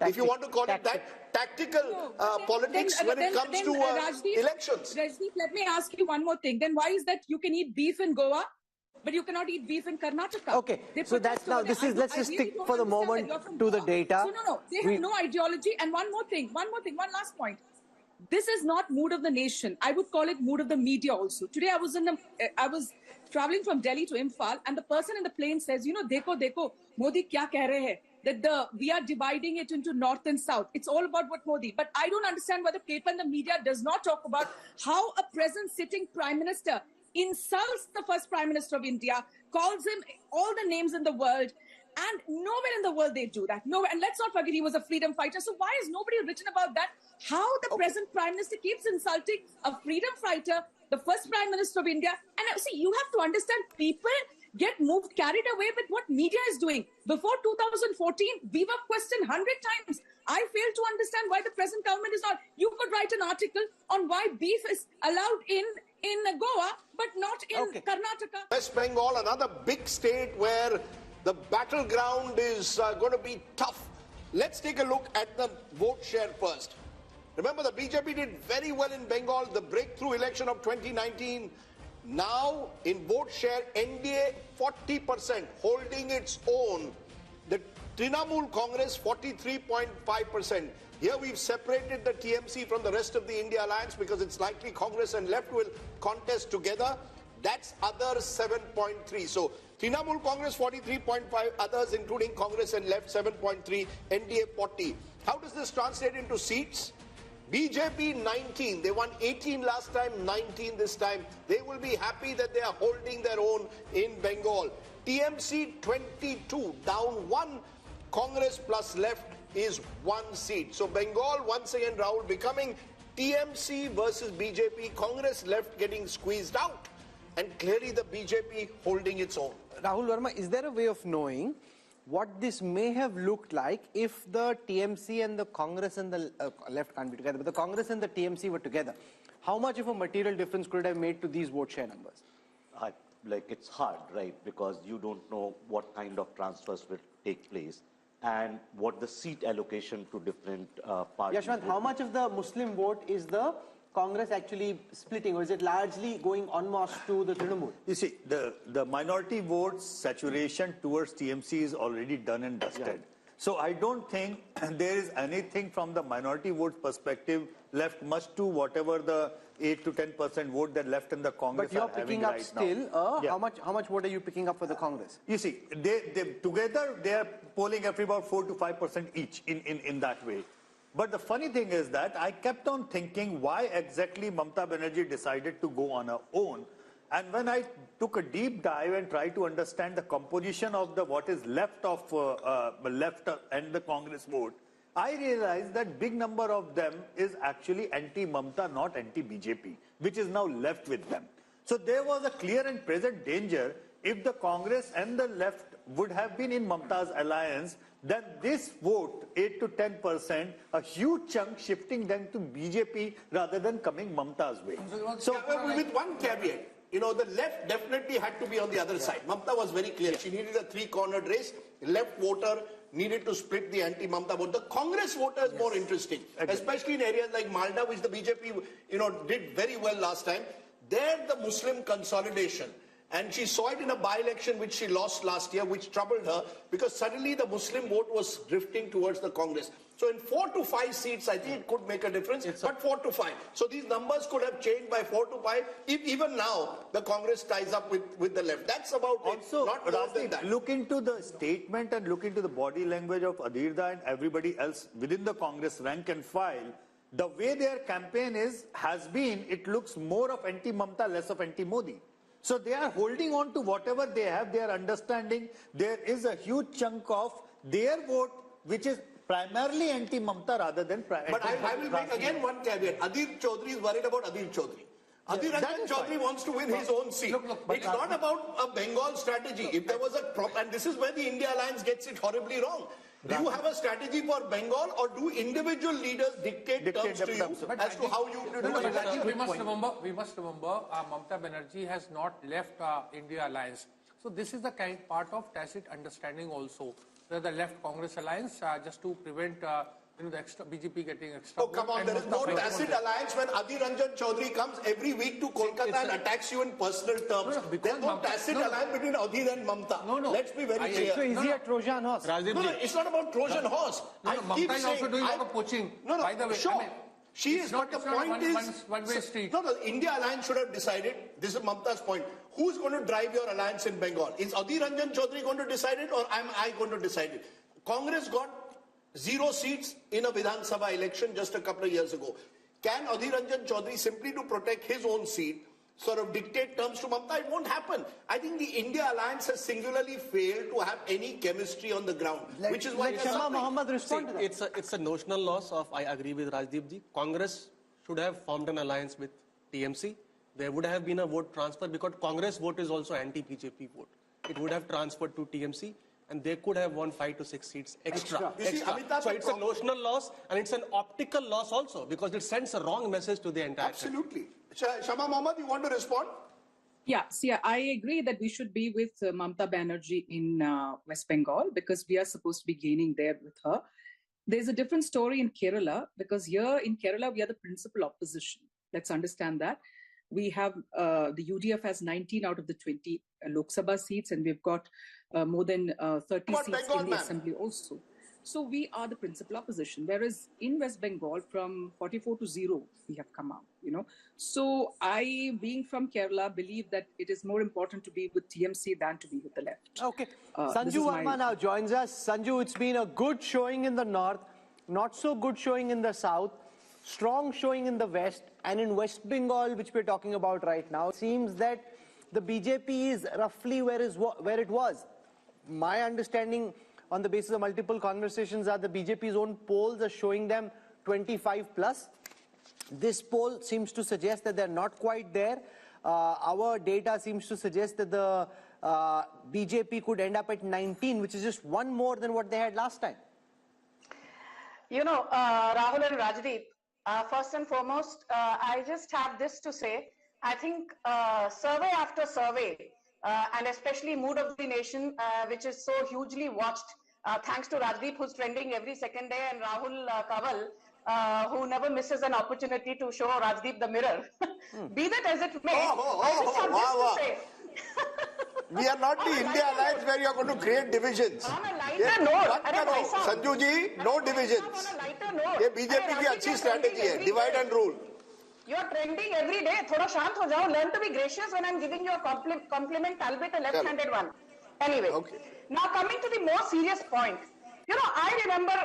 if you want to call it that, tactical politics when it comes to elections. Rajdeep, let me ask you one more thing. Then why is that you can eat beef in Goa, but you cannot eat beef in Karnataka? Okay, so that's now, let's just stick for the moment to the data. So no, they have no ideology. And one last point. This is not mood of the nation. I would call it mood of the media also. Today I was traveling from Delhi to Imphal, and the person in the plane says, you know, dekho, Modi kya keh rahe hai? That we are dividing it into north and south. It's all about what Modi. But I don't understand why the paper and the media does not talk about how a present sitting prime minister insults the first prime minister of India, calls him all the names in the world, and nowhere in the world they do that. Nowhere. And let's not forget he was a freedom fighter. So why is nobody written about that? How the present prime minister keeps insulting a freedom fighter, the first prime minister of India. And see, you have to understand, people get carried away with what media is doing. Before 2014, we were questioned 100 times. I fail to understand why the present government is not. You could write an article on why beef is allowed in Goa, but not in Karnataka. West Bengal, another big state where the battleground is going to be tough. Let's take a look at the vote share first. Remember, the BJP did very well in Bengal, the breakthrough election of 2019. Now, in vote share, NDA 40%, holding its own. The Trinamool Congress 43.5%. Here we've separated the TMC from the rest of the India alliance because it's likely Congress and left will contest together. That's others 7.3. So Trinamool Congress 43.5, others including Congress and left 7.3, NDA 40. How does this translate into seats? BJP 19, they won 18 last time, 19 this time. They will be happy that they are holding their own in Bengal. TMC 22, down 1. Congress plus left is 1 seat. So Bengal once again, Rahul, becoming TMC versus BJP, Congress left getting squeezed out, and clearly the BJP holding its own. Rahul Verma, is there a way of knowing what this may have looked like if the TMC and the Congress and the left can't be together, but the Congress and the TMC were together? How much of a material difference could it have made to these vote share numbers? Like, it's hard, right? Because you don't know what kind of transfers will take place and what the seat allocation to different parties. Yashwant, how much of the Muslim vote is the Congress actually splitting, or is it largely going en masse to the Trinamool? You see, the minority vote saturation towards TMC is already done and dusted. Yeah. So I don't think there is anything from the minority vote perspective left much to whatever the 8 to 10% vote that left in the Congress. But you're picking up still. How much vote are you picking up for the Congress? You see, they together they are polling every about 4 to 5% each in that way. But the funny thing is that I kept on thinking why exactly Mamata Banerjee decided to go on her own. And when I took a deep dive and tried to understand the composition of what is left of left and the Congress vote, I realized that big number of them is actually anti-Mamata, not anti-BJP, which is now left with them. So there was a clear and present danger if the Congress and the left would have been in Mamata's alliance, then this vote, 8 to 10%, a huge chunk shifting them to BJP rather than coming Mamata's way. So with one caveat, you know, the left definitely had to be on the other side. Mamata was very clear. She needed a three-cornered race. Left voter needed to split the anti-Mamata vote. The Congress voter is more interesting, especially in areas like Malda, which the BJP, you know, did very well last time. There, the Muslim consolidation. And she saw it in a by-election which she lost last year, which troubled her because suddenly the Muslim vote was drifting towards the Congress. So in 4 to 5 seats, I think it could make a difference, but 4 to 5. So these numbers could have changed by 4 to 5 if even now the Congress ties up with the left. That's about also, it, not more than that. Look into the statement and look into the body language of Adhirda and everybody else within the Congress rank and file. The way their campaign has been, it looks more of anti-Mamata, less of anti-Modi. So they are holding on to whatever they have. They are understanding there is a huge chunk of their vote which is primarily anti-Mamata rather than But I will make again one caveat. Adhir Chaudhary is worried about Adhir Chaudhary. Adhir Chaudhary wants to win his own seat. It's not about a Bengal strategy. If there was and this is where the India Alliance gets it horribly wrong. Do you have a strategy for Bengal, or do individual leaders dictate terms to you as to how you do it? We must remember, Mamata Banerjee has not left India Alliance. So this is the part of tacit understanding also. the left Congress alliance just to prevent the extra BJP getting extra. Oh, come on, there is no tacit alliance when Adhir Ranjan Chaudhary comes every week to Kolkata and attacks you in personal terms. There's no tacit alliance between Adhir and Mamta. No. Let's be very clear. So is he a Trojan horse? No, it's not about Trojan horse. Mamta is also doing a lot of poaching. By the way, sure. She is, but the point is, one-way street. No, the India alliance should have decided, this is Mamta's point, who's going to drive your alliance in Bengal? Is Adhir Ranjan Chaudhary going to decide it or am I going to decide it? Congress got 0 seats in a Vidhan Sabha election just a couple of years ago. Can Adhir Ranjan Chaudhary, simply to protect his own seat, sort of dictate terms to Mamta? It won't happen. I think the India alliance has singularly failed to have any chemistry on the ground, which is why Shama Mohammed respond to that. It's a notional loss of, I agree with Rajdeep ji. Congress should have formed an alliance with TMC. There would have been a vote transfer because Congress vote is also anti-BJP vote. It would have transferred to TMC and they could have won 5 to 6 seats extra. You see, Amitabh, so it's a notional loss and it's an optical loss also because it sends a wrong message to the entire country. Absolutely. Shama Mohammed, you want to respond? Yeah, see, I agree that we should be with Mamta Banerjee in West Bengal because we are supposed to be gaining there with her. There's a different story in Kerala because here in Kerala, we are the principal opposition. Let's understand that. We have, the UDF has 19 out of the 20 Lok Sabha seats and we've got more than 30 seats Bengal, in the assembly also. So we are the principal opposition. Whereas in West Bengal, from 44 to 0, we have come out, So I, being from Kerala, believe that it is more important to be with TMC than to be with the left. Okay. Sanju Verma now joins us. Sanju, it's been a good showing in the north, not so good showing in the south, strong showing in the west, and in West Bengal, which we're talking about right now, it seems that the BJP is roughly where it was. My understanding on the basis of multiple conversations are the BJP's own polls are showing them 25 plus. This poll seems to suggest that they're not quite there. Our data seems to suggest that the BJP could end up at 19, which is just one more than what they had last time. Rahul and Rajdeep, first and foremost, I just have this to say. I think survey after survey, and especially Mood of the Nation, which is so hugely watched, thanks to Rajdeep, who's trending every second day, and Rahul Kanwal, who never misses an opportunity to show Rajdeep the mirror. Be that as it may, I just have this to say. We are not the India alliance where you are going to create divisions. On a lighter note, Sanju ji, no divisions. On a lighter note, ये BJP की अच्छी strategy है, divide and rule. You are trending every day. थोड़ा शांत हो जाओ. Learn to be gracious when I'm giving you a compliment, albeit a left-handed one. Anyway, now coming to the more serious point. I remember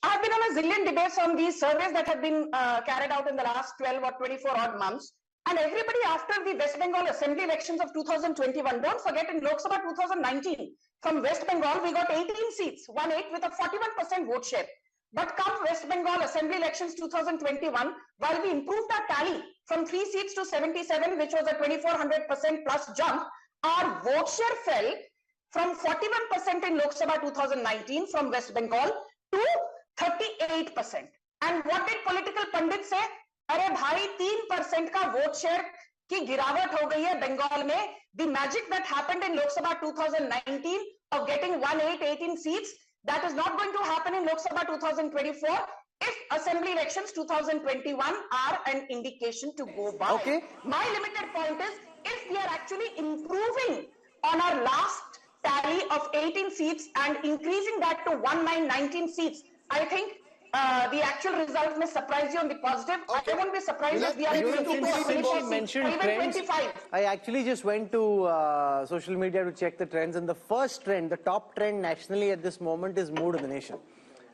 I've been on a zillion debates on these surveys that have been carried out in the last 12 or 24 odd months. And everybody after the West Bengal Assembly elections of 2021, don't forget in Lok Sabha 2019, from West Bengal we got 18 seats, 1-8 with a 41% vote share. But come West Bengal Assembly elections 2021, while we improved our tally from 3 seats to 77, which was a 2400% plus jump, our vote share fell from 41% in Lok Sabha 2019 from West Bengal to 38%. And what did political pundits say? अरे भाई 3% का vote share की गिरावट हो गई है बंगाल में. The magic that happened in Lok Sabha 2019 of getting 18 seats, that is not going to happen in Lok Sabha 2024 if assembly elections 2021 are an indication to go by. Okay. My limited point is, if we are actually improving on our last tally of 18 seats and increasing that to 19 seats, I think the actual result may surprise you on the positive. I won't be surprised if we are able to mentioned trends. 25. I actually just went to social media to check the trends, and the first trend, the top trend nationally at this moment is Mood of the Nation.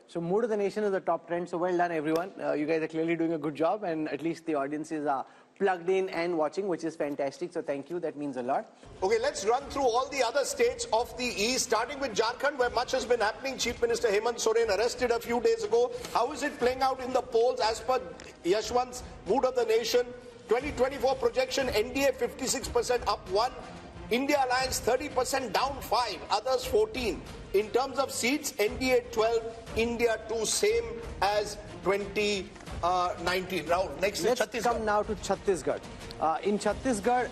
So Mood of the Nation is the top trend. So well done, everyone. You guys are clearly doing a good job, and at least the audiences are plugged in and watching, which is fantastic. So thank you. That means a lot. Okay, let's run through all the other states of the East, starting with Jharkhand, where much has been happening. Chief Minister Hemant Soren arrested a few days ago. How is it playing out in the polls as per Yashwant's Mood of the Nation? 2024 projection, NDA 56% up 1, India Alliance 30% down 5, others 14. In terms of seats, NDA 12, India 2, same as 20 Rahul, next is Let's Chhattisgarh. come now to Chhattisgarh. In Chhattisgarh,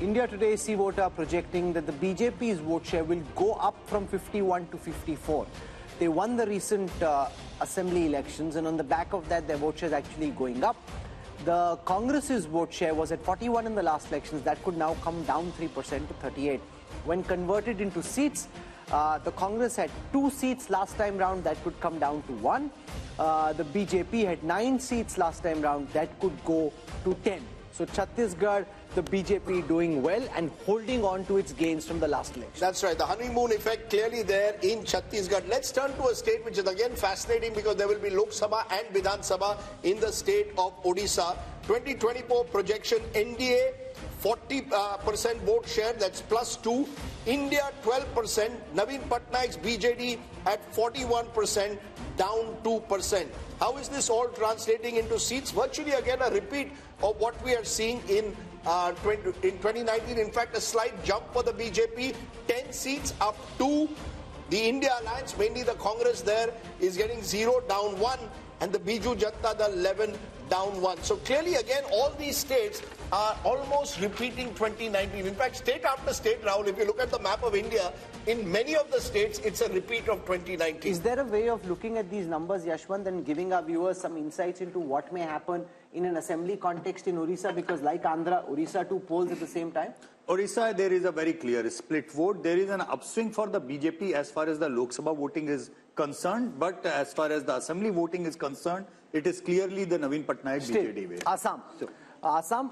India Today C vote are projecting that the BJP's vote share will go up from 51 to 54. They won the recent assembly elections, and on the back of that, their vote share is actually going up. The Congress's vote share was at 41 in the last elections. That could now come down 3% to 38. When converted into seats, the Congress had 2 seats last time round. That could come down to 1. The BJP had 9 seats last time round. That could go to 10. So Chhattisgarh, the BJP doing well and holding on to its gains from the last election. That's right. The honeymoon effect clearly there in Chhattisgarh. Let's turn to a state which is again fascinating because there will be Lok Sabha and Vidhan Sabha in the state of Odisha. 2024 projection, NDA 40% vote share, that's +2. India 12%. Naveen Patnaik's BJD at 41%, down 2%. How is this all translating into seats? Virtually again a repeat of what we are seeing in 2019. In fact, a slight jump for the BJP. 10 seats up 2. The India Alliance, mainly the Congress there, is getting 0, down 1. And the Biju Janata Dal 11, down 1. So clearly again all these states are almost repeating 2019. In fact, state after state, Rahul, if you look at the map of India, in many of the states, it's a repeat of 2019. Is there a way of looking at these numbers, Yashwant, and giving our viewers some insights into what may happen in an assembly context in Orissa? Because like Andhra, Orissa too polls at the same time? Orissa, there is a very clear split vote. There is an upswing for the BJP as far as the Lok Sabha voting is concerned. But as far as the assembly voting is concerned, it is clearly the Naveen Patnaik BJD way. Assam. Assam,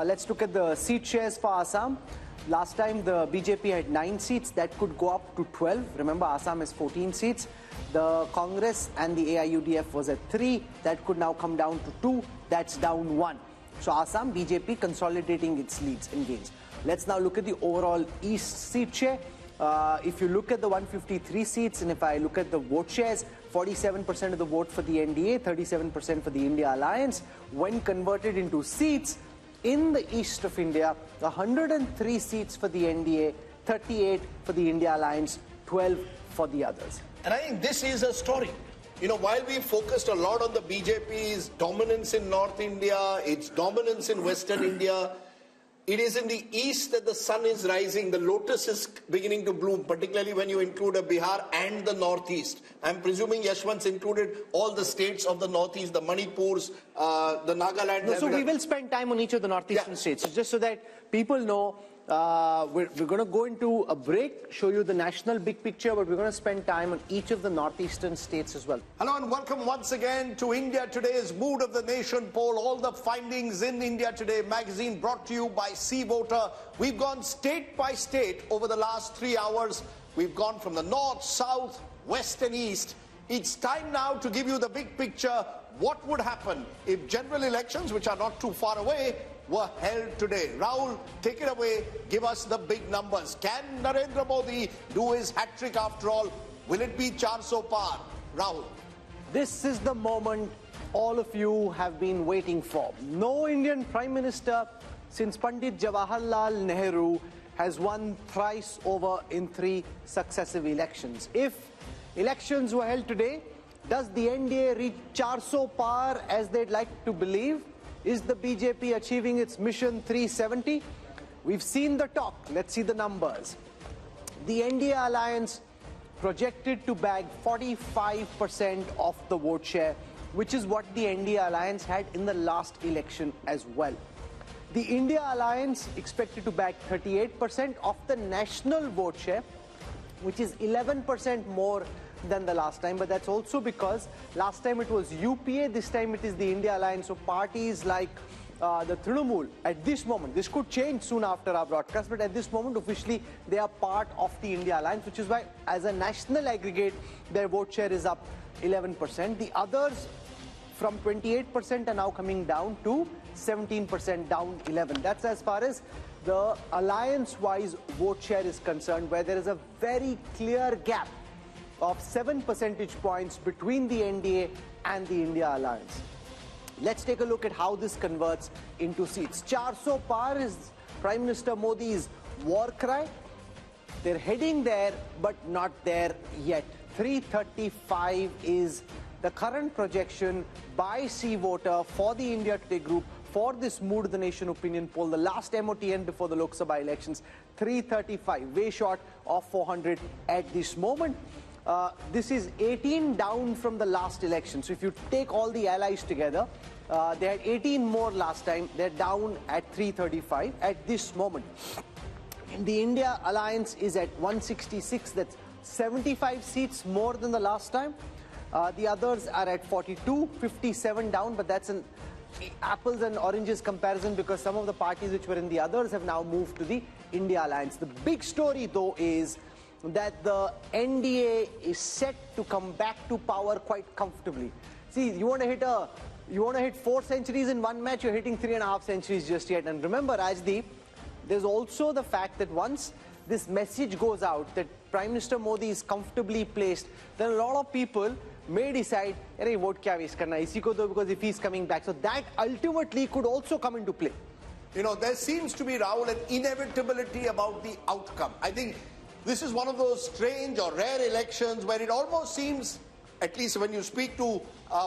let's look at the seat shares for Assam. Last time the BJP had 9 seats. That could go up to 12. Remember, Assam has 14 seats. The Congress and the AIUDF was at 3. That could now come down to 2. That's down 1. So Assam, BJP consolidating its leads and gains. Let's now look at the overall East seat share. If you look at the 153 seats, and if I look at the vote shares, 47% of the vote for the NDA, 37% for the India Alliance. When converted into seats in the east of India, 103 seats for the NDA, 38 for the India Alliance, 12 for the others. And I think this is a story. You know, while we focused a lot on the BJP's dominance in North India, its dominance in Western India, it is in the east that the sun is rising. The lotus is beginning to bloom, particularly when you include a Bihar and the northeast. I'm presuming Yashwant's included all the states of the northeast, the Manipurs, the Nagaland. No, so we will spend time on each of the northeastern states, just so that people know. We're going to go into a break, show you the national big picture, but we're going to spend time on each of the northeastern states as well. Hello and welcome once again to India Today's Mood of the Nation poll. All the findings in India Today magazine brought to you by C Voter. We've gone state by state over the last 3 hours. We've gone from the north, south, west and east. It's time now to give you the big picture. What would happen if general elections, which are not too far away, were held today? Rahul, take it away. Give us the big numbers. Can Narendra Modi do his hat-trick after all? Will it be 400 par? Rahul. This is the moment all of you have been waiting for. No Indian Prime Minister since Pandit Jawaharlal Nehru has won thrice over in 3 successive elections. If elections were held today, does the NDA reach 400 par as they'd like to believe? Is the BJP achieving its mission 370? We've seen the talk. Let's see the numbers. The NDA Alliance projected to bag 45% of the vote share, which is what the NDA Alliance had in the last election as well. The India Alliance expected to bag 38% of the national vote share, which is 11% more than the last time, but that's also because last time it was UPA, this time it is the India Alliance. So parties like the Trinamool, at this moment, this could change soon after our broadcast, but at this moment officially they are part of the India Alliance, which is why as a national aggregate their vote share is up 11%. The others from 28% are now coming down to 17%, down 11. That's as far as the alliance-wise vote share is concerned, where there is a very clear gap of 7 percentage points between the NDA and the India Alliance. Let's take a look at how this converts into seats. 400 par is Prime Minister Modi's war cry. They're heading there, but not there yet. 335 is the current projection by C Voter for the India Today group for this Mood of the Nation opinion poll, the last MOTN before the Lok Sabha elections, 335, way short of 400 at this moment. This is 18 down from the last election. So if you take all the allies together, they had 18 more last time. They're down at 335 at this moment. The India alliance is at 166. That's 75 seats more than the last time. The others are at 42, 57 down, but that's an apples and oranges comparison because some of the parties which were in the others have now moved to the India alliance. The big story though is that the NDA is set to come back to power quite comfortably. See, you want to hit 4 centuries in one match, you're hitting 3.5 centuries just yet. And remember, Rajdeep, there's also the fact that once this message goes out that Prime Minister Modi is comfortably placed, then a lot of people may decide, "Arey, vote kya waste karna, isi ko do," because if he's coming back. So that ultimately could also come into play. You know, there seems to be, Rahul, an inevitability about the outcome. I think this is one of those strange or rare elections where it almost seems, at least when you speak to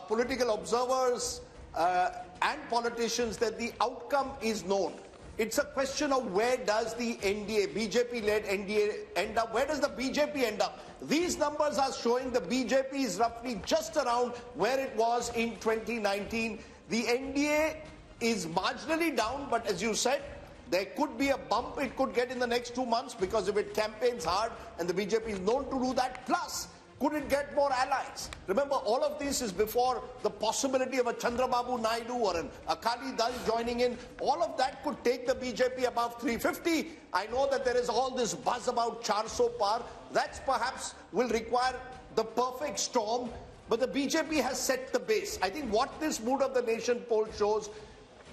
political observers and politicians, that the outcome is known. It's a question of where does the NDA, BJP-led NDA end up? Where does the BJP end up? These numbers are showing the BJP is roughly just around where it was in 2019. The NDA is marginally down, but as you said, there could be a bump it could get in the next 2 months because if it campaigns hard and the BJP is known to do that. Plus, could it get more allies? Remember, all of this is before the possibility of a Chandrababu Naidu or an Akali Dal joining in. All of that could take the BJP above 350. I know that there is all this buzz about 400 par. That perhaps will require the perfect storm. But the BJP has set the base. I think what this Mood of the Nation poll shows,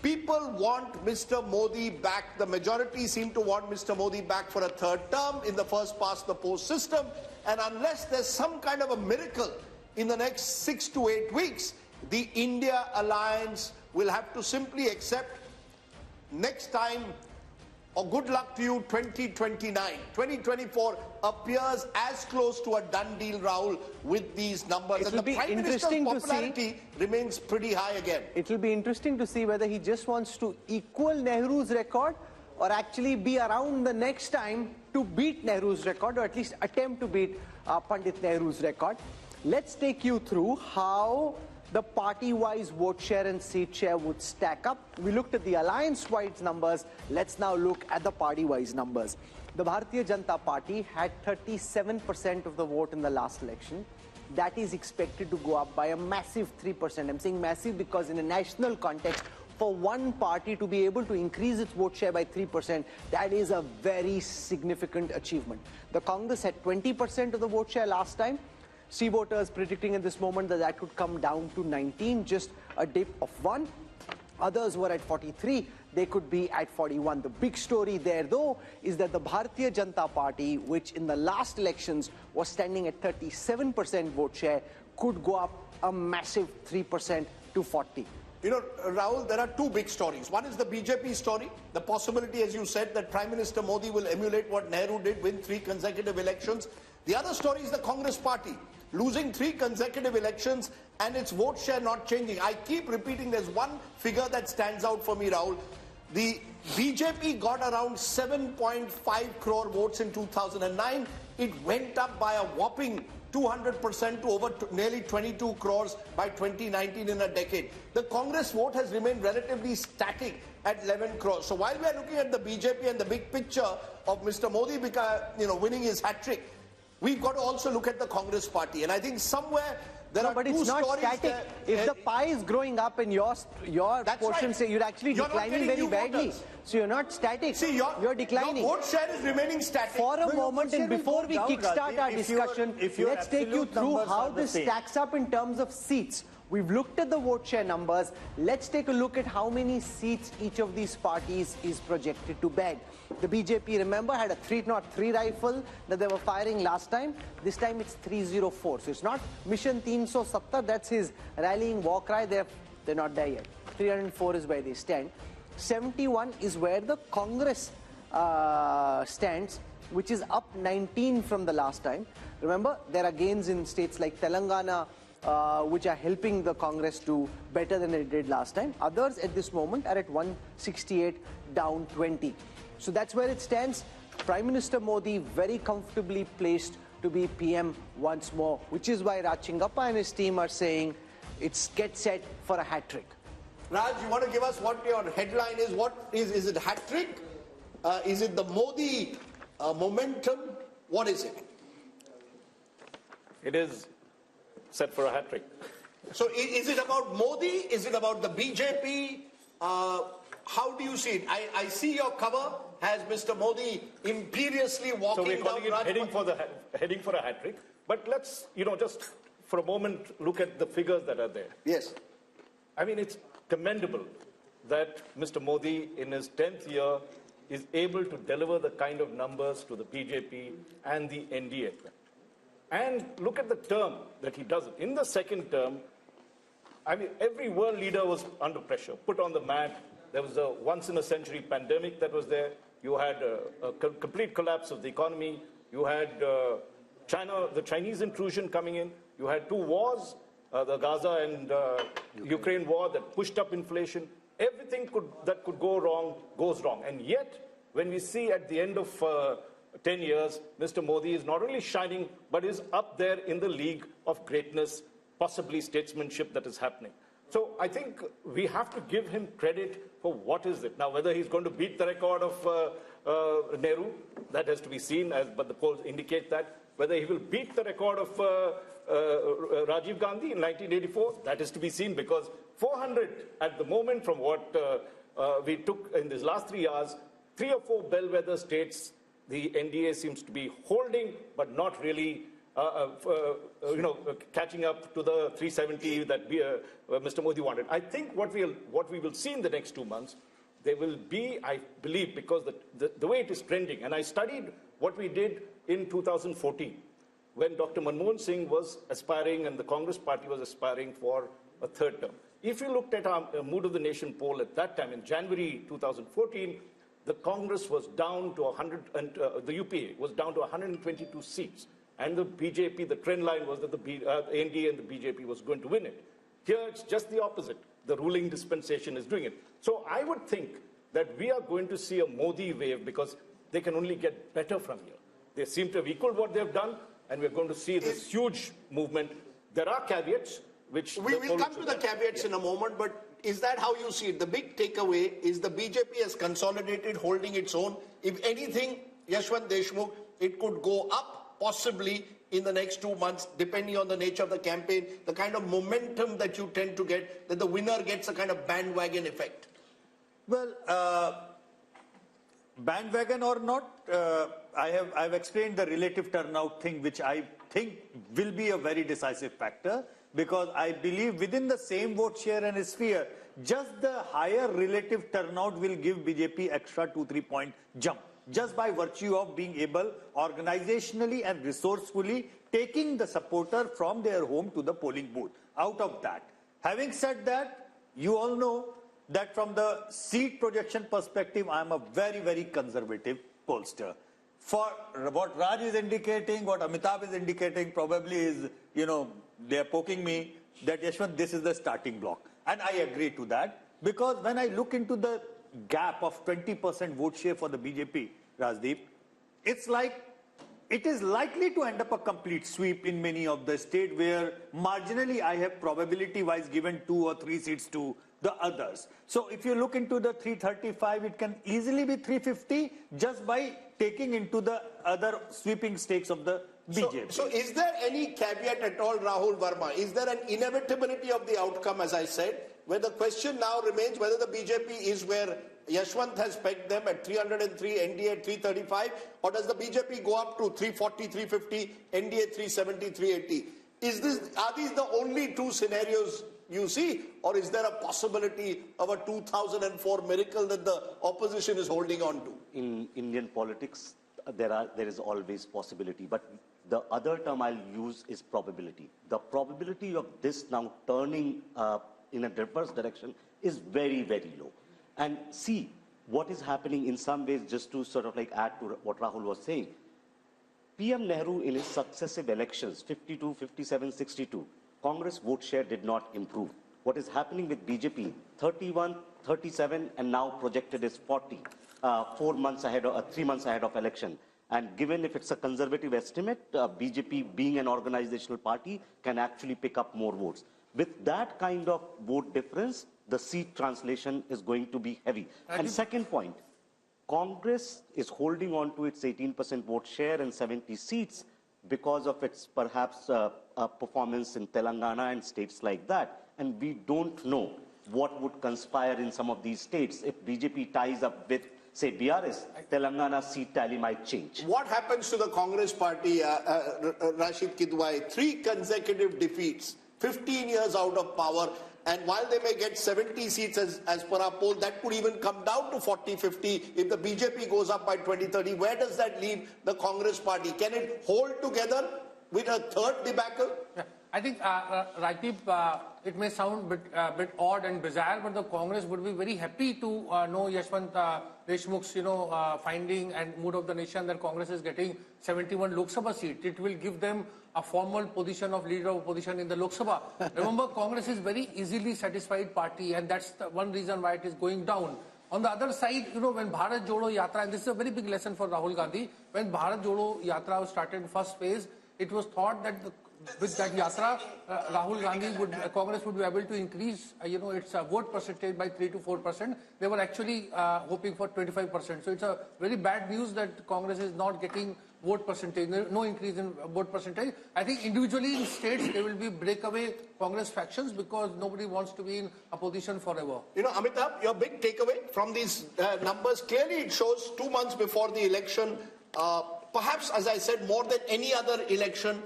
people want Mr. Modi back. The majority seem to want Mr. Modi back for a 3rd term in the first past the post system. And unless there's some kind of a miracle in the next 6 to 8 weeks, the India alliance will have to simply accept next time, or good luck to you, 2029. 2024 appears as close to a done deal, Rahul, with these numbers. And the Prime Minister's popularity remains pretty high again. It will be interesting to see whether he just wants to equal Nehru's record or actually be around the next time to beat Nehru's record, or at least attempt to beat Pandit Nehru's record. Let's take you through how the party-wise vote share and seat share would stack up. We looked at the alliance-wise numbers. Let's now look at the party-wise numbers. The Bharatiya Janata Party had 37% of the vote in the last election. That is expected to go up by a massive 3%. I'm saying massive because in a national context, for one party to be able to increase its vote share by 3%, that is a very significant achievement. The Congress had 20% of the vote share last time. C voters predicting at this moment that that could come down to 19, just a dip of 1. Others were at 43, they could be at 41. The big story there though is that the Bharatiya Janata Party, which in the last elections was standing at 37% vote share, could go up a massive 3% to 40. You know, Rahul, there are 2 big stories. One is the BJP story, the possibility, as you said, that Prime Minister Modi will emulate what Nehru did, win 3 consecutive elections. The other story is the Congress party, losing 3 consecutive elections and its vote share not changing. I keep repeating, there's one figure that stands out for me, Rahul. The BJP got around 7.5 crore votes in 2009. It went up by a whopping 200% to over nearly 22 crores by 2019 in a decade. The Congress vote has remained relatively static at 11 crores. So while we are looking at the BJP and the big picture of Mr. Modi winning his hat-trick, we've got to also look at the Congress party. And I think somewhere there are but 2 it's not stories static. there. If the pie is growing up and your portion, right. say you're actually declining very badly. So you're not static. See, you're declining. Your vote share is remaining static. For a moment, and before we kickstart our discussion, let's take you through how this stacks up in terms of seats. We've looked at the vote share numbers. Let's take a look at how many seats each of these parties is projected to bag. The BJP, remember, had a 303 rifle that they were firing last time. This time it's 304. So it's not Mission 370. That's his rallying war cry. They're not there yet. 304 is where they stand. 71 is where the Congress stands, which is up 19 from the last time. Remember, there are gains in states like Telangana, which are helping the Congress do better than it did last time. Others at this moment are at 168, down 20. So that's where it stands. Prime Minister Modi very comfortably placed to be PM once more, which is why Raj Chingappa and his team are saying it's get set for a hat-trick. Raj, you want to give us what your headline is? What is it hat-trick? Is it the Modi momentum? What is it? It is set for a hat-trick. So is it about Modi? Is it about the BJP? How do you see it? I see your cover has Mr. Modi imperiously walking down. So we're calling it heading for a hat-trick. But let's, just for a moment look at the figures that are there. Yes. I mean, it's commendable that Mr. Modi, in his 10th year, is able to deliver the kind of numbers to the BJP and the NDA. And look at the term that he does it. In the second term, I mean, every world leader was under pressure, put on the mat. There was a once-in-a-century pandemic that was there. You had a complete collapse of the economy. You had the Chinese intrusion coming in. You had two wars, the Gaza and Ukraine war that pushed up inflation. Everything that could go wrong goes wrong. And yet, when we see at the end of 10 years, Mr. Modi is not only shining, but is up there in the league of greatness, possibly statesmanship that is happening. So I think we have to give him credit for what is it. Now, whether he's going to beat the record of Nehru, that has to be seen, but the polls indicate that. Whether he will beat the record of Rajiv Gandhi in 1984, that is to be seen, because 400 at the moment from what we took in these last 3 years, 3 or 4 bellwether states, the NDA seems to be holding, but not really catching up to the 370 that Mr. Modi wanted. I think what we will see in the next 2 months, there will be, I believe, because the way it is trending, and I studied what we did in 2014, when Dr. Manmohan Singh was aspiring and the Congress party was aspiring for a third term. If you looked at our Mood of the Nation poll at that time, in January 2014, the Congress was down to 100, and the UPA was down to 122 seats. And the BJP, the trend line was that the NDA and the BJP was going to win it. Here, it's just the opposite. The ruling dispensation is doing it. So I would think that we are going to see a Modi wave, because they can only get better from here. They seem to have equaled what they've done, and we're going to see this huge movement. There are caveats, which... We will come to the caveats in a moment, but is that how you see it? The big takeaway is the BJP has consolidated, holding its own. If anything, Yashwant Deshmukh, it could go up, possibly in the next 2 months, depending on the nature of the campaign, the kind of momentum that you tend to get, that the winner gets a kind of bandwagon effect. Well, bandwagon or not, I've explained the relative turnout thing, which I think will be a very decisive factor, because I believe within the same vote share and sphere, just the higher relative turnout will give BJP extra 2-3 point jump, just by virtue of being able organizationally and resourcefully taking the supporter from their home to the polling booth. Out of that, having said that, you all know that from the seat projection perspective, I am a very, very conservative pollster. For what Raj is indicating, what Amitabh is indicating, probably is, they are poking me that, Yashwant, this is the starting block. And I agree to that, because when I look into the gap of 20% vote share for the BJP, Rajdeep, it's like it is likely to end up a complete sweep in many of the states where marginally I have probability-wise given 2 or 3 seats to the others. So if you look into the 335, it can easily be 350 just by taking into the other sweeping stakes of the BJP. So is there any caveat at all, Rahul Verma? Is there an inevitability of the outcome, as I said, where the question now remains whether the BJP is where Yashwant has pegged them at 303, NDA at 335, or does the BJP go up to 340, 350, NDA 370, 380? Are these the only two scenarios you see, or is there a possibility of a 2004 miracle that the opposition is holding on to? In Indian politics, there is always possibility, but the other term I'll use is probability. The probability of this now turning in a reverse direction is very, very low. And see what is happening in some ways, just to sort of like add to what Rahul was saying. PM Nehru in his successive elections, 52, 57, 62, Congress vote share did not improve. What is happening with BJP, 31, 37, and now projected is 40, 4 months ahead or 3 months ahead of election. And given if it's a conservative estimate, BJP being an organizational party can actually pick up more votes. With that kind of vote difference, the seat translation is going to be heavy. And second point, Congress is holding on to its 18% vote share and 70 seats because of its perhaps performance in Telangana and states like that. And we don't know what would conspire in some of these states. If BJP ties up with, say, BRS, Telangana seat tally might change. What happens to the Congress party, Rashid Kidwai? 3 consecutive defeats, 15 years out of power. And while they may get 70 seats as per our poll, that could even come down to 40, 50 if the BJP goes up by 2030. Where does that leave the Congress party? Can it hold together with a third debacle? Yeah. I think, Rajdeep, it may sound a bit odd and bizarre, but the Congress would be very happy to know Yashwant Deshmukh's, finding and mood of the nation that Congress is getting 71 Lok Sabha seats. It will give them a formal position of leader of opposition in the Lok Sabha. Remember, Congress is very easily satisfied party, and that's the one reason why it is going down. On the other side, when Bharat Jodo Yatra, and this is a very big lesson for Rahul Gandhi, when Bharat Jodo Yatra was started in first phase, it was thought that with that yatra, Rahul Gandhi Congress would be able to increase, its vote percentage by 3 to 4%. They were actually hoping for 25%. So it's a very bad news that Congress is not getting vote percentage, no increase in vote percentage. I think individually in states there will be breakaway Congress factions because nobody wants to be in opposition forever. Amitabh, your big takeaway from these numbers, clearly it shows 2 months before the election, perhaps, as I said, more than any other election,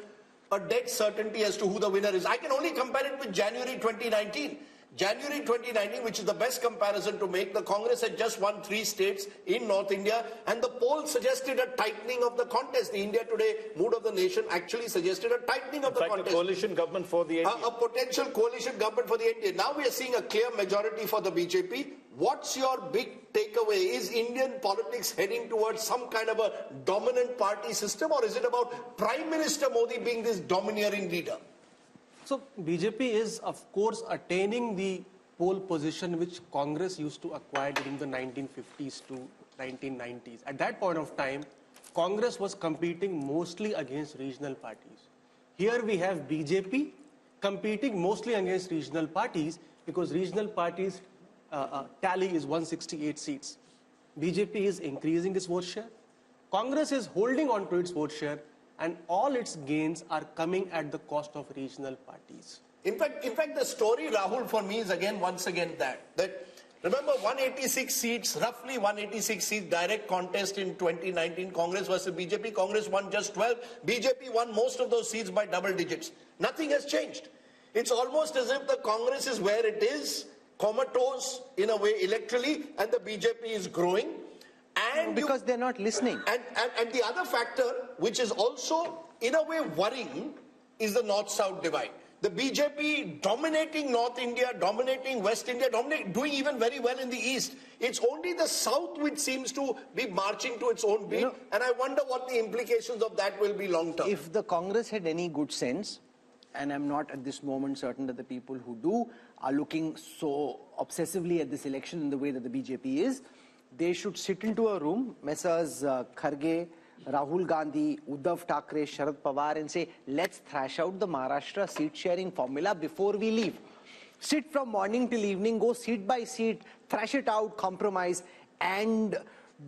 a dead certainty as to who the winner is. I can only compare it with January 2019. January 2019, which is the best comparison to make, the Congress had just won 3 states in North India, and the poll suggested a tightening of the contest. The India Today mood of the nation actually suggested a tightening of the contest. A coalition government for the NDA. A potential coalition government for the NDA. Now we are seeing a clear majority for the BJP. What's your big takeaway? Is Indian politics heading towards some kind of a dominant party system, or is it about Prime Minister Modi being this domineering leader? So BJP is, of course, attaining the pole position which Congress used to acquire during the 1950s to 1990s. At that point of time, Congress was competing mostly against regional parties. Here we have BJP competing mostly against regional parties because regional parties tally is 168 seats. BJP is increasing its vote share. Congress is holding on to its vote share, and all its gains are coming at the cost of regional parties. In fact, the story, Rahul, for me is once again that remember 186 seats, roughly 186 seats, direct contest in 2019, Congress versus BJP. Congress won just 12. BJP won most of those seats by double digits. Nothing has changed. It's almost as if the Congress is where it is, comatose in a way electorally, and the BJP is growing. And because they're not listening. And the other factor, which is also in a way worrying, is the North-South divide. The BJP dominating North India, dominating West India, doing even very well in the East. It's only the South which seems to be marching to its own beat. And I wonder what the implications of that will be long term. If the Congress had any good sense, and I'm not at this moment certain that the people who do are looking so obsessively at this election in the way that the BJP is, they should sit into a room, Messrs. Kharge, Rahul Gandhi, Uddhav Thackeray, Sharad Pawar, and say, let's thrash out the Maharashtra seat sharing formula before we leave. Sit from morning till evening, go seat by seat, thrash it out, compromise, and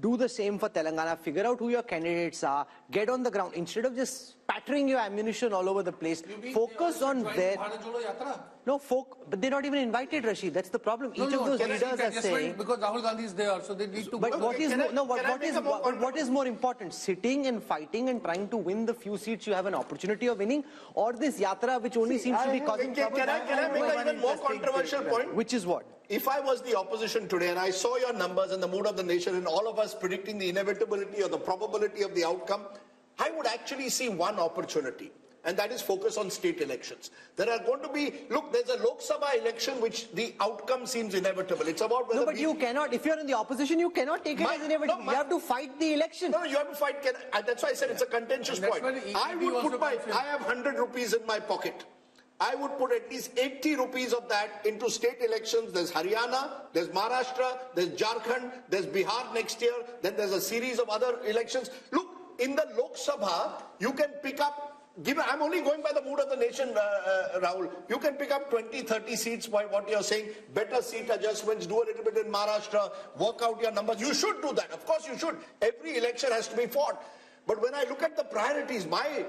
do the same for Telangana. Figure out who your candidates are, get on the ground. Instead of just spattering your ammunition all over the place, focus on their... No, but they're not even invited, Rashid. That's the problem. Each of those leaders are saying... Because Rahul Gandhi is there, so they need to... But what is more important? Sitting and fighting and trying to win the few seats you have an opportunity of winning, or this yatra which only seems to be causing trouble? Can I make an even more controversial point? Which is what? If I was the opposition today and I saw your numbers and the mood of the nation and all of us predicting the inevitability or the probability of the outcome, I would actually see one opportunity, and that is focus on state elections. There are going to be, look, there's a Lok Sabha election which the outcome seems inevitable. It's about whether... No, but you cannot, if you're in the opposition, you cannot take it as inevitable. You have to fight the election. No, you have to fight. That's why I said it's a contentious point. I would put I have 100 rupees in my pocket. I would put at least 80 rupees of that into state elections. There's Haryana, there's Maharashtra, there's Jharkhand, there's Bihar next year, then there's a series of other elections. Look, in the Lok Sabha, you can pick up, I'm only going by the mood of the nation, Rahul. You can pick up 20, 30 seats by what you're saying, better seat adjustments, do a little bit in Maharashtra, work out your numbers. You should do that. Of course you should. Every election has to be fought. But when I look at the priorities, my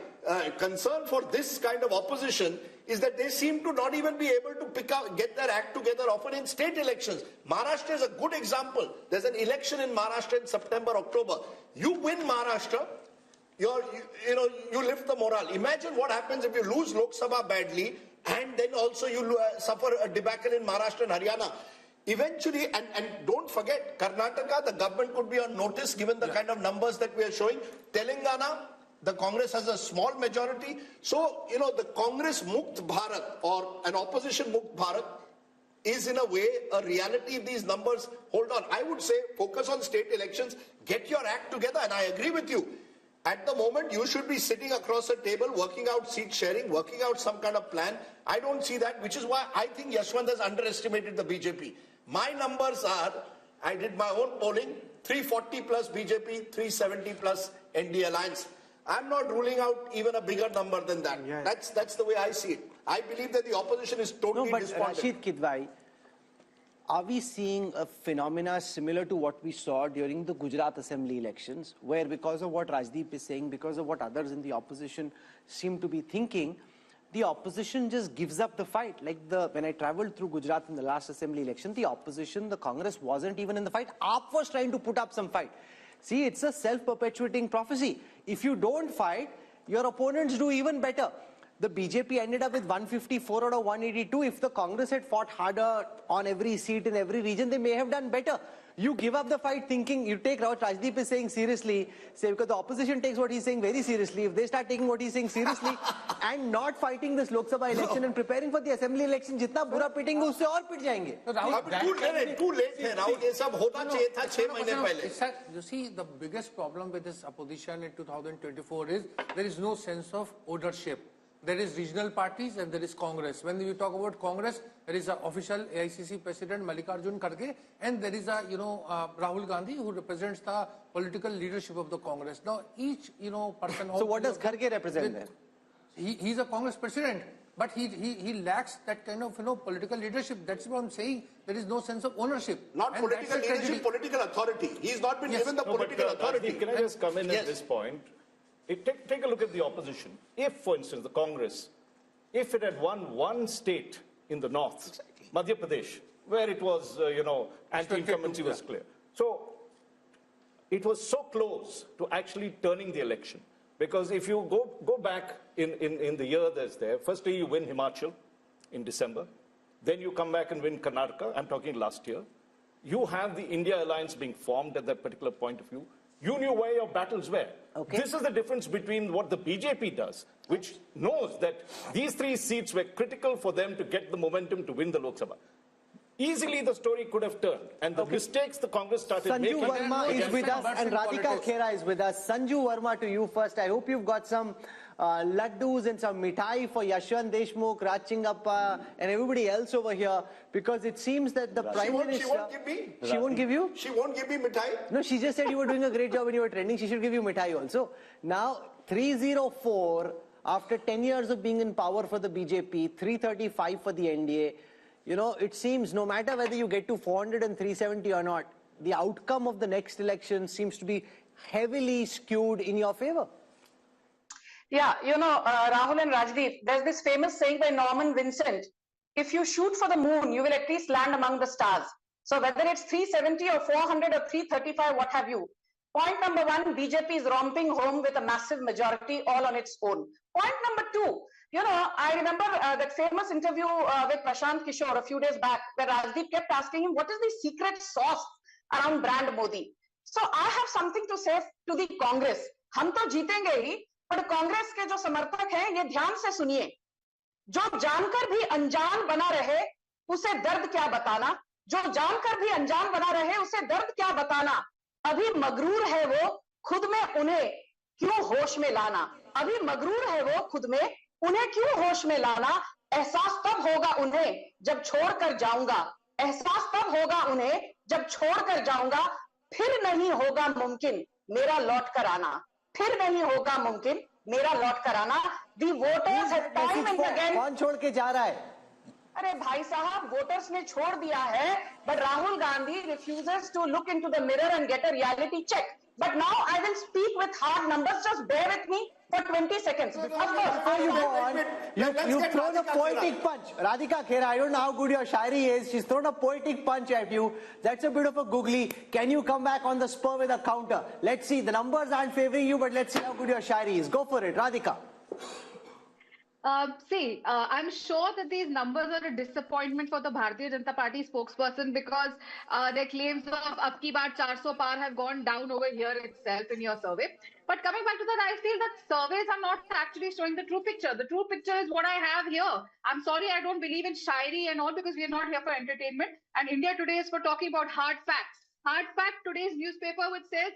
concern for this kind of opposition is that they seem to not even be able to get their act together often in state elections. Maharashtra is a good example. There's an election in Maharashtra in September, October. You win Maharashtra, you lift the morale. Imagine what happens if you lose Lok Sabha badly and then also you suffer a debacle in Maharashtra and Haryana. Eventually, and don't forget, Karnataka, the government could be on notice given the kind of numbers that we are showing. Telangana, the Congress has a small majority. So, the Congress Mukt Bharat or an opposition Mukt Bharat is in a way a reality if these numbers hold on. I would say focus on state elections, get your act together, and I agree with you. At the moment, you should be sitting across a table, working out seat sharing, working out some kind of plan. I don't see that, which is why I think Yashwant has underestimated the BJP. My numbers are, I did my own polling, 340 plus BJP, 370 plus ND Alliance. I'm not ruling out even a bigger number than that. Yeah. That's the way I see it. I believe that the opposition is totally despondent. Rashid Kidwai, are we seeing a phenomena similar to what we saw during the Gujarat Assembly elections, where because of what Rajdeep is saying, because of what others in the opposition seem to be thinking, the opposition just gives up the fight? Like when I traveled through Gujarat in the last assembly election, the opposition, the Congress wasn't even in the fight. AAP was trying to put up some fight. See, it's a self-perpetuating prophecy. If you don't fight, your opponents do even better. The BJP ended up with 154 out of 182. If the Congress had fought harder on every seat in every region, they may have done better. You give up the fight thinking, you take what Rajdeep is saying seriously, say, because the opposition takes what he's saying very seriously. If they start taking what he's saying seriously and not fighting this Lok Sabha election and preparing for the assembly election, jitna bura pitenge, usse aur pit jayenge. Too late hai, Rahul. Ye sab hota chahiye tha 6 mahine pehle. You see, the biggest problem with this opposition in 2024 is there is no sense of ownership. There is regional parties and there is Congress. When you talk about Congress, there is an official AICC president Mallikarjun Kharge, and there is a Rahul Gandhi who represents the political leadership of the Congress. Now each person. So what does Kharge represent then? He's a Congress president, but he lacks that kind of political leadership. That's what I'm saying. There is no sense of ownership. Not and political leadership, political authority. He's not been given the political authority. Can I just come in at this point? Take a look at the opposition. If, for instance, the Congress, if it had won one state in the north, Madhya Pradesh, where it was, anti-incumbency was clear. So it was so close to actually turning the election. Because if you go back in the year that's there, firstly you win Himachal in December, then you come back and win Karnataka, I'm talking last year. You have the India Alliance being formed at that particular point of view. You knew where your battles were. Okay. This is the difference between what the BJP does, which knows that these 3 seats were critical for them to get the momentum to win the Lok Sabha. Easily the story could have turned, and the mistakes the Congress started making. Sanju Verma is with us and Radhika Khera is with us. Sanju Verma, to you first. I hope you've got some laddus and some mithai for Yashwant Deshmukh, Raj Chingappa and everybody else over here, because it seems that the Prime Minister... She won't give me. She won't give you? She won't give me mithai. No, she just said you were doing a great job when you were trending. She should give you mithai also. Now, 304, after 10 years of being in power for the BJP, 335 for the NDA, it seems no matter whether you get to 400 and 370 or not, the outcome of the next election seems to be heavily skewed in your favor. Yeah, Rahul and Rajdeep, there's this famous saying by Norman Vincent, if you shoot for the moon, you will at least land among the stars. So whether it's 370 or 400 or 335, what have you. Point number 1, BJP is romping home with a massive majority all on its own. Point number 2, I remember that famous interview with Prashant Kishore a few days back, where Rajdeep kept asking him, what is the secret sauce around brand Modi? So I have something to say to the Congress. हम तो जीतेंगे ही, पर कांग्रेस के जो समर्थक हैं, ये ध्यान से सुनिए. जो जानकर भी अनजान बना रहे, उसे दर्द क्या बताना? जो जानकर भी अनजान बना रहे, उसे दर्द क्या बताना? अभी मगरूर है वो, खुद में उन्हें क्यों होश में लाना? अभी मगरूर है वो खुद में, उन्हें क्यों होश में लाना? एहसास तब होगा उन्हें जब छोड़कर जाऊंगा, एहसास तब होगा उन्हें जब छोड़कर जाऊंगा, फिर नहीं होगा मुमकिन मेरा लौट कर आना, फिर नहीं होगा मुमकिन मेरा लौट कर आना. The voters have time and again. कौन छोड़ के जा रहा है? अरे भाई साहब, वोटर्स ने छोड़ दिया है, but Rahul Gandhi refuses to look into the mirror and get a reality check. But now I will speak with hard numbers. Just bear with me for 20 seconds. Before you go on, you've thrown a poetic punch. Radhika Khera, I don't know how good your shairi is. She's thrown a poetic punch at you. That's a bit of a googly. Can you come back on the spur with a counter? Let's see. The numbers aren't favoring you, but let's see how good your shairi is. Go for it, Radhika. I'm sure that these numbers are a disappointment for the Bharatiya Janata Party spokesperson, because their claims of ab ki baar 400 par have gone down over here itself in your survey. But coming back to that, I feel that surveys are not actually showing the true picture. The true picture is what I have here. I'm sorry, I don't believe in shairi and all, because we are not here for entertainment. And India Today is for talking about hard facts. Hard fact, today's newspaper, which says,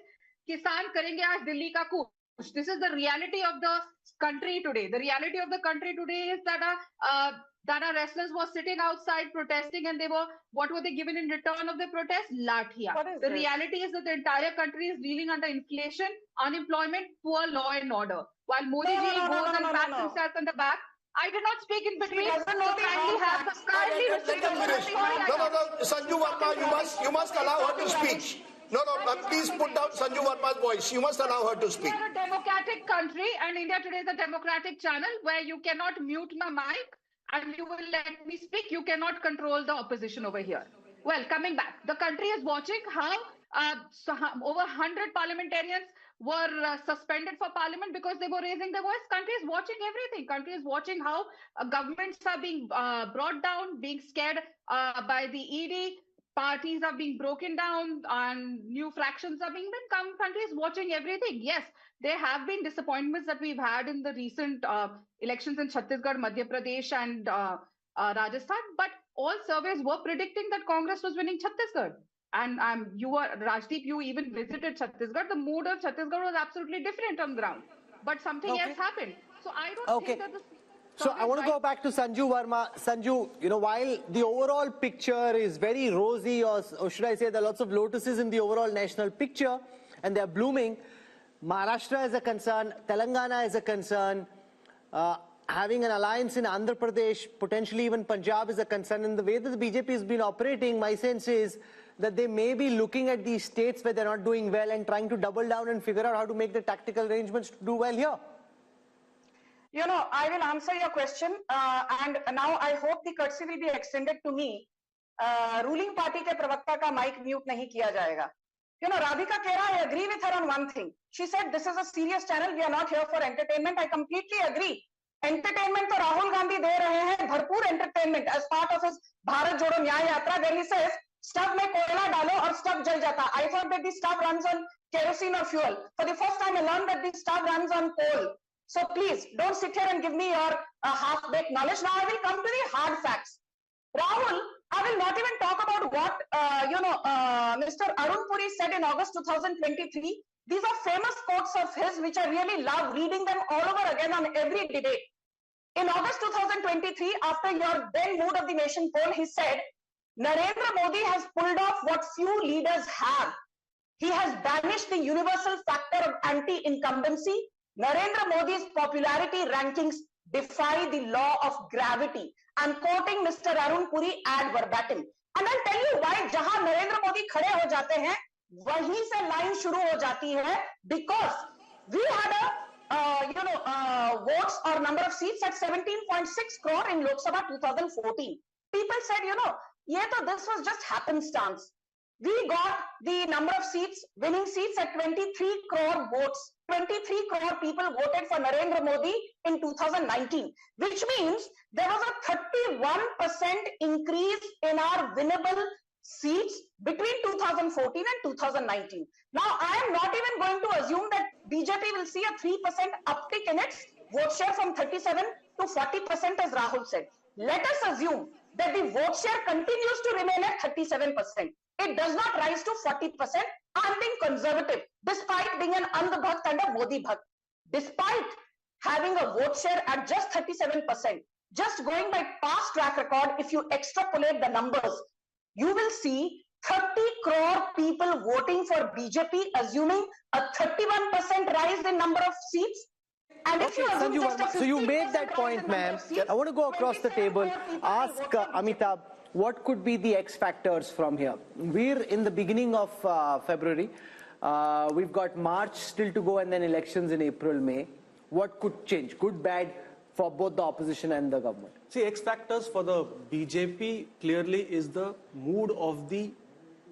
Kisan karenge aaj Delhi ka coup. This is the reality of the country today. The reality of the country today is that our wrestlers were sitting outside protesting, and what were they given in return of the protest? Lathia. The reality is that the entire country is dealing under inflation, unemployment, poor law and order. While Modi ji goes and pats himself on the back, I did not speak in between. Sanju Verma, you must allow her to speak. No, please put down Sanju Verma's voice. You must allow her to speak. We are a democratic country, and India Today is a democratic channel where you cannot mute my mic and you will let me speak. You cannot control the opposition over here. Well, coming back, the country is watching how over 100 parliamentarians were suspended for parliament because they were raising their voice. Country is watching everything. Country is watching how governments are being brought down, being scared by the ED. Parties are being broken down and new fractions are being made. Country is watching everything. Yes, there have been disappointments that we've had in the recent elections in Chhattisgarh, Madhya Pradesh and Rajasthan. But all surveys were predicting that Congress was winning Chhattisgarh. And Rajdeep, you even visited Chhattisgarh. The mood of Chhattisgarh was absolutely different on the ground. But something else happened. So I don't think that So I want to go back to Sanju Verma. Sanju, while the overall picture is very rosy, or should I say there are lots of lotuses in the overall national picture, and they're blooming, Maharashtra is a concern, Telangana is a concern, having an alliance in Andhra Pradesh, potentially even Punjab is a concern. And the way that the BJP has been operating, my sense is that they may be looking at these states where they're not doing well and trying to double down and figure out how to make the tactical arrangements to do well here. I will answer your question, and now I hope the courtesy will be extended to me. Ruling party ke pravakta ka mic mute nahi kiya jayega. Radhika Khera, I agree with her on one thing. She said this is a serious channel. We are not here for entertainment. I completely agree. Entertainment to Rahul Gandhi de rahe hain, bharpoor entertainment as part of his Bharat Jodo Nyaya Yatra, where he says, stuff mein koyla dalo aur stuff jal jata. I thought that the stuff runs on kerosene or fuel. For the first time I learned that the stuff runs on coal. So please, don't sit here and give me your half-baked knowledge. Now I will come to the hard facts. Rahul, I will not even talk about what, Mr. Arun Puri said in August 2023. These are famous quotes of his, which I really love reading them all over again on every debate. In August 2023, after your then Mood of the Nation poll, he said, Narendra Modi has pulled off what few leaders have. He has banished the universal factor of anti-incumbency. Narendra Modi's popularity rankings defy the law of gravity. I'm quoting Mr. Arun Puri ad verbatim. And I'll tell you why. Jahan Narendra Modi khade ho jate hain, wahi se line shuru ho jati hai, because we had votes or number of seats at 17.6 crore in Lok Sabha 2014. People said, this was just happenstance. We got the number of seats, winning seats at 23 crore votes. 23 crore people voted for Narendra Modi in 2019, which means there was a 31% increase in our winnable seats between 2014 and 2019. Now, I am not even going to assume that BJP will see a 3% uptick in its vote share from 37 to 40%, as Rahul said. Let us assume that the vote share continues to remain at 37%. It does not rise to 40%. I'm being conservative, despite being an Andh Bhakt and a Modi Bhakt. Despite having a vote share at just 37%, just going by past track record, if you extrapolate the numbers, you will see 30 crore people voting for BJP, assuming a 31% rise in number of seats. And if you assume just a 50% so you made that point, ma'am. I want to go across the table, ask Amitabh, what could be the X factors from here? We're in the beginning of February. We've got March still to go and then elections in April, May. What could change? Good, bad for both the opposition and the government? See, X factors for the BJP clearly is the mood of the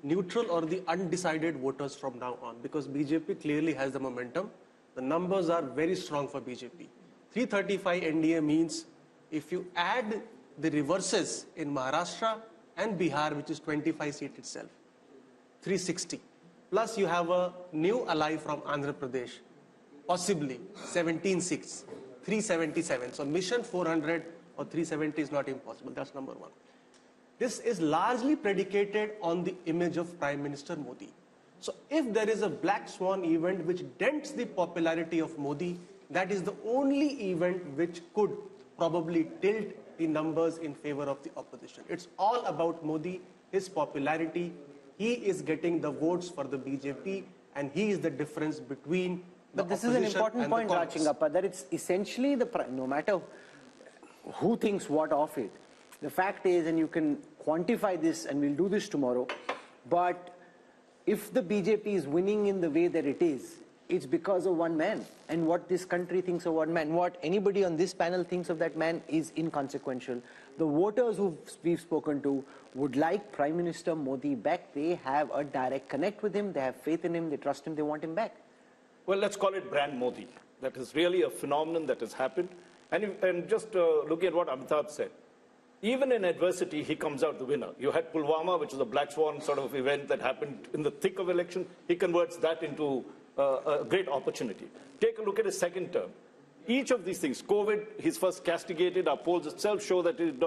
neutral or the undecided voters from now on, because BJP clearly has the momentum. The numbers are very strong for BJP. 335 NDA means if you add the reverses in Maharashtra and Bihar, which is 25 seat itself, 360. Plus you have a new ally from Andhra Pradesh, possibly 17 seats, 377. So mission 400 or 370 is not impossible. That's number one. This is largely predicated on the image of Prime Minister Modi. So if there is a black swan event which dents the popularity of Modi, that is the only event which could probably tilt the numbers in favor of the opposition. It's all about Modi, his popularity. He is getting the votes for the BJP, and he is the difference between the opposition and the Congress. But this is an important point, Rachingappa, that it's essentially no matter who thinks what of it, the fact is, and you can quantify this, and we'll do this tomorrow, but if the BJP is winning in the way that it is, it's because of one man. And what this country thinks of one man, what anybody on this panel thinks of that man is inconsequential. The voters who we've spoken to would like Prime Minister Modi back. They have a direct connect with him. They have faith in him. They trust him. They want him back. Well, let's call it brand Modi. That is really a phenomenon that has happened. And just looking at what Amitabh said, even in adversity, he comes out the winner. You had Pulwama, which was a black swan sort of event that happened in the thick of election. He converts that into a great opportunity. Take a look at his second term. Each of these things, COVID, he's first castigated. Our polls itself show that it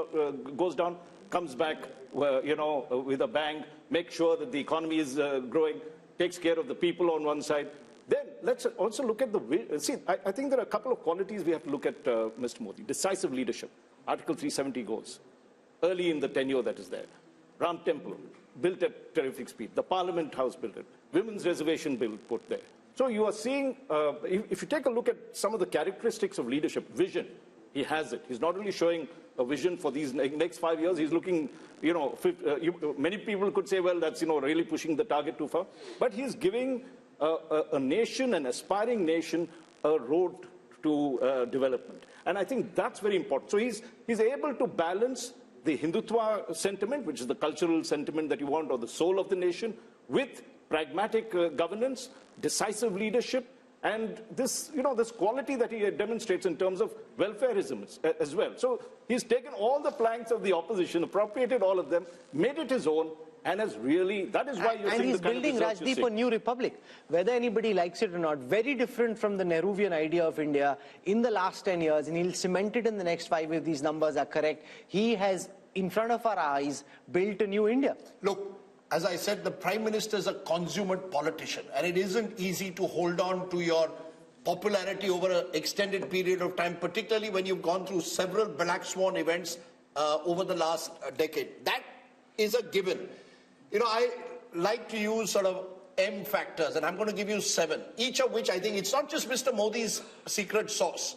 goes down, comes back, with a bang, makes sure that the economy is growing, takes care of the people on one side. Then let's also look at I think there are a couple of qualities we have to look at Mr. Modi. Decisive leadership. Article 370 goes early in the tenure that is there. Ram Temple, built at terrific speed. The Parliament House built it. Women's reservation bill put there. So you are seeing, if you take a look at some of the characteristics of leadership, vision, he has it. He's not only showing a vision for these next 5 years, he's looking, many people could say, well, that's, really pushing the target too far. But he's giving a nation, an aspiring nation, a road to development. And I think that's very important. So he's able to balance the Hindutva sentiment, which is the cultural sentiment that you want, or the soul of the nation, with pragmatic governance, decisive leadership, and this quality that he demonstrates in terms of welfareism as well. So he's taken all the planks of the opposition, appropriated all of them, made it his own, and has really, that is why you're seeing the kind of results you see. And he's building, Rajdeep, a new republic, whether anybody likes it or not. Very different from the Nehruvian idea of India in the last 10 years, and he'll cement it in the next 5 if these numbers are correct. He has, in front of our eyes, built a new India. Look, as I said, the Prime Minister is a consummate politician, and it isn't easy to hold on to your popularity over an extended period of time, particularly when you've gone through several black swan events over the last decade. That is a given. I like to use sort of M factors, and I'm going to give you 7, each of which I think it's not just Mr. Modi's secret sauce.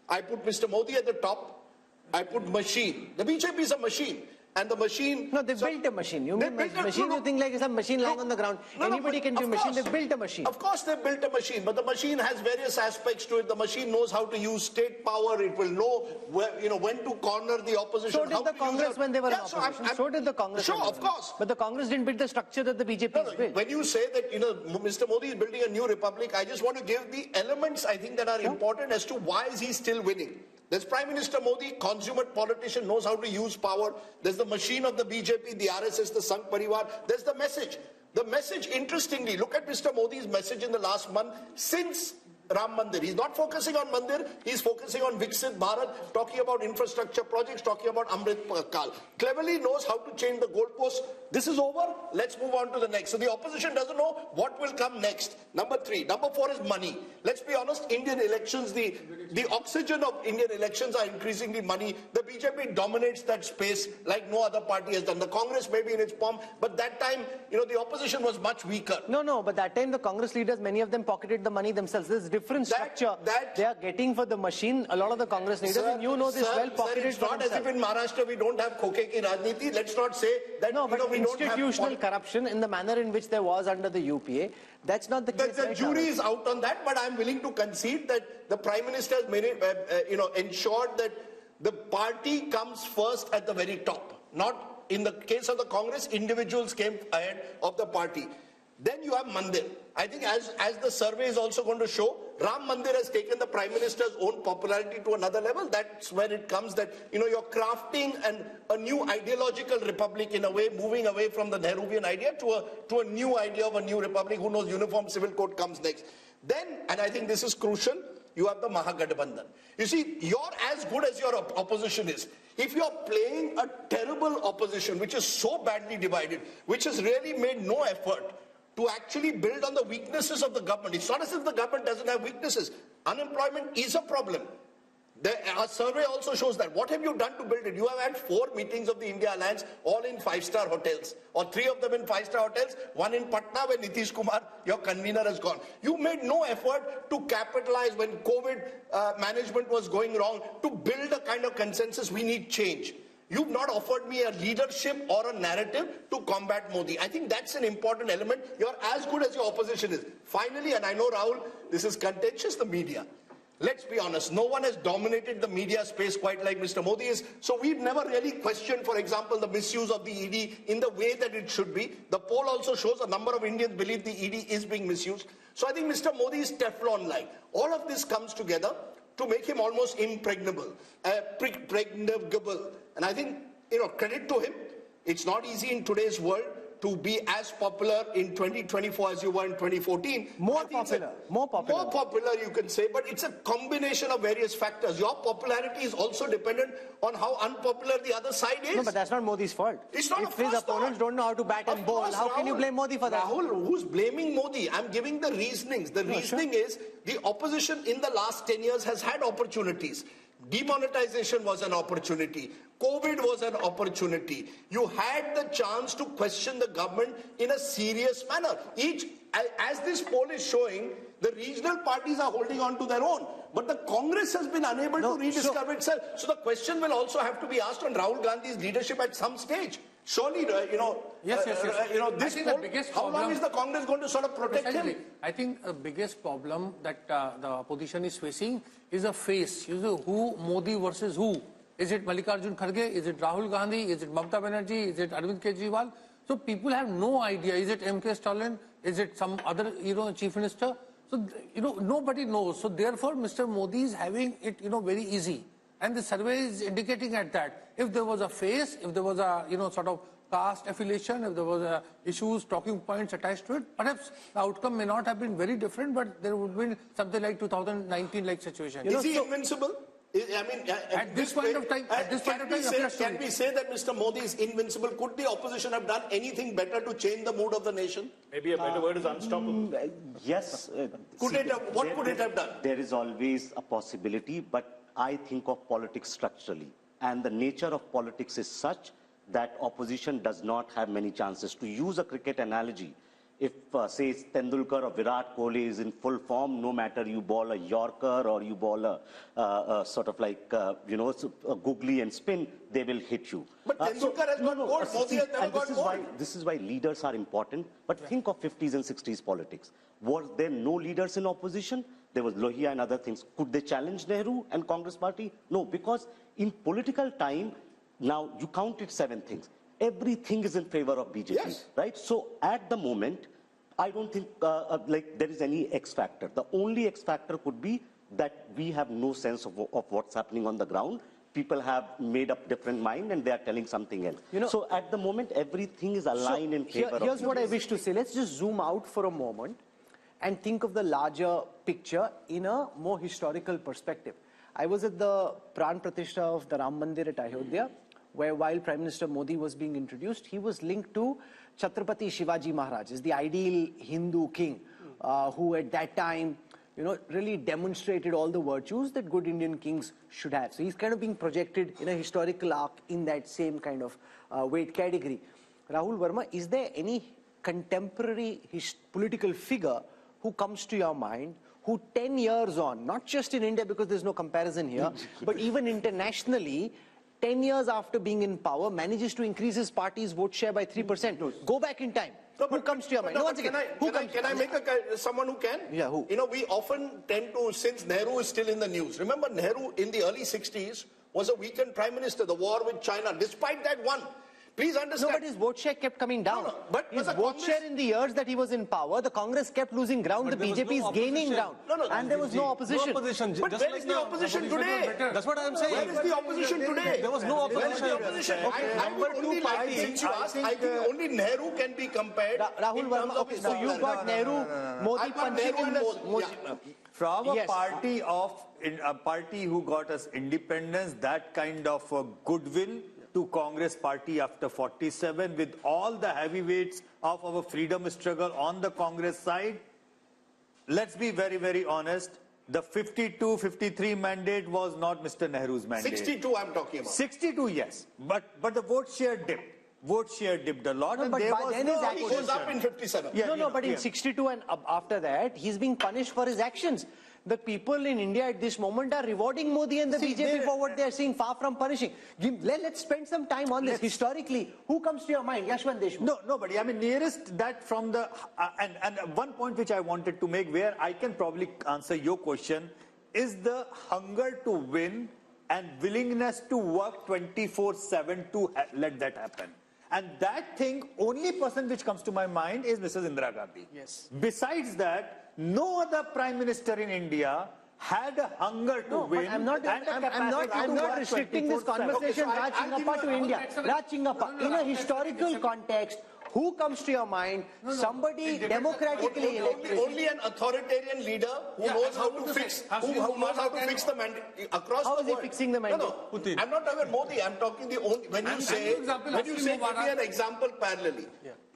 I put Mr. Modi at the top. I put machine. The BJP is a machine. And the machine... No, they built a machine. You mean machine, you think like it's a machine lying on the ground. Anybody can do a machine. They built a machine. Of course they built a machine, but the machine has various aspects to it. The machine knows how to use state power. It will know when to corner the opposition. So did the Congress when they were in opposition. So did the Congress. Sure, of course. But the Congress didn't build the structure that the BJP has built. When you say that, Mr. Modi is building a new republic, I just want to give the elements, I think, that are important as to why is he still winning. There's Prime Minister Modi, consummate politician, knows how to use power. There's the machine of the BJP, the RSS, the Sangh Parivar. There's the message. The message, interestingly, look at Mr. Modi's message in the last month. Since Ram Mandir. He's not focusing on Mandir, he's focusing on Viksit Bharat, talking about infrastructure projects, talking about Amrit Kal. Cleverly knows how to change the goalposts. This is over, let's move on to the next. So the opposition doesn't know what will come next. Number 3. Number 4 is money. Let's be honest, Indian elections, the oxygen of Indian elections are increasingly money. The BJP dominates that space like no other party has done. The Congress may be in its palm, but that time, the opposition was much weaker. No, but that time the Congress leaders, many of them pocketed the money themselves. There's different structure they are getting for the machine. A lot of the Congress leaders, and you know this well, pocketed it's not as if in Maharashtra we don't have khoke ki rajniti. Let's not say that we institutional corruption in the manner in which there was under the UPA. That's not the case. The jury is out on that, but I'm willing to concede that the Prime Minister has made it, ensured that the party comes first at the very top. Not in the case of the Congress, individuals came ahead of the party. Then you have Mandir. I think as the survey is also going to show, Ram Mandir has taken the Prime Minister's own popularity to another level. That's where it comes that, you're crafting a new ideological republic in a way, moving away from the Nehruvian idea to a new idea of a new republic. Who knows, uniform civil code comes next. Then, and I think this is crucial, you have the Mahagathbandhan. You see, you're as good as your opposition is. If you're playing a terrible opposition, which is so badly divided, which has really made no effort to actually build on the weaknesses of the government. It's not as if the government doesn't have weaknesses. Unemployment is a problem. Our survey also shows that. What have you done to build it? You have had 4 meetings of the India Alliance, all in 5-star hotels, or 3 of them in 5-star hotels, 1 in Patna where Nitish Kumar, your convener, has gone. You made no effort to capitalize when COVID management was going wrong, to build a kind of consensus. We need change. You've not offered me a leadership or a narrative to combat Modi. I think that's an important element. You're as good as your opposition is. Finally, and I know, Rahul, this is contentious, the media. Let's be honest, no one has dominated the media space quite like Mr. Modi is. So we've never really questioned, for example, the misuse of the ED in the way that it should be. The poll also shows a number of Indians believe the ED is being misused. So I think Mr. Modi is Teflon-like. All of this comes together to make him almost impregnable, pregnable. And I think, credit to him. It's not easy in today's world to be as popular in 2024 as you were in 2014. More popular, you can say, but it's a combination of various factors. Your popularity is also dependent on how unpopular the other side is. No, but that's not Modi's fault. It's not. If his opponents don't know how to bat and bowl, how can you blame Modi for that? Rahul, who's blaming Modi? I'm giving the reasonings. The reasoning is the opposition in the last 10 years has had opportunities. Demonetization was an opportunity. COVID was an opportunity. You had the chance to question the government in a serious manner. As this poll is showing, the regional parties are holding on to their own. But the Congress has been unable to rediscover itself. So the question will also have to be asked on Rahul Gandhi's leadership at some stage. Surely, Yes. This poll, how long is the Congress going to sort of protect him? I think the biggest problem that the opposition is facing is a face. Who Modi versus who? Is it Mallikarjun Kharge? Is it Rahul Gandhi? Is it Mamata Banerjee? Is it Arvind Kejriwal? So people have no idea. Is it M.K. Stalin? Is it some other, chief minister? So, nobody knows. So therefore, Mr. Modi is having it, very easy. And the survey is indicating at that. If there was a face, if there was a, sort of caste affiliation, if there was issues, talking points attached to it, perhaps the outcome may not have been very different, but there would be something like 2019-like situation. Is he invincible? I mean, at this point of time, can we say that Mr. Modi is invincible? Could the opposition have done anything better to change the mood of the nation? Maybe a better word is unstoppable. Yes. What could it have done? There is always a possibility, but I think of politics structurally. And the nature of politics is such that opposition does not have many chances. To use a cricket analogy, if, say, Tendulkar or Virat Kohli is in full form, no matter you ball a Yorker or you ball a sort of like, a googly and spin, they will hit you. But Tendulkar has got gold. Modi has never got gold. This is why leaders are important. But think of 50s and 60s politics. Were there no leaders in opposition? There was Lohia and other things. Could they challenge Nehru and Congress party? No, because in political time, now you counted 7 things. Everything is in favor of BJP, right? So at the moment, I don't think there is any X factor. The only X factor could be that we have no sense of what's happening on the ground. People have made up different mind and they are telling something else. So at the moment, everything is aligned in favor of BJP. Here's what I wish to say. Let's just zoom out for a moment and think of the larger picture in a more historical perspective. I was at the Pran Pratishtha of the Ram Mandir at Ayodhya, where while Prime Minister Modi was being introduced, he was linked to Chhatrapati Shivaji Maharaj, is the ideal Hindu king, who at that time, really demonstrated all the virtues that good Indian kings should have. So he's kind of being projected in a historical arc in that same kind of weight category. Rahul Verma, is there any contemporary political figure who comes to your mind who 10 years on, not just in India because there's no comparison here, but even internationally, 10 years after being in power, manages to increase his party's vote share by 3%? Go back in time. Who comes to your mind? Can I make someone who can? Yeah, who? We often tend to, since Nehru is still in the news. Remember, Nehru in the early 60s was a weakened prime minister. The war with China, despite that, won. Please understand. No, but his vote share kept coming down. But his vote share in the years that he was in power, the Congress kept losing ground, the BJP is gaining ground. And there was no opposition. But where is the opposition today? That's what I'm saying. Where is the opposition today? There was no opposition. Where is the opposition? I think only Nehru can be compared. Rahul Verma, okay, so you've got Nehru, Modi punching in Modi. From a party who got us independence, that kind of goodwill to Congress party after 47, with all the heavyweights of our freedom struggle on the Congress side, let's be very, very honest, the 52-53 mandate was not Mr. Nehru's mandate. 62 I'm talking about. 62, yes. But the vote share dipped. Vote share dipped a lot. No, and but there by was then no his actions goes up in 57. Yeah, but in 62 and after that, he's being punished for his actions. The people in India at this moment are rewarding Modi and the BJP for what they are seeing, far from punishing. Let's spend some time on this. Historically, who comes to your mind? Yashwant Deshmukh? No, nobody. I mean, nearest that from the... and one point which I wanted to make, where I can probably answer your question, is the hunger to win and willingness to work 24/7 to let that happen. And that thing, only person which comes to my mind is Mrs. Indira Gandhi. Yes. Besides that, no other prime minister in India had a hunger to win. I'm not restricting this conversation, Raj Chingappa, to India. Raj Chingappa, in a historical context, who comes to your mind? Somebody democratically elected. Only an authoritarian leader who knows how to fix, who knows how to fix the mandate across the world. How is he fixing the mandate? No, I'm not talking about Modi. I'm talking the only. When you say, give me an example parallelly.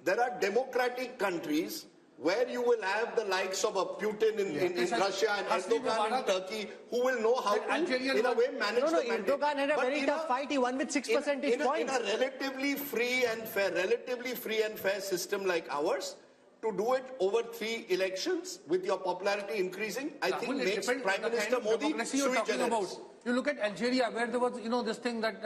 There are democratic countries where you will have the likes of a Putin in Russia and Erdogan in Turkey, who will know how to, in a way, manage the mandate. Erdogan had a very tough fight. He won with 6 percentage points. In a relatively free and fair system like ours, to do it over 3 elections with your popularity increasing, I think makes Prime Minister Modi sui generis. You look at Algeria, where there was, this thing that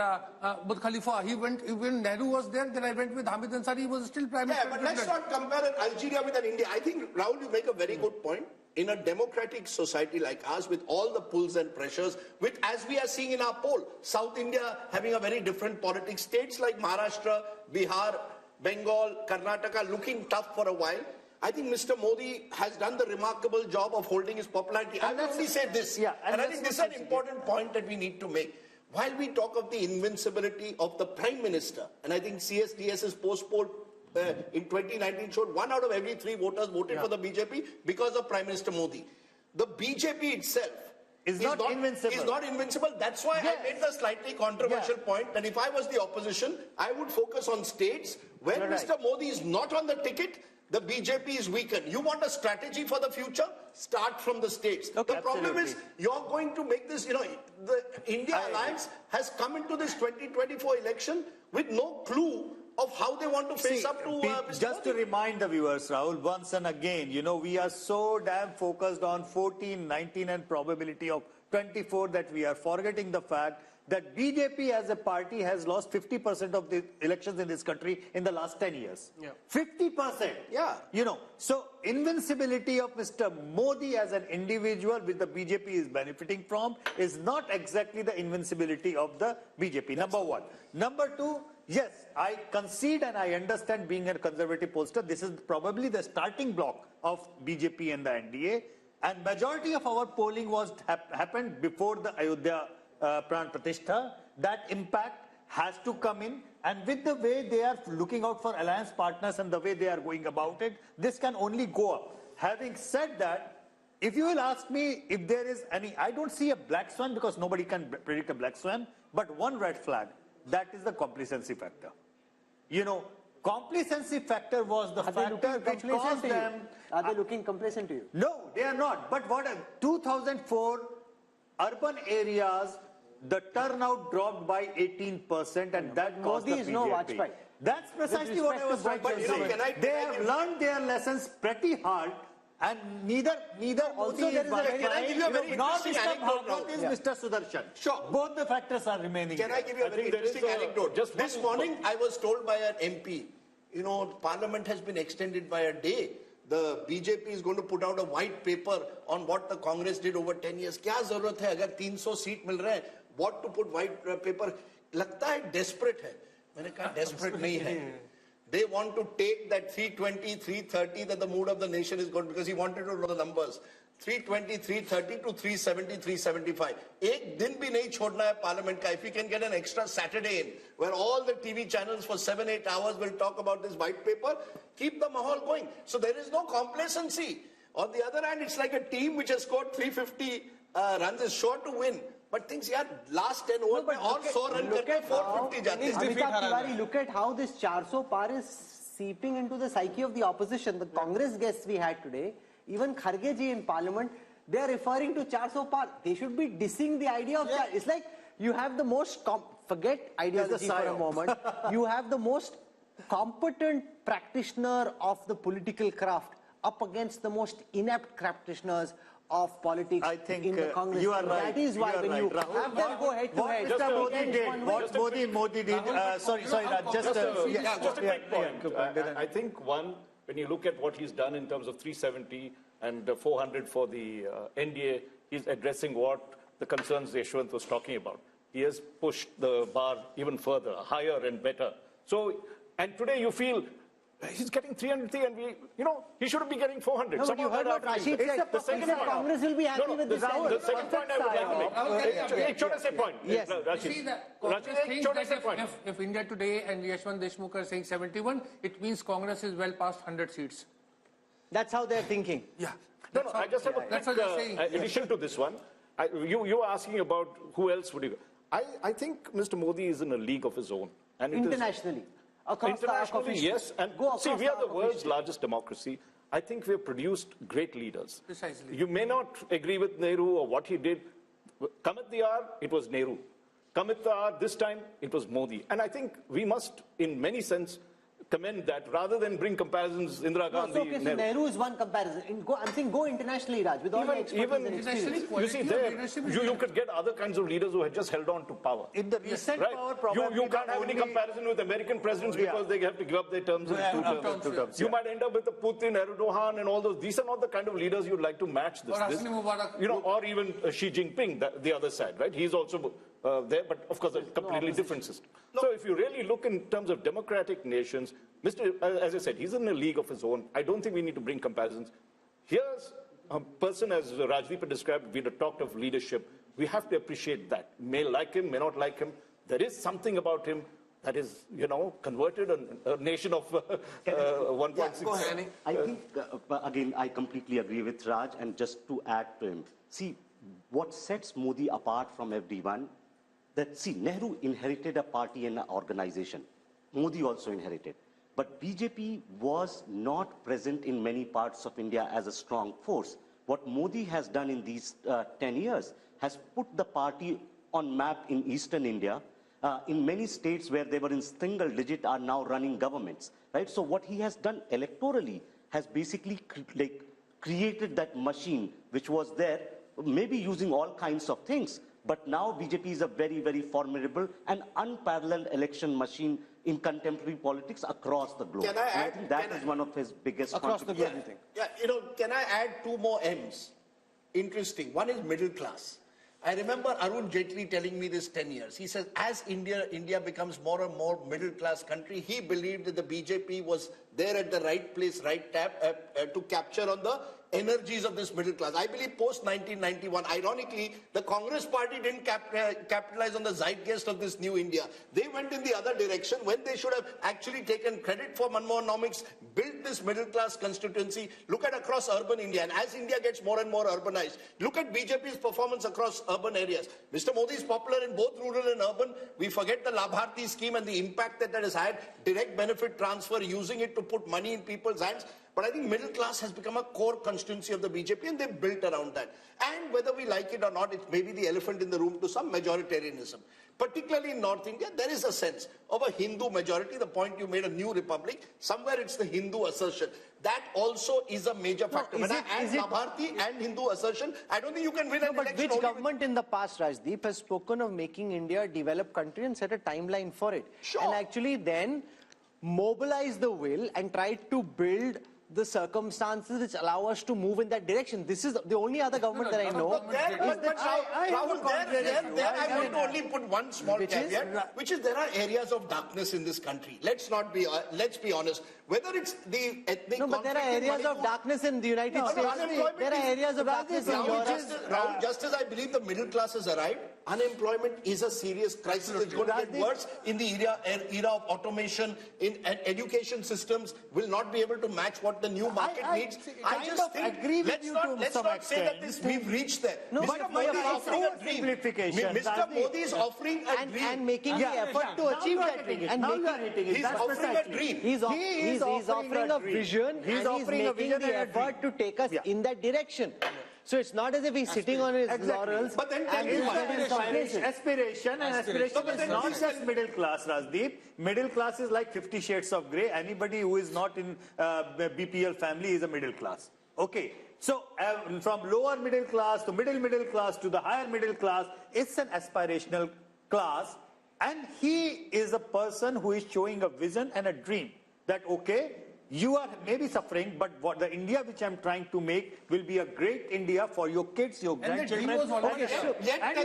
Burj Khalifa, when Nehru was there, then I went with Hamid Ansari, he was still Prime Minister. Yeah, but let's not compare Algeria with India. I think, Rahul, you make a very good point. In a democratic society like ours, with all the pulls and pressures, with, as we are seeing in our poll, South India having a very different politics, states like Maharashtra, Bihar, Bengal, Karnataka looking tough for a while. I think Mr. Modi has done the remarkable job of holding his popularity. I will only say this, and I think this is an important point that we need to make. While we talk of the invincibility of the Prime Minister, and I think CSDS's post-poll in 2019 showed 1 out of every 3 voters voted for the BJP because of Prime Minister Modi. The BJP itself is not invincible. That's why I made the slightly controversial point that if I was the opposition, I would focus on states where Mr. Modi is not on the ticket. The BJP is weakened. You want a strategy for the future? Start from the states. The problem is you're going to make this, the India Alliance has come into this 2024 election with no clue of how they want to face up to just to remind the viewers, Rahul, once and again, we are so damn focused on 14, 19 and probability of 24 that we are forgetting the fact that BJP as a party has lost 50% of the elections in this country in the last 10 years. 50%. So invincibility of Mr. Modi as an individual, which the BJP is benefiting from, is not exactly the invincibility of the BJP. Number one. Number two, yes, I concede and I understand, being a conservative pollster, this is probably the starting block of BJP and the NDA. And majority of our polling was happened before the Ayodhya Pran Pratishtha. That impact has to come in, and with the way they are looking out for alliance partners and the way they are going about it, this can only go up. having said that, if you will ask me if there is any, I don't see a black swan because nobody can predict a black swan, but one red flag, that is the complacency factor. You know, complacency factor was the factor which caused them. Are they looking complacent to you? No, they are not. But what 2004 urban areas, the turnout dropped by 18%, and that caused the BJP. No Vajpayee. That's precisely what I was trying to say. They have learned their lessons pretty hard, and neither also there is a very, can I give you a very interesting anecdote now? is Mr. Sudarshan. Sure. Both the factors are remaining. Can I give you a very interesting anecdote? Just this morning, I was told by an MP, you know, Parliament has been extended by a day. The BJP is going to put out a white paper on what the Congress did over 10 years. क्या जरूरत है अगर 300 seat मिल रहे हैं? What to put white paper? लगता है desperate है. मैंने कहा desperate नहीं है. They want to take that 320, 330 that the mood of the nation is going, because he wanted to know the numbers. 320, 330 to 370, 375. एक दिन भी नहीं छोड़ना है Parliament का. If we can get an extra Saturday in, where all the TV channels for 7-8 hours will talk about this white paper, keep the mahal going. So there is no complacency. On the other hand, it's like a team which has scored 350 runs is sure to win. But things, yeah, last 10 overs, by all 100 run करके 450 जाते हैं. Amitabh Tiwari, look at how this 400 par is seeping into the psyche of the opposition. The Congress guests we had today, even Kharge ji in Parliament, they are referring to 400 par. They should be dissing the idea of that. It's like you have the most, forget ideology for a moment, you have the most competent practitioner of the political craft up against the most inept practitioners of politics. I think in the Congress. You are right. That is why when you have them go head to head. What Mr. Modi did, what Modi did, sorry, Raj, just a quick point. I think one, when you look at what he's done in terms of 370 and 400 for the NDA, he's addressing what the concerns Yashwant was talking about. He has pushed the bar even further, higher and better. So, and today you feel he's getting 303 and he shouldn't be getting 400. No, but you heard what Rashid said. The second point, Congress will be happy with this. The second point I would like to make. Ek chota se point. Yes. See, the Congress thinks that if India Today and Yashwant Deshmukh are saying 71, it means Congress is well past 100 seats. That's how they're thinking. Yeah. No, I just have a quick addition to this one. You were asking about who else would you... I think Mr. Modi is in a league of his own. And internationally. Internationally, yes. And see, we are the world's largest democracy. I think we have produced great leaders. Precisely. You may not agree with Nehru or what he did. Come at the hour, it was Nehru. Come at the hour, this time, it was Modi. And I think we must, in many sense, commend that rather than bring comparisons. Indira Gandhi. Okay, so Nehru is one comparison. I'm saying go internationally, Raj, with all the expertise and experience. You see, there, you could get other kinds of leaders who had just held on to power. In the recent power, probably you can't have any comparison with American presidents because they have to give up their terms in two terms. You might end up with a Putin, Erdogan, and all those. These are not the kind of leaders you'd like to match this. Or even Xi Jinping, the other side, right? He's also there, but of course a completely different system. So if you really look in terms of democratic nations, as I said, he's in a league of his own. I don't think we need to bring comparisons. Here's a person, as Rajdeep described, we had talked of leadership. We have to appreciate that. May like him, may not like him. There is something about him that is, converted a nation of 1.6. I think, again, I completely agree with Raj, and just to add to him, see, what sets Modi apart from everyone, Nehru inherited a party and an organization. Modi also inherited. But BJP was not present in many parts of India as a strong force. What Modi has done in these 10 years has put the party on map in eastern India. In many states where they were in single digit are now running governments. Right? So what he has done electorally has basically created that machine which was there, maybe using all kinds of things. But now BJP is a very, very formidable and unparalleled election machine in contemporary politics across the globe. Can I add, I think that is one of his biggest across the globe, you think? Yeah, can I add two more M's? Interesting. One is middle class. I remember Arun Jaitley telling me this 10 years. He says, as India becomes more and more middle class country, he believed that the BJP was there at the right place, right tap to capture on the energies of this middle class. I believe post 1991, ironically, the Congress party didn't capitalize on the zeitgeist of this new India. They went in the other direction when they should have actually taken credit for Manmohanomics, built this middle class constituency. Look at across urban India, and as India gets more and more urbanized, look at BJP's performance across urban areas. Mr. Modi is popular in both rural and urban. We forget the Labharti scheme and the impact that has had, direct benefit transfer, using it to put money in people's hands. But I think middle class has become a core constituency of the BJP, and they've built around that. And whether we like it or not, it may be the elephant in the room to some majoritarianism. Particularly in North India, there is a sense of a Hindu majority. The point you made, a new republic, somewhere it's the Hindu assertion. That also is a major factor. When I add Labharti and Hindu assertion, I don't think you can win an election. But which government in the past, Rajdeep, has spoken of making India a developed country and set a timeline for it? Sure. And actually then mobilize the will and try to build the circumstances which allow us to move in that direction. This is the only other government that I know. Rahul, I want to only put one small caveat, which is there are areas of darkness in this country. Let's be honest. Whether it's the ethnic but there are areas of darkness in the United States. There are areas of darkness in Europe. Rahul, just as I believe the middle class has arrived, unemployment is a serious crisis. It's going to get worse in the era of automation. In education systems will not be able to match what the new market needs. I just think let's not say that we've reached there. No, Mr. Modi is offering a dream. Mr. Modi is offering a dream. And making the effort to achieve that dream. He's offering a dream. He's offering a vision, and he's making the effort to take us in that direction. So it's not as if he's sitting on his laurels. But then tell me aspiration is not just middle class, Rajdeep. Middle class is like 50 shades of grey. Anybody who is not in BPL family is a middle class. Okay. So from lower middle class to middle class to the higher middle class, it's an aspirational class. And he is a person who is showing a vision and a dream that, okay, you are maybe suffering, but what the India which I'm trying to make will be a great India for your kids, your grandchildren. And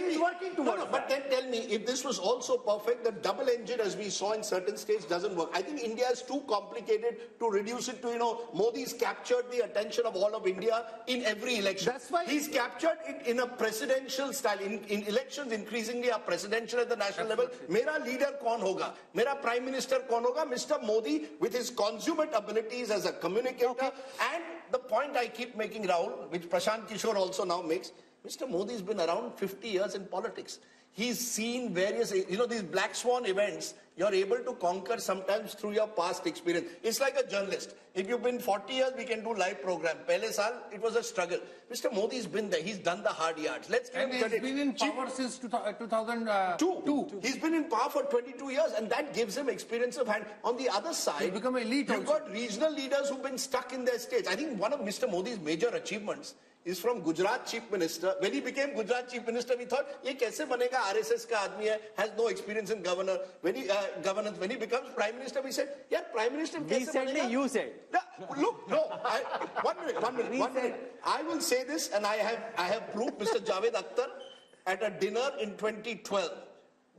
he's working towards that. But then tell me, if this was also perfect, the double engine, as we saw in certain states, doesn't work. I think India is too complicated to reduce it to, Modi's captured the attention of all of India in every election. That's why he's captured it in a presidential style. In elections, increasingly are presidential at the national level. Mera leader kaun hoga? Mera prime minister kaun hoga? Mr. Modi, with his consummate abilities as a communicator, and the point I keep making, Rahul, which Prashant Kishore also now makes, Mr. Modi's been around 50 years in politics. He's seen various, these black swan events, you're able to conquer sometimes through your past experience. It's like a journalist. If you've been 40 years, we can do live program. Pehle saal, it was a struggle. Mr. Modi's been there. He's done the hard yards. Let's give him credit. He's been in power since 2002. He's been in power for 22 years, and that gives him experience of hand. On the other side, he's become elite. You've got regional leaders who've been stuck in their states. I think one of Mr. Modi's major achievements is from Gujarat Chief Minister. When he became Gujarat Chief Minister, we thought, ye kaise banega, RSS ka aadmi hai, has no experience in governance. When he becomes Prime Minister, we said, yeah, Prime Minister kaise banega? You said. Look, no, one minute. I will say this, and I have proof. Mr. Javed Akhtar, at a dinner in 2012,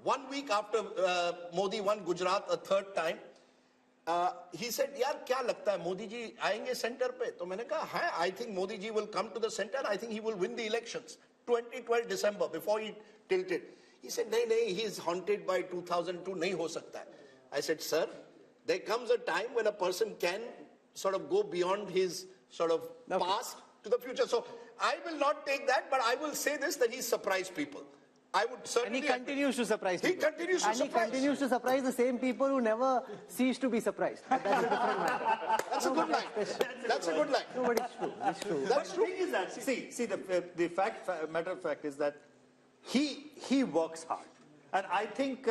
1 week after Modi won Gujarat a third time, he said, yaar, kya lagta hai, Modi ji aayenge center pe? To maine kaha, I think Modi ji will come to the center. I think he will win the elections. 2012 December, before he tilted. He said, nahi, he is haunted by 2002, nahi ho sakta hai. I said, sir, there comes a time when a person can sort of go beyond his sort of past to the future. So I will not take that, but I will say this, that he surprised people. I would certainly. And he continues to surprise people. He continues to surprise. He continues to surprise the same people who never cease to be surprised. But that's a different matter. That's a good line. That's a good line. No, but it's true. It's true. That's true. The thing is that, see, the matter of fact is that he works hard. And I think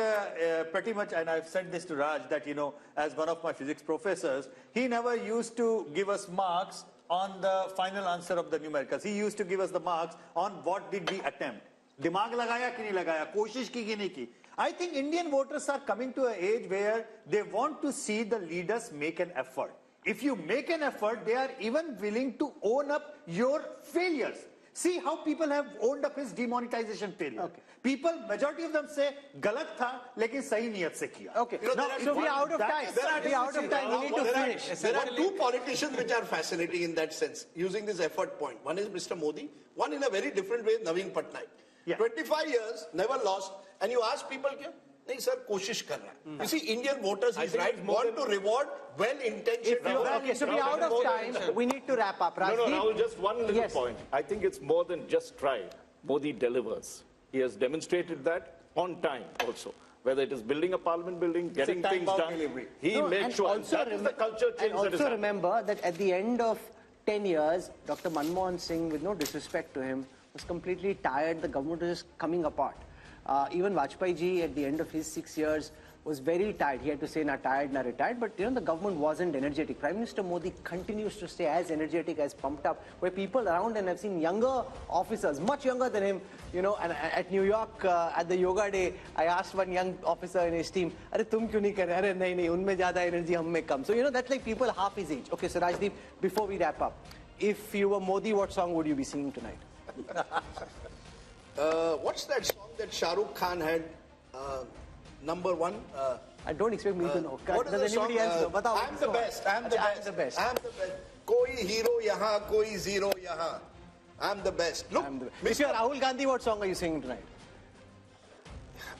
pretty much, and I've said this to Raj, that, as one of my physics professors, he never used to give us marks on the final answer of the numericals. He used to give us the marks on what did we attempt. Dimag lagaya ki nahi lagaya, koshish ki nahi ki. I think Indian voters are coming to an age where they want to see the leaders make an effort. If you make an effort, they are even willing to own up your failures. See how people have owned up his demonetization failure. Okay. People, majority of them say, galat tha, lekin sahi niyat se kiya. Okay, so we are out of time. We are out of time. We need to finish. There are two politicians which are fascinating in that sense, using this effort point. One is Mr. Modi, one in a very different way, Naveen Patnaik. Yeah. 25 years, never lost, and you ask people, nahi sir, koshish kar raha hai. You see, Indian voters, he's right, want to reward well-intentioned. Okay, so we are out of time. We need to wrap up. No, Rajdeep? Rahul, just one little point. I think it's more than just try. Modi delivers. He has demonstrated that on time also. Whether it is building a parliament building, getting things done, he made sure. That is the culture change. And also remember that at the end of 10 years, Dr. Manmohan Singh, with no disrespect to him, was completely tired. The government was just coming apart. Even Vajpayee ji, at the end of his 6 years, was very tired. He had to say, na tired, na retired. But, the government wasn't energetic. Prime Minister Modi continues to stay as energetic, as pumped up, where people around, and I've seen younger officers, much younger than him, and at New York, at the yoga day, I asked one young officer in his team, "Arey, tum kyun nahi kar rahe?" "Arey, nahi, unme zyada energy, hum mein kam." So, that's like people half his age. Okay, so Rajdeep, before we wrap up, if you were Modi, what song would you be singing tonight? What's that song that Shah Rukh Khan had? Number one. I don't expect me to know. What is the Does anybody song? else know? Batao. I'm the best. I'm the best. I'm the best. I'm the best. Koi hero yahan, koi zero yahan. I'm the best. Look, If you're Rahul Gandhi, what song are you singing tonight?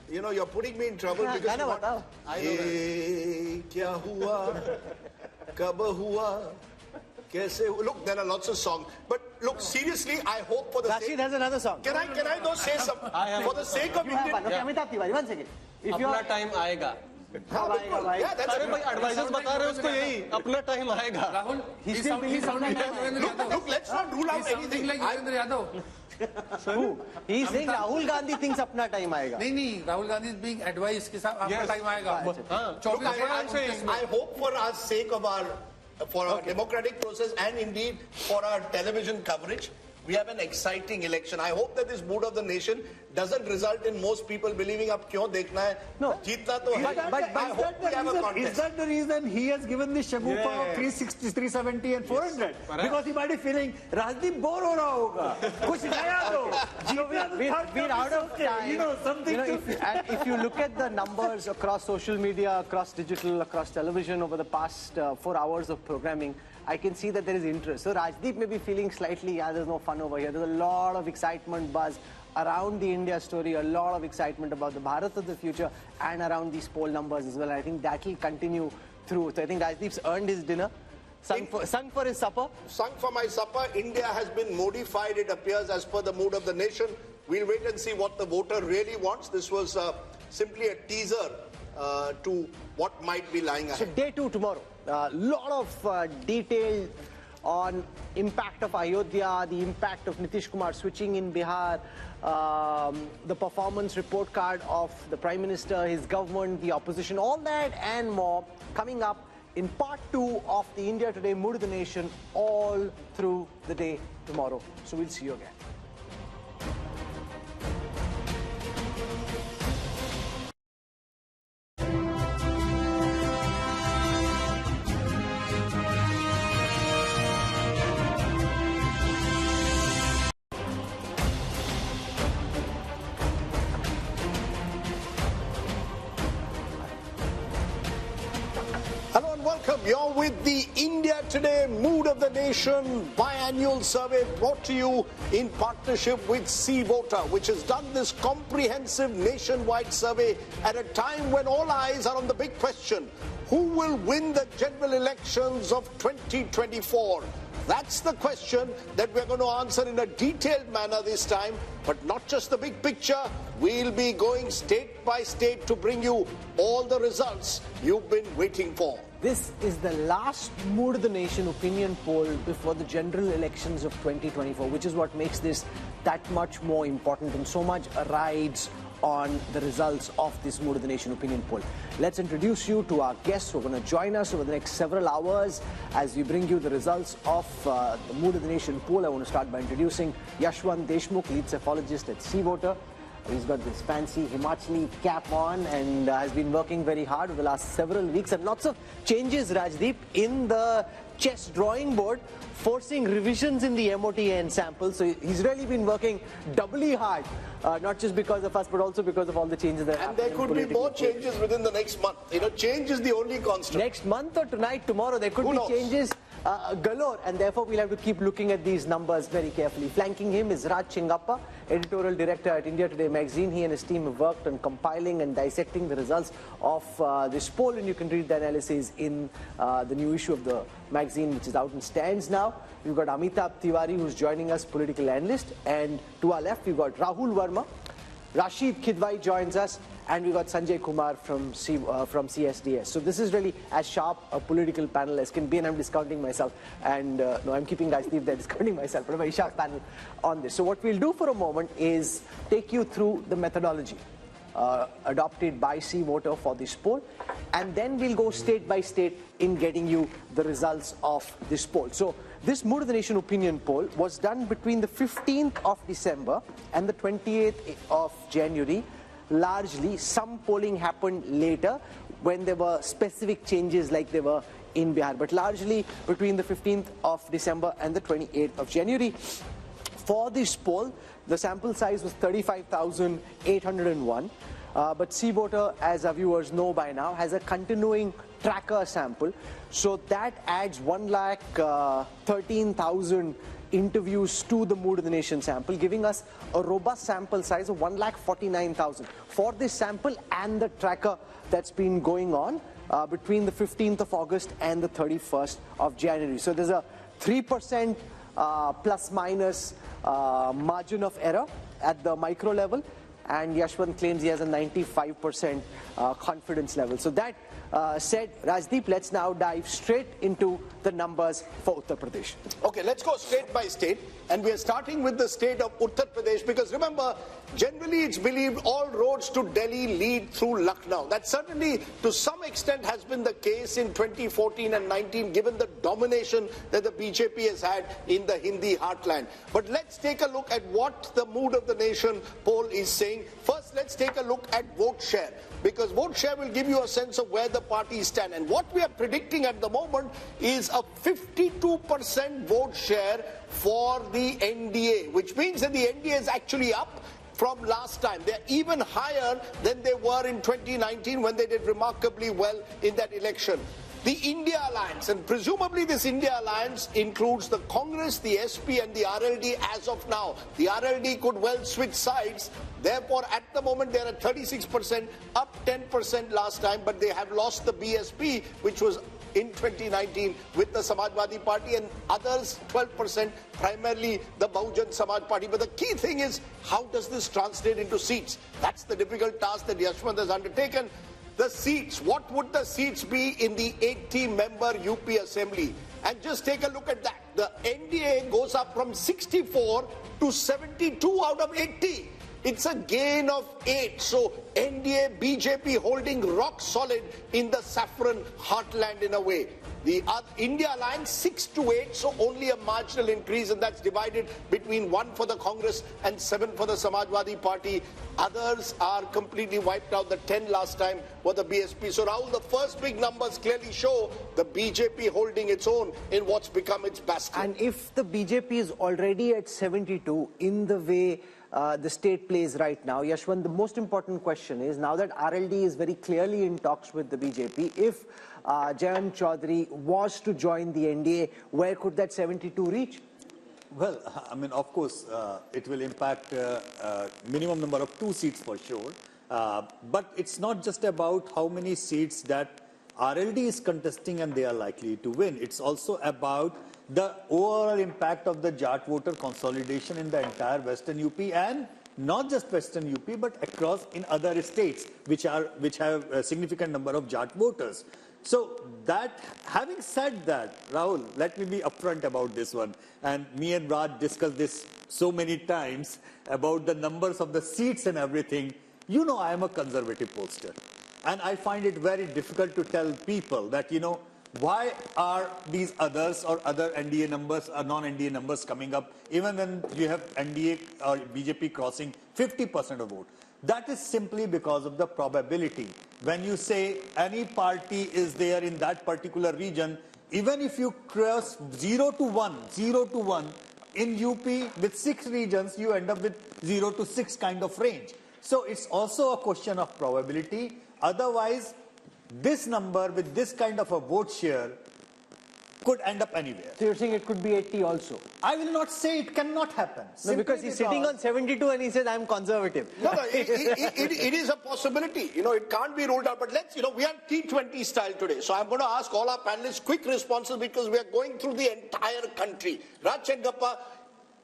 You're putting me in trouble because you want... Ye kya hua? Kab hua? Kaise hua? Look, there are lots of songs. But look, seriously, I hope for the Rashid has another song. Can I though say something? For the sake of Indian... Okay, Amitabh Tiwari, 1 second. If you अपना time आएगा Yeah, that's अरे भाई advisers बता रहे हैं उसको यही अपना टाइम आएगा Rahul, he's sounding like Devendra Yadav. Look, let's not rule out anything. Like Devendra Yadav. Who? He's saying Rahul Gandhi thinks अपना टाइम आएगा. नहीं, Rahul Gandhi is being advised कि साहब आपका टाइम आएगा. Look, I hope for our sake of our democratic process and indeed for our television coverage, we have an exciting election. I hope that this mood of the nation doesn't result in most people believing up kyun dekhna hai. No. Jeetna to hai. But I hope we have a contest. is that the reason he has given the shagufa of 360, 370 and 400? Because he might be feeling, Rajdeep bore ho raha hoga. Kuch naya do. We're out of time. Something if you look at the numbers across social media, across digital, across television over the past 4 hours of programming, I can see that there is interest. So Rajdeep may be feeling slightly, there's no fun over here. There's a lot of excitement, buzz around the India story, a lot of excitement about the Bharat of the future and around these poll numbers as well. And I think that will continue through. So I think Rajdeep's earned his dinner, sung for his supper. Sung for my supper. India has been modified, it appears, as per the mood of the nation. We'll wait and see what the voter really wants. This was simply a teaser to what might be lying ahead. So day 2 tomorrow. A lot of detail on impact of Ayodhya, the impact of Nitish Kumar switching in Bihar, the performance report card of the Prime Minister, his government, the opposition, all that and more coming up in part 2 of the India Today Mood of the Nation all through the day tomorrow. So we'll see you again. Hello and welcome. You're with the India Today Mood of the Nation biannual survey brought to you in partnership with C Voter, which has done this comprehensive nationwide survey at a time when all eyes are on the big question: who will win the general elections of 2024? That's the question that we're going to answer in a detailed manner this time, but not just the big picture. We'll be going state by state to bring you all the results you've been waiting for. This is the last Mood of the Nation opinion poll before the general elections of 2024, which is what makes this that much more important, and so much rides on the results of this Mood of the Nation opinion poll. Let's introduce you to our guests who are going to join us over the next several hours as we bring you the results of the Mood of the Nation poll. I want to start by introducing Yashwant Deshmukh, lead cephalogist at C Voter. He's got this fancy Himachali cap on and has been working very hard over the last several weeks, and lots of changes, Rajdeep, in the chess drawing board, forcing revisions in the MOTN sample. So he's really been working doubly hard, not just because of us, but also because of all the changes that And there could be more changes within the next month. You know, change is the only constant. Next month or tonight, tomorrow, there could be changes galore, and therefore we'll have to keep looking at these numbers very carefully. Flanking him is Raj Chingappa, editorial director at India Today magazine. He and his team have worked on compiling and dissecting the results of this poll, and you can read the analysis in the new issue of the magazine, which is out in stands now. We've got Amitabh Tiwari, who's joining us, political analyst, and to our left we've got Rahul Verma. Rashid Khidwai joins us, and we got Sanjay Kumar from CSDS. So this is really as sharp a political panel as can be, and I'm discounting myself. And no, I'm keeping Rajdeep there, discounting myself, but a very sharp panel on this. So what we'll do for a moment is take you through the methodology adopted by C-Voter for this poll, and then we'll go state by state in getting you the results of this poll. So this Mood of the Nation opinion poll was done between the 15th of December and the 28th of January. Largely, some polling happened later when there were specific changes like there were in Bihar, but largely between the 15th of December and the 28th of January. For this poll, the sample size was 35,801. But C-Voter, as our viewers know by now, has a continuing tracker sample. So that adds 1,13,000 interviews to the Mood of the Nation sample, giving us a robust sample size of 1,49,000 for this sample and the tracker that's been going on between the 15th of August and the 31st of January. So there's a 3% plus minus margin of error at the micro level, and Yashwant claims he has a 95% confidence level. So that said, Rajdeep, let's now dive straight into the numbers for Uttar Pradesh. Okay, let's go state by state, and we are starting with the state of Uttar Pradesh, because remember, generally it's believed all roads to Delhi lead through Lucknow. That certainly to some extent has been the case in 2014 and 19, given the domination that the BJP has had in the Hindi heartland. But let's take a look at what the Mood of the Nation poll is saying. First, let's take a look at vote share, because vote share will give you a sense of where the parties stand. And what we are predicting at the moment is a 52% vote share for the NDA, which means that the NDA is actually up from last time. They're even higher than they were in 2019 when they did remarkably well in that election. The India Alliance, and presumably this India Alliance includes the Congress, the SP and the RLD as of now. The RLD could well switch sides. Therefore, at the moment, they're at 36%, up 10% last time, but they have lost the BSP, which was in 2019 with the Samajwadi Party, and others 12%, primarily the Bahujan Samaj Party. But the key thing is, how does this translate into seats? That's the difficult task that Yashwant has undertaken. The seats, what would the seats be in the 80-member UP Assembly? And just take a look at that. The NDA goes up from 64 to 72 out of 80. It's a gain of 8. So NDA, BJP holding rock solid in the saffron heartland in a way. The India Alliance 6 to 8, so only a marginal increase, and that's divided between 1 for the Congress and 7 for the Samajwadi Party. Others are completely wiped out. The 10 last time were the BSP. So Rahul, the first big numbers clearly show the BJP holding its own in what's become its bastion. And if the BJP is already at 72 in the way the state plays right now, Yashwant, the most important question is, now that RLD is very clearly in talks with the BJP, if Jayant Chaudhary was to join the NDA, where could that 72 reach? Well, I mean, of course, it will impact minimum number of 2 seats for sure. But it's not just about how many seats that RLD is contesting and they are likely to win. It's also about the overall impact of the Jat voter consolidation in the entire Western UP, and not just Western UP, but across in other states which have a significant number of Jat voters. So that, having said that, Rahul, let me be upfront about this one. And me and Raj discussed this so many times about the numbers of the seats and everything. You know, I am a conservative pollster. And I find it very difficult to tell people that, you know, why are these others or other NDA numbers or non-NDA numbers coming up even when you have NDA or BJP crossing 50% of vote? That is simply because of the probability. When you say any party is there in that particular region, even if you cross 0 to 1, in UP with 6 regions, you end up with 0 to 6 kind of range. So it's also a question of probability. Otherwise, this number with this kind of a vote share could end up anywhere. So you're saying it could be 80 also? I will not say it cannot happen. No, because he's sitting on 72 and he says, I'm conservative. No, it is a possibility. You know, it can't be ruled out. But let's, you know, we are T20 style today. So I'm going to ask all our panelists quick responses because we are going through the entire country. Raj Chenkappa,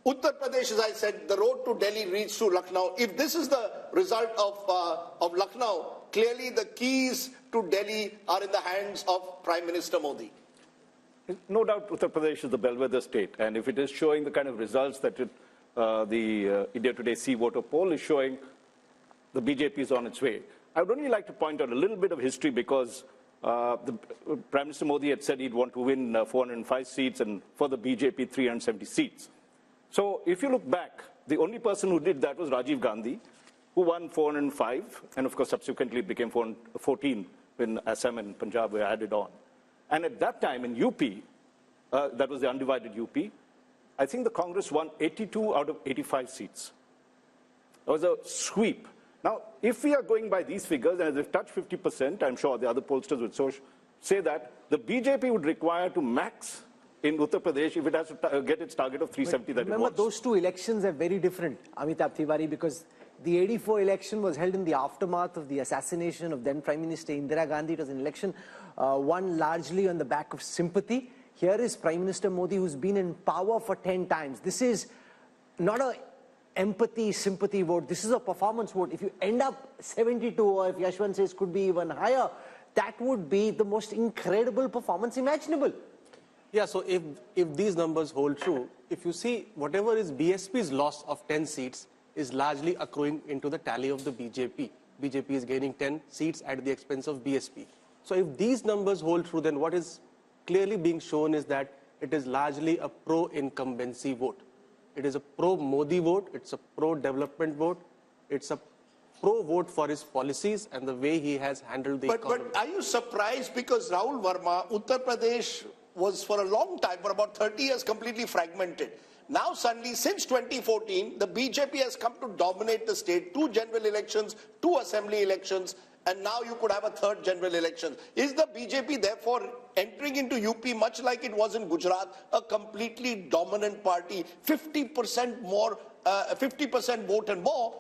Uttar Pradesh, as I said, the road to Delhi leads to Lucknow. If this is the result of Lucknow, clearly the keys to Delhi are in the hands of Prime Minister Modi. No doubt Uttar Pradesh is the bellwether state, and if it is showing the kind of results that the India Today C voter poll is showing, the BJP is on its way. I would only like to point out a little bit of history because the Prime Minister Modi had said he'd want to win 405 seats and for the BJP 370 seats. So if you look back, the only person who did that was Rajiv Gandhi, who won 405, and of course subsequently it became 414 when Assam and Punjab were added on. And at that time in UP, that was the undivided UP, I think the Congress won 82 out of 85 seats. It was a sweep. Now, if we are going by these figures, and as they've touched 50%, I'm sure the other pollsters would say that the BJP would require to max in Uttar Pradesh if it has to get its target of 370 that it wants. Remember, those two elections are very different, Amitabh Tiwari, because the 84 election was held in the aftermath of the assassination of then Prime Minister Indira Gandhi. It was an election won largely on the back of sympathy. Here is Prime Minister Modi, who's been in power for 10 times. This is not a empathy, sympathy vote. This is a performance vote. If you end up 72, or if Yashwant says could be even higher, that would be the most incredible performance imaginable. Yeah, so if these numbers hold true, if you see whatever is BSP's loss of 10 seats is largely accruing into the tally of the BJP. BJP is gaining 10 seats at the expense of BSP. So if these numbers hold true, then what is clearly being shown is that it is largely a pro-incumbency vote. It is a pro-Modi vote, it's a pro-development vote, it's a pro-vote for his policies and the way he has handled the economy. But are you surprised because Rahul Verma, Uttar Pradesh was for a long time, for about 30 years, completely fragmented. Now suddenly, since 2014, the BJP has come to dominate the state, 2 general elections, 2 assembly elections, and now you could have a 3rd general election. Is the BJP therefore entering into UP much like it was in Gujarat, a completely dominant party, 50% more, 50% vote and more,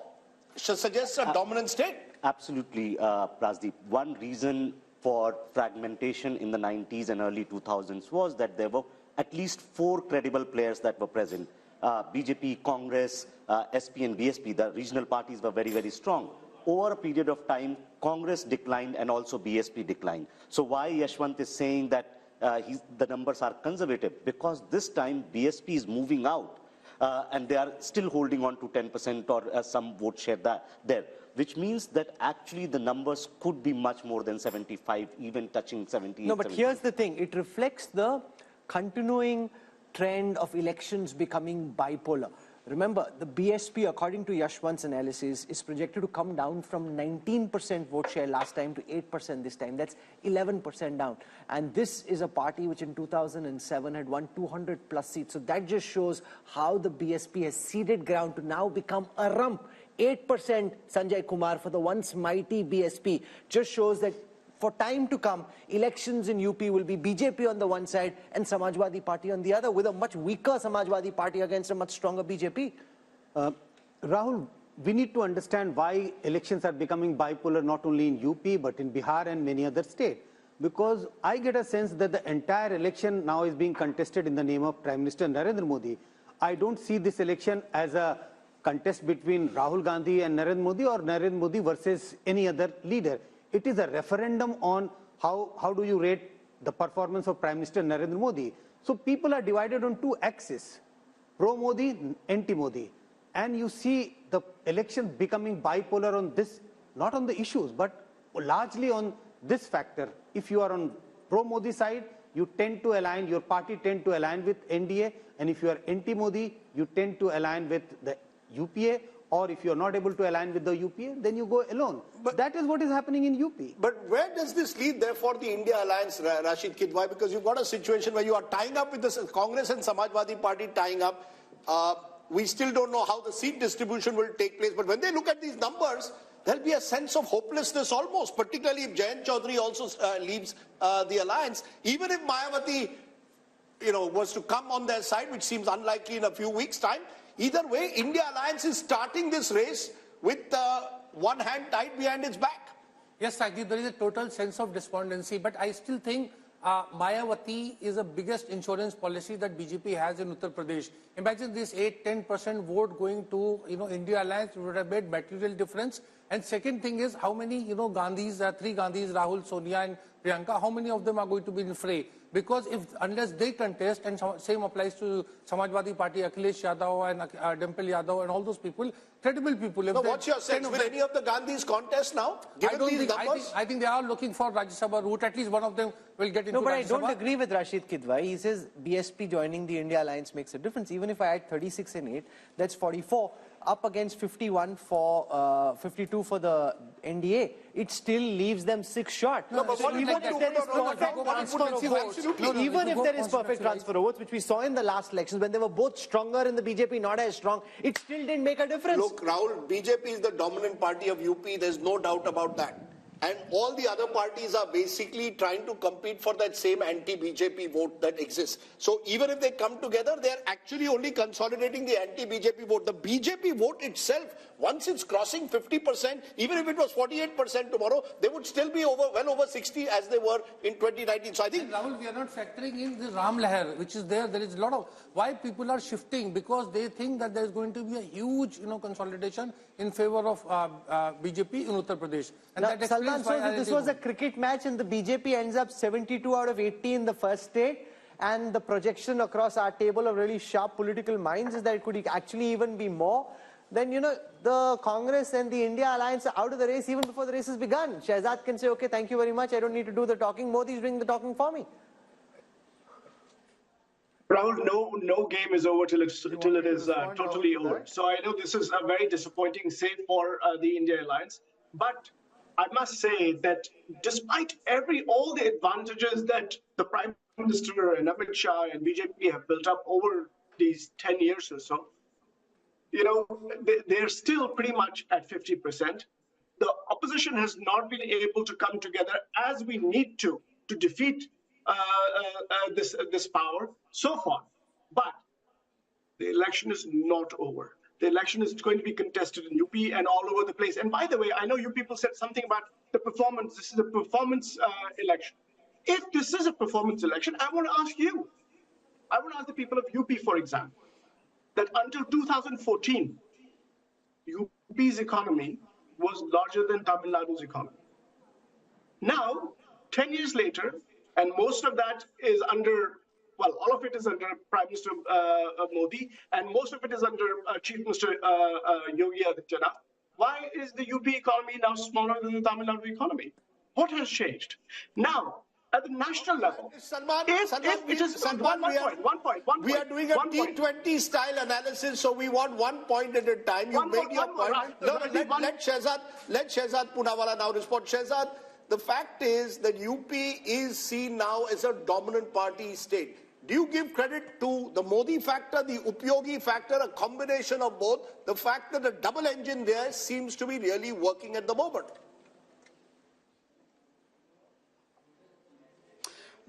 suggests a dominant state? Absolutely, Rajdeep. One reason for fragmentation in the 90s and early 2000s was that there were at least 4 credible players that were present. BJP, Congress, SP and BSP, the regional parties were very, very strong. Over a period of time, Congress declined and also BSP declined. So why Yashwant is saying that the numbers are conservative? Because this time BSP is moving out and they are still holding on to 10% or some vote share there, which means that actually the numbers could be much more than 75, even touching 78. No, but here's the thing. It reflects the continuing trend of elections becoming bipolar. Remember, the BSP, according to Yashwant's analysis, is projected to come down from 19% vote share last time to 8% this time. That's 11% down. And this is a party which in 2007 had won 200 plus seats. So that just shows how the BSP has ceded ground to now become a rump. 8% Sanjay Kumar for the once mighty BSP just shows that for time to come, elections in UP will be BJP on the one side and Samajwadi Party on the other, with a much weaker Samajwadi Party against a much stronger BJP. Rahul, we need to understand why elections are becoming bipolar not only in UP but in Bihar and many other states. Because I get a sense that the entire election now is being contested in the name of Prime Minister Narendra Modi. I don't see this election as a contest between Rahul Gandhi and Narendra Modi or Narendra Modi versus any other leader. It is a referendum on how do you rate the performance of Prime Minister Narendra Modi. So people are divided on 2 axes, pro-Modi, anti-Modi. And you see the election becoming bipolar on this, not on the issues, but largely on this factor. If you are on pro-Modi side, you tend to align, your party tend to align with NDA, and if you are anti-Modi, you tend to align with the UPA, or if you are not able to align with the UPA, then you go alone. But that is what is happening in UP. But where does this lead, therefore, the India alliance, Rashid Kidwai? Because you've got a situation where you are tying up with the Congress and Samajwadi Party tying up. We still don't know how the seat distribution will take place. But when they look at these numbers, there'll be a sense of hopelessness almost, particularly if Jayant Chaudhary also leaves the alliance. Even if Mayawati, was to come on their side, which seems unlikely in a few weeks' time, either way, India alliance is starting this race with one hand tied behind its back. Yes, Rajdeep, there is a total sense of despondency, but I still think Mayawati is the biggest insurance policy that BJP has in Uttar Pradesh. Imagine this 8-10% vote going to India alliance would have made material difference. And second thing is how many Gandhis, three Gandhis, Rahul, Sonia and Priyanka, how many of them are going to be in fray? Because unless they contest, and same applies to Samajwadi Party, Akhilesh Yadav and Dimple Yadav and all those people, credible people. So what's your sense? Will any of the Gandhis contest now? I think they are looking for Rajya Sabha route. At least one of them will get into Rajya Sabha. No, but I don't agree with Rashid Kidwai. He says BSP joining the India alliance makes a difference. Even if I add 36 and 8, that's 44. Up against 51 for 52 for the NDA, it still leaves them 6 short. No, but even if there is perfect transfer of votes, even if there is perfect transfer of votes, which we saw in the last elections when they were both stronger in the BJP, not as strong, it still didn't make a difference. Look, Rahul, BJP is the dominant party of UP. There's no doubt about that. And all the other parties are basically trying to compete for that same anti-BJP vote that exists. So even if they come together, they're actually only consolidating the anti-BJP vote. The BJP vote itself, once it's crossing 50%, even if it was 48% tomorrow, they would still be well over 60 as they were in 2019. So I think... And Rahul, we are not factoring in the Ram Lahar, which is there. There is a lot of... Why people are shifting? Because they think that there is going to be a huge, consolidation in favor of BJP in Uttar Pradesh. And now, Salman, so this was a cricket match and the BJP ends up 72 out of 80 in the first state, and the projection across our table of really sharp political minds is that it could actually even be more. Then, the Congress and the India alliance are out of the race even before the race has begun. Shehzad can say, okay, thank you very much, I don't need to do the talking, Modi is doing the talking for me. Rahul, no game is over till it is totally over. So I know this is a very disappointing save for the India alliance, but I must say that despite all the advantages that the Prime Minister and Amit Shah and BJP have built up over these 10 years or so, they're still pretty much at 50%. The opposition has not been able to come together as we need to defeat this power so far. But the election is not over. The election is going to be contested in UP and all over the place. And by the way, I know you people said something about the performance. This is a performance election. If this is a performance election, I want to ask you. I want to ask the people of UP, for example, that until 2014, UP's economy was larger than Tamil Nadu's economy. Now, 10 years later, and most of that is under, well, all of it is under Prime Minister Modi, and most of it is under Chief Minister Yogi Adityanath. Why is the UP economy now smaller than the Tamil Nadu economy? What has changed? Now, at the national level, we are doing a T20 style analysis, so we want 1 point at a time. You made your point. Let Shehzad Poonawala now respond. Shehzad, the fact is that UP is seen now as a dominant party state. Do you give credit to the Modi factor, the Upyogi factor, a combination of both, the fact that the double engine there seems to be really working at the moment?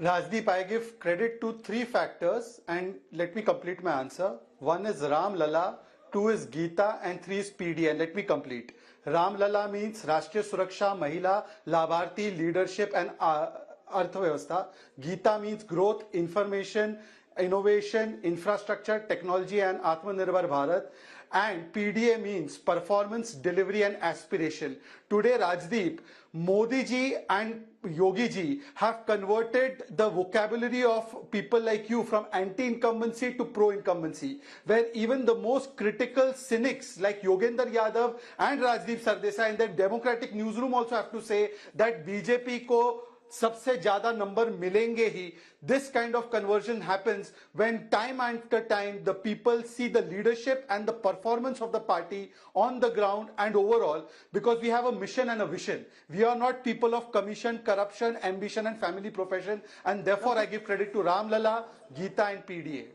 Rajdeep, I give credit to 3 factors, and let me complete my answer. 1 is Ram Lala, 2 is Geeta, and 3 is PD. And let me complete. Ram Lala means Rashtriya Suraksha, Mahila, Labharti, Leadership, and Arthvyavastha. Geeta means growth, information, innovation, infrastructure, technology, and Atmanirbhar Bharat. And PDA means performance, delivery, and aspiration. Today, Rajdeep, Modi ji and Yogi ji have converted the vocabulary of people like you from anti-incumbency to pro-incumbency, where even the most critical cynics like Yogendra Yadav and Rajdeep Sardesai in the Democratic newsroom also have to say that BJP ko सबसे ज्यादा number मिलेंगे ही. This kind of conversion happens when time after time the people see the leadership and the performance of the party on the ground and overall, because we have a mission and a vision. We are not people of commission, corruption, ambition and family profession, and therefore I give credit to Ram Lalla, Geeta and PDA.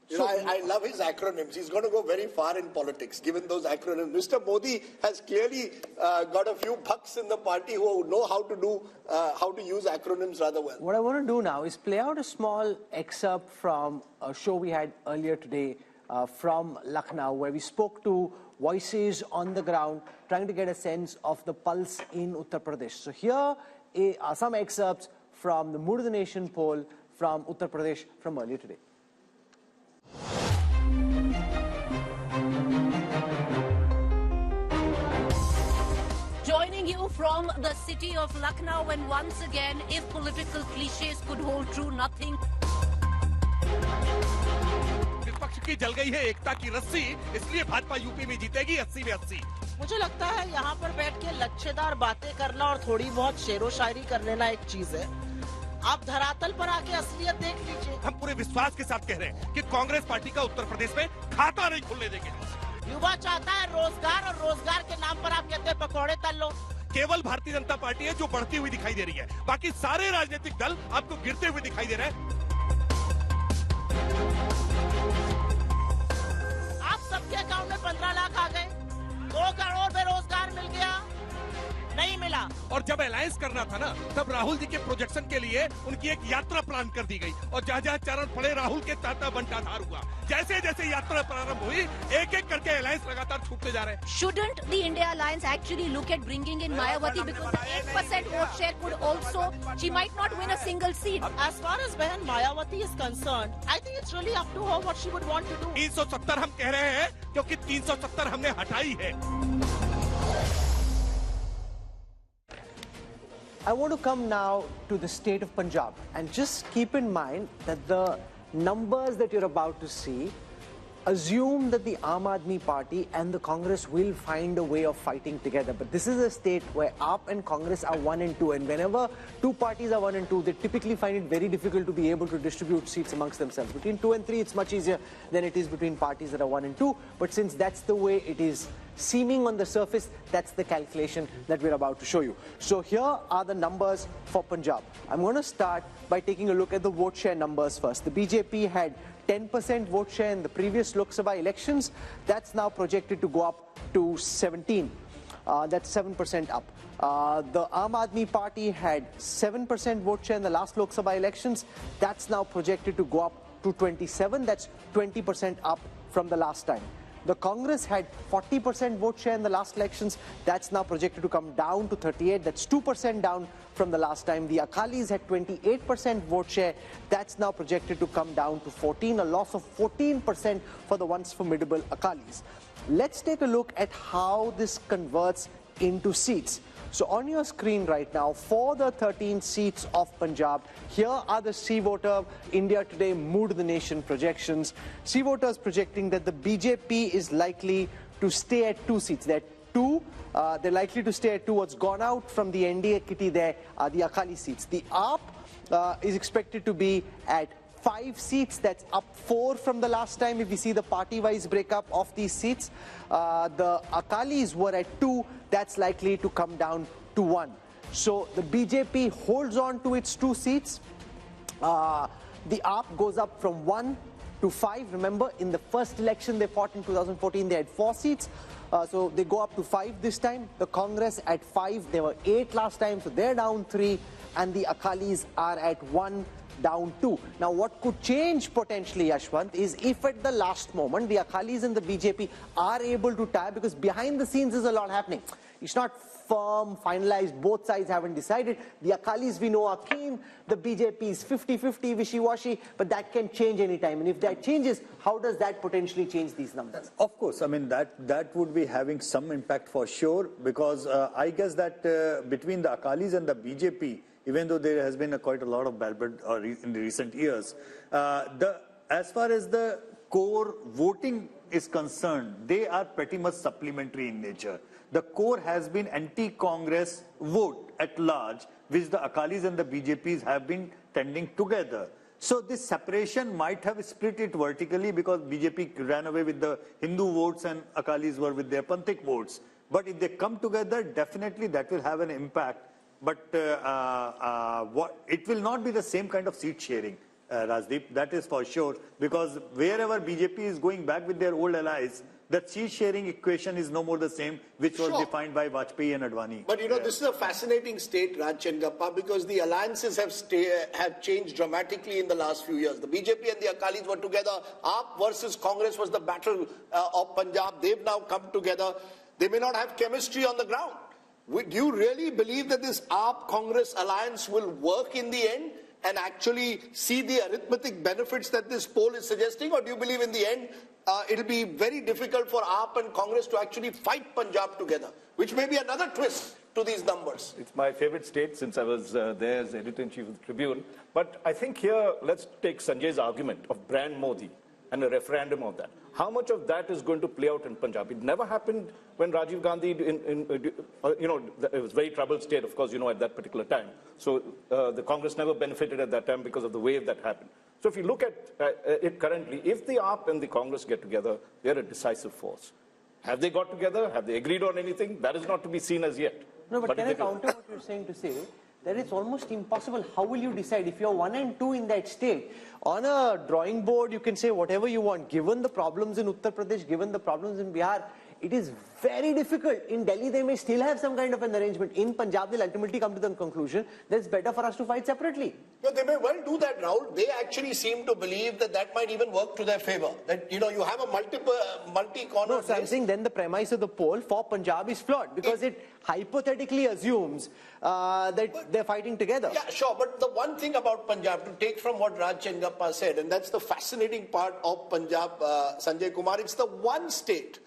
You know, I love his acronyms. He's going to go very far in politics, given those acronyms. Mr. Modi has clearly got a few bucks in the party who know how to use acronyms rather well. What I want to do now is play out a small excerpt from a show we had earlier today from Lucknow, where we spoke to voices on the ground, trying to get a sense of the pulse in Uttar Pradesh. So here are some excerpts from the Mood of the Nation poll from Uttar Pradesh from earlier today. Joining you from the city of Lucknow, and once again, if political cliches could hold true, nothing. विपक्ष की जल गई है एकता की रस्सी, इसलिए Bhajpa UP में जीतेगी 80 में 80। मुझे लगता है यहाँ पर बैठ के लच्छेदार बातें करना और थोड़ी बहुत शेरो शायरी कर लेना एक चीज है। आप धरातल पर आके असलियत देख लीजिए। हम पूरे विश्वास के साथ कह रहे हैं कि कांग्रेस पार्टी का उत्तर प्रदेश में खाता नहीं खुलने देंगे। युवा चाहता है रोजगार, और रोजगार के नाम पर आप कहते हैं पकौड़े तल लो। केवल भारतीय जनता पार्टी है जो बढ़ती हुई दिखाई दे रही है, बाकी सारे राजनीतिक दल आपको गिरते हुए दिखाई दे रहे हैं। आप सबके अकाउंट में 15 लाख आ गए, 2 करोड़ बेरोजगार मिल गया, नहीं मिला। और जब अलायंस करना था ना, तब राहुल जी के प्रोजेक्शन के लिए उनकी एक यात्रा प्लान कर दी गई, और जहाँ जहाँ चरण पड़े राहुल के ताता बंटाधार हुआ। जैसे जैसे यात्रा प्रारंभ हुई, एक एक करके अलायंस लगातार छूटते जा रहे हैं। Shouldn't the India Alliance actually look at bringing in Mayawati, because the 8% vote share could also, she might not win a single seat. As far as Behan Mayawati is concerned, I think it's really up to her what she would want to do. 370 हम कह रहे हैं क्योंकि 370 हमने हटाई है। I want to come now to the state of Punjab, and just keep in mind that the numbers that you're about to see assume that the Aam Aadmi Party and the Congress will find a way of fighting together. But this is a state where AAP and Congress are 1 and 2, and whenever two parties are 1 and 2, they typically find it very difficult to be able to distribute seats amongst themselves. Between 2 and 3, it's much easier than it is between parties that are 1 and 2. But since that's the way it is seeming on the surface, that's the calculation that we're about to show you. So here are the numbers for Punjab. I'm going to start by taking a look at the vote share numbers first. The BJP had 10% vote share in the previous Lok Sabha elections. That's now projected to go up to 17. That's 7% up. The Aam Aadmi Party had 7% vote share in the last Lok Sabha elections. That's now projected to go up to 27. That's 20% up from the last time. The Congress had 40% vote share in the last elections. That's now projected to come down to 38. That's 2% down from the last time. The Akalis had 28% vote share. That's now projected to come down to 14, a loss of 14% for the once formidable Akalis. Let's take a look at how this converts into seats. So on your screen right now, for the 13 seats of Punjab, here are the C-Voter India Today Mood of the Nation projections. C-Voters projecting that the BJP is likely to stay at 2 seats. They're likely to stay at 2. What's gone out from the NDA kitty there are the Akali seats. The AAP is expected to be at 5 seats. That's up 4 from the last time if we see the party-wise breakup of these seats. The Akalis were at 2. That's likely to come down to 1. So the BJP holds on to its 2 seats. The AAP goes up from 1 to 5. Remember, in the first election they fought in 2014, they had 4 seats. So they go up to 5 this time. The Congress at 5. There were 8 last time, so they're down 3. And the Akalis are at 1, down 2. Now what could change potentially, Yashwant, is if at the last moment the Akalis and the BJP are able to tie, because behind the scenes there's a lot happening. It's not firm, finalized, both sides haven't decided. The Akalis we know are keen, the BJP is 50-50, wishy-washy, but that can change anytime. And if that changes, how does that potentially change these numbers? Of course, I mean that would be having some impact for sure, because I guess that between the Akalis and the BJP, even though there has been quite a lot of battle in the recent years, as far as the core voting is concerned, they are pretty much supplementary in nature. The core has been anti-Congress vote at large, which the Akalis and the BJPs have been tending together. So this separation might have split it vertically because BJP ran away with the Hindu votes and Akalis were with their Panthik votes. But if they come together, definitely that will have an impact. But it will not be the same kind of seat sharing, Rajdeep, that is for sure. Because wherever BJP is going back with their old allies, the seat sharing equation is no more the same, which was defined by Vajpayee and Advani. But you know, this is a fascinating state, Raj Chengappa, because the alliances have changed dramatically in the last few years. The BJP and the Akalis were together. AAP versus Congress was the battle of Punjab. They've now come together. They may not have chemistry on the ground. Do you really believe that this AAP-Congress alliance will work in the end and actually see the arithmetic benefits that this poll is suggesting? Or do you believe in the end it'll be very difficult for AAP and Congress to actually fight Punjab together, which may be another twist to these numbers? It's my favorite state since I was there as editor-in-chief of the Tribune. But I think here, let's take Sanjay's argument of brand Modi and a referendum of that. How much of that is going to play out in Punjab? It never happened when Rajiv Gandhi, it was very troubled state, of course, at that particular time. So the Congress never benefited at that time because of the wave that happened. So if you look at it currently, if the AAP and the Congress get together, they're a decisive force. Have they got together? Have they agreed on anything? That is not to be seen as yet. No, but can I counter what you're saying to say that it's almost impossible? How will you decide if you're 1 and 2 in that state? On a drawing board, you can say whatever you want. Given the problems in Uttar Pradesh, given the problems in Bihar, it is very difficult. In Delhi, they may still have some kind of an arrangement. In Punjab, they'll ultimately come to the conclusion that it's better for us to fight separately. No, they may well do that, Rahul. They actually seem to believe that that might even work to their favor. That, you have a multi-corner. No, so I'm saying then the premise of the poll for Punjab is flawed because it hypothetically assumes that they're fighting together. Yeah, sure. But the one thing about Punjab, to take from what Raj Chengappa said, and that's the fascinating part of Punjab, Sanjay Kumar, it's the one state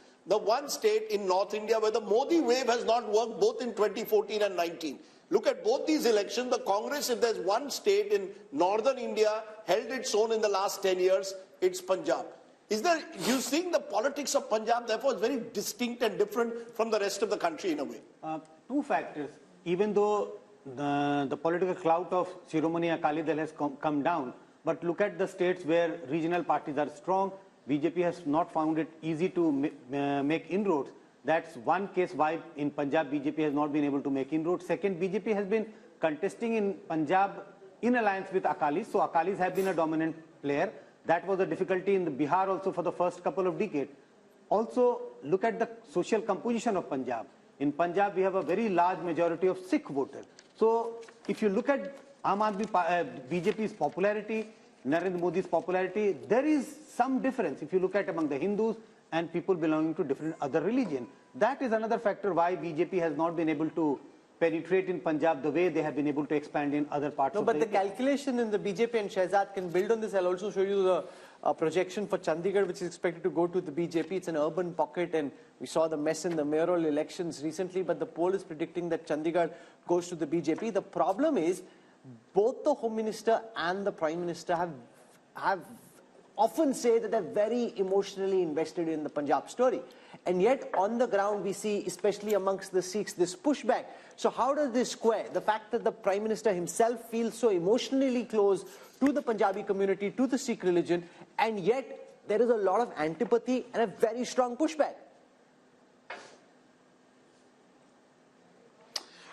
in North India where the Modi wave has not worked both in 2014 and 19. Look at both these elections. The Congress, if there's one state in northern India, held its own in the last 10 years, it's Punjab. You think the politics of Punjab, therefore, is very distinct and different from the rest of the country in a way? Two factors. Even though the political clout of Shiromani Akali Dal has come down, but look at the states where regional parties are strong. BJP has not found it easy to make inroads. That's one case why in Punjab BJP has not been able to make inroads. Second, BJP has been contesting in Punjab in alliance with Akalis. So Akalis have been a dominant player. That was a difficulty in the Bihar also for the first couple of decades. Also, look at the social composition of Punjab. In Punjab, we have a very large majority of Sikh voters. So if you look at BJP's popularity, Narendra Modi's popularity, there is some difference if you look at among the Hindus and people belonging to different other religions. That is another factor why BJP has not been able to penetrate in Punjab the way they have been able to expand in other parts of the India. But the calculation in the BJP and Shehzad can build on this. I'll also show you the projection for Chandigarh, which is expected to go to the BJP. It's an urban pocket, and we saw the mess in the mayoral elections recently, but the poll is predicting that Chandigarh goes to the BJP. The problem is both the Home Minister and the Prime Minister have often say that they're very emotionally invested in the Punjab story. And yet on the ground we see, especially amongst the Sikhs, this pushback. So how does this square? The fact that the Prime Minister himself feels so emotionally close to the Punjabi community, to the Sikh religion, and yet there is a lot of antipathy and a very strong pushback.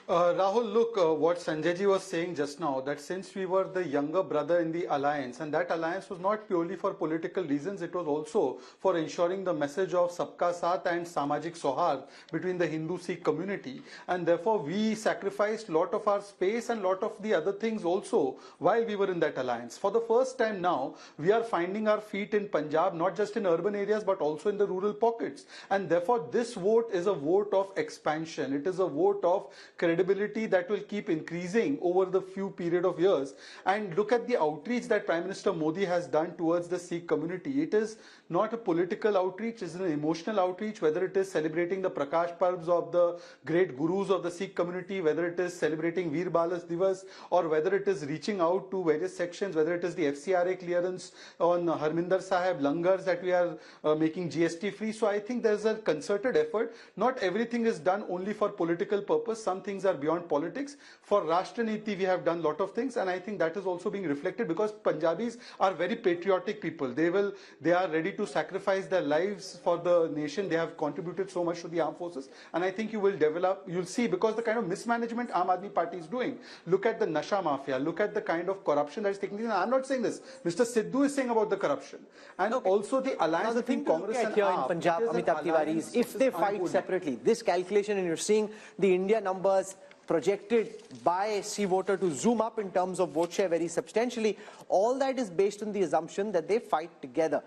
Rahul, look, what Sanjay ji was saying just now, that since we were the younger brother in the alliance, and that alliance was not purely for political reasons, it was also for ensuring the message of Sabka Saath and Samajik Sohar between the Hindu-Sikh community. And therefore, we sacrificed a lot of our space and a lot of the other things also while we were in that alliance. For the first time now, we are finding our feet in Punjab, not just in urban areas, but also in the rural pockets. And therefore, this vote is a vote of expansion. It is a vote of credibility that will keep increasing over the few period of years. And look at the outreach that Prime Minister Modi has done towards the Sikh community. It is not a political outreach, it's an emotional outreach, whether it is celebrating the Prakash Parbs of the great gurus of the Sikh community, whether it is celebrating Veer Balas Divas, or whether it is reaching out to various sections, whether it is the FCRA clearance on Harminder Sahib, Langars that we are making GST free. So I think there's a concerted effort. Not everything is done only for political purpose. Some things things are beyond politics. For Rashtra-Niti, we have done a lot of things, and I think that is also being reflected because Punjabis are very patriotic people. They are ready to sacrifice their lives for the nation. They have contributed so much to the armed forces, and I think you'll see, because the kind of mismanagement Aam Aadmi Party is doing. Look at the Nasha Mafia, look at the kind of corruption that is taking place. I'm not saying this. Mr. Sidhu is saying about the corruption. And also the alliance between Congress and here AAP, in Punjab, Amitabh Tiwari, is if they fight separately, this calculation, and you're seeing the India numbers projected by C voter to zoom up in terms of vote share very substantially, all that is based on the assumption that they fight together.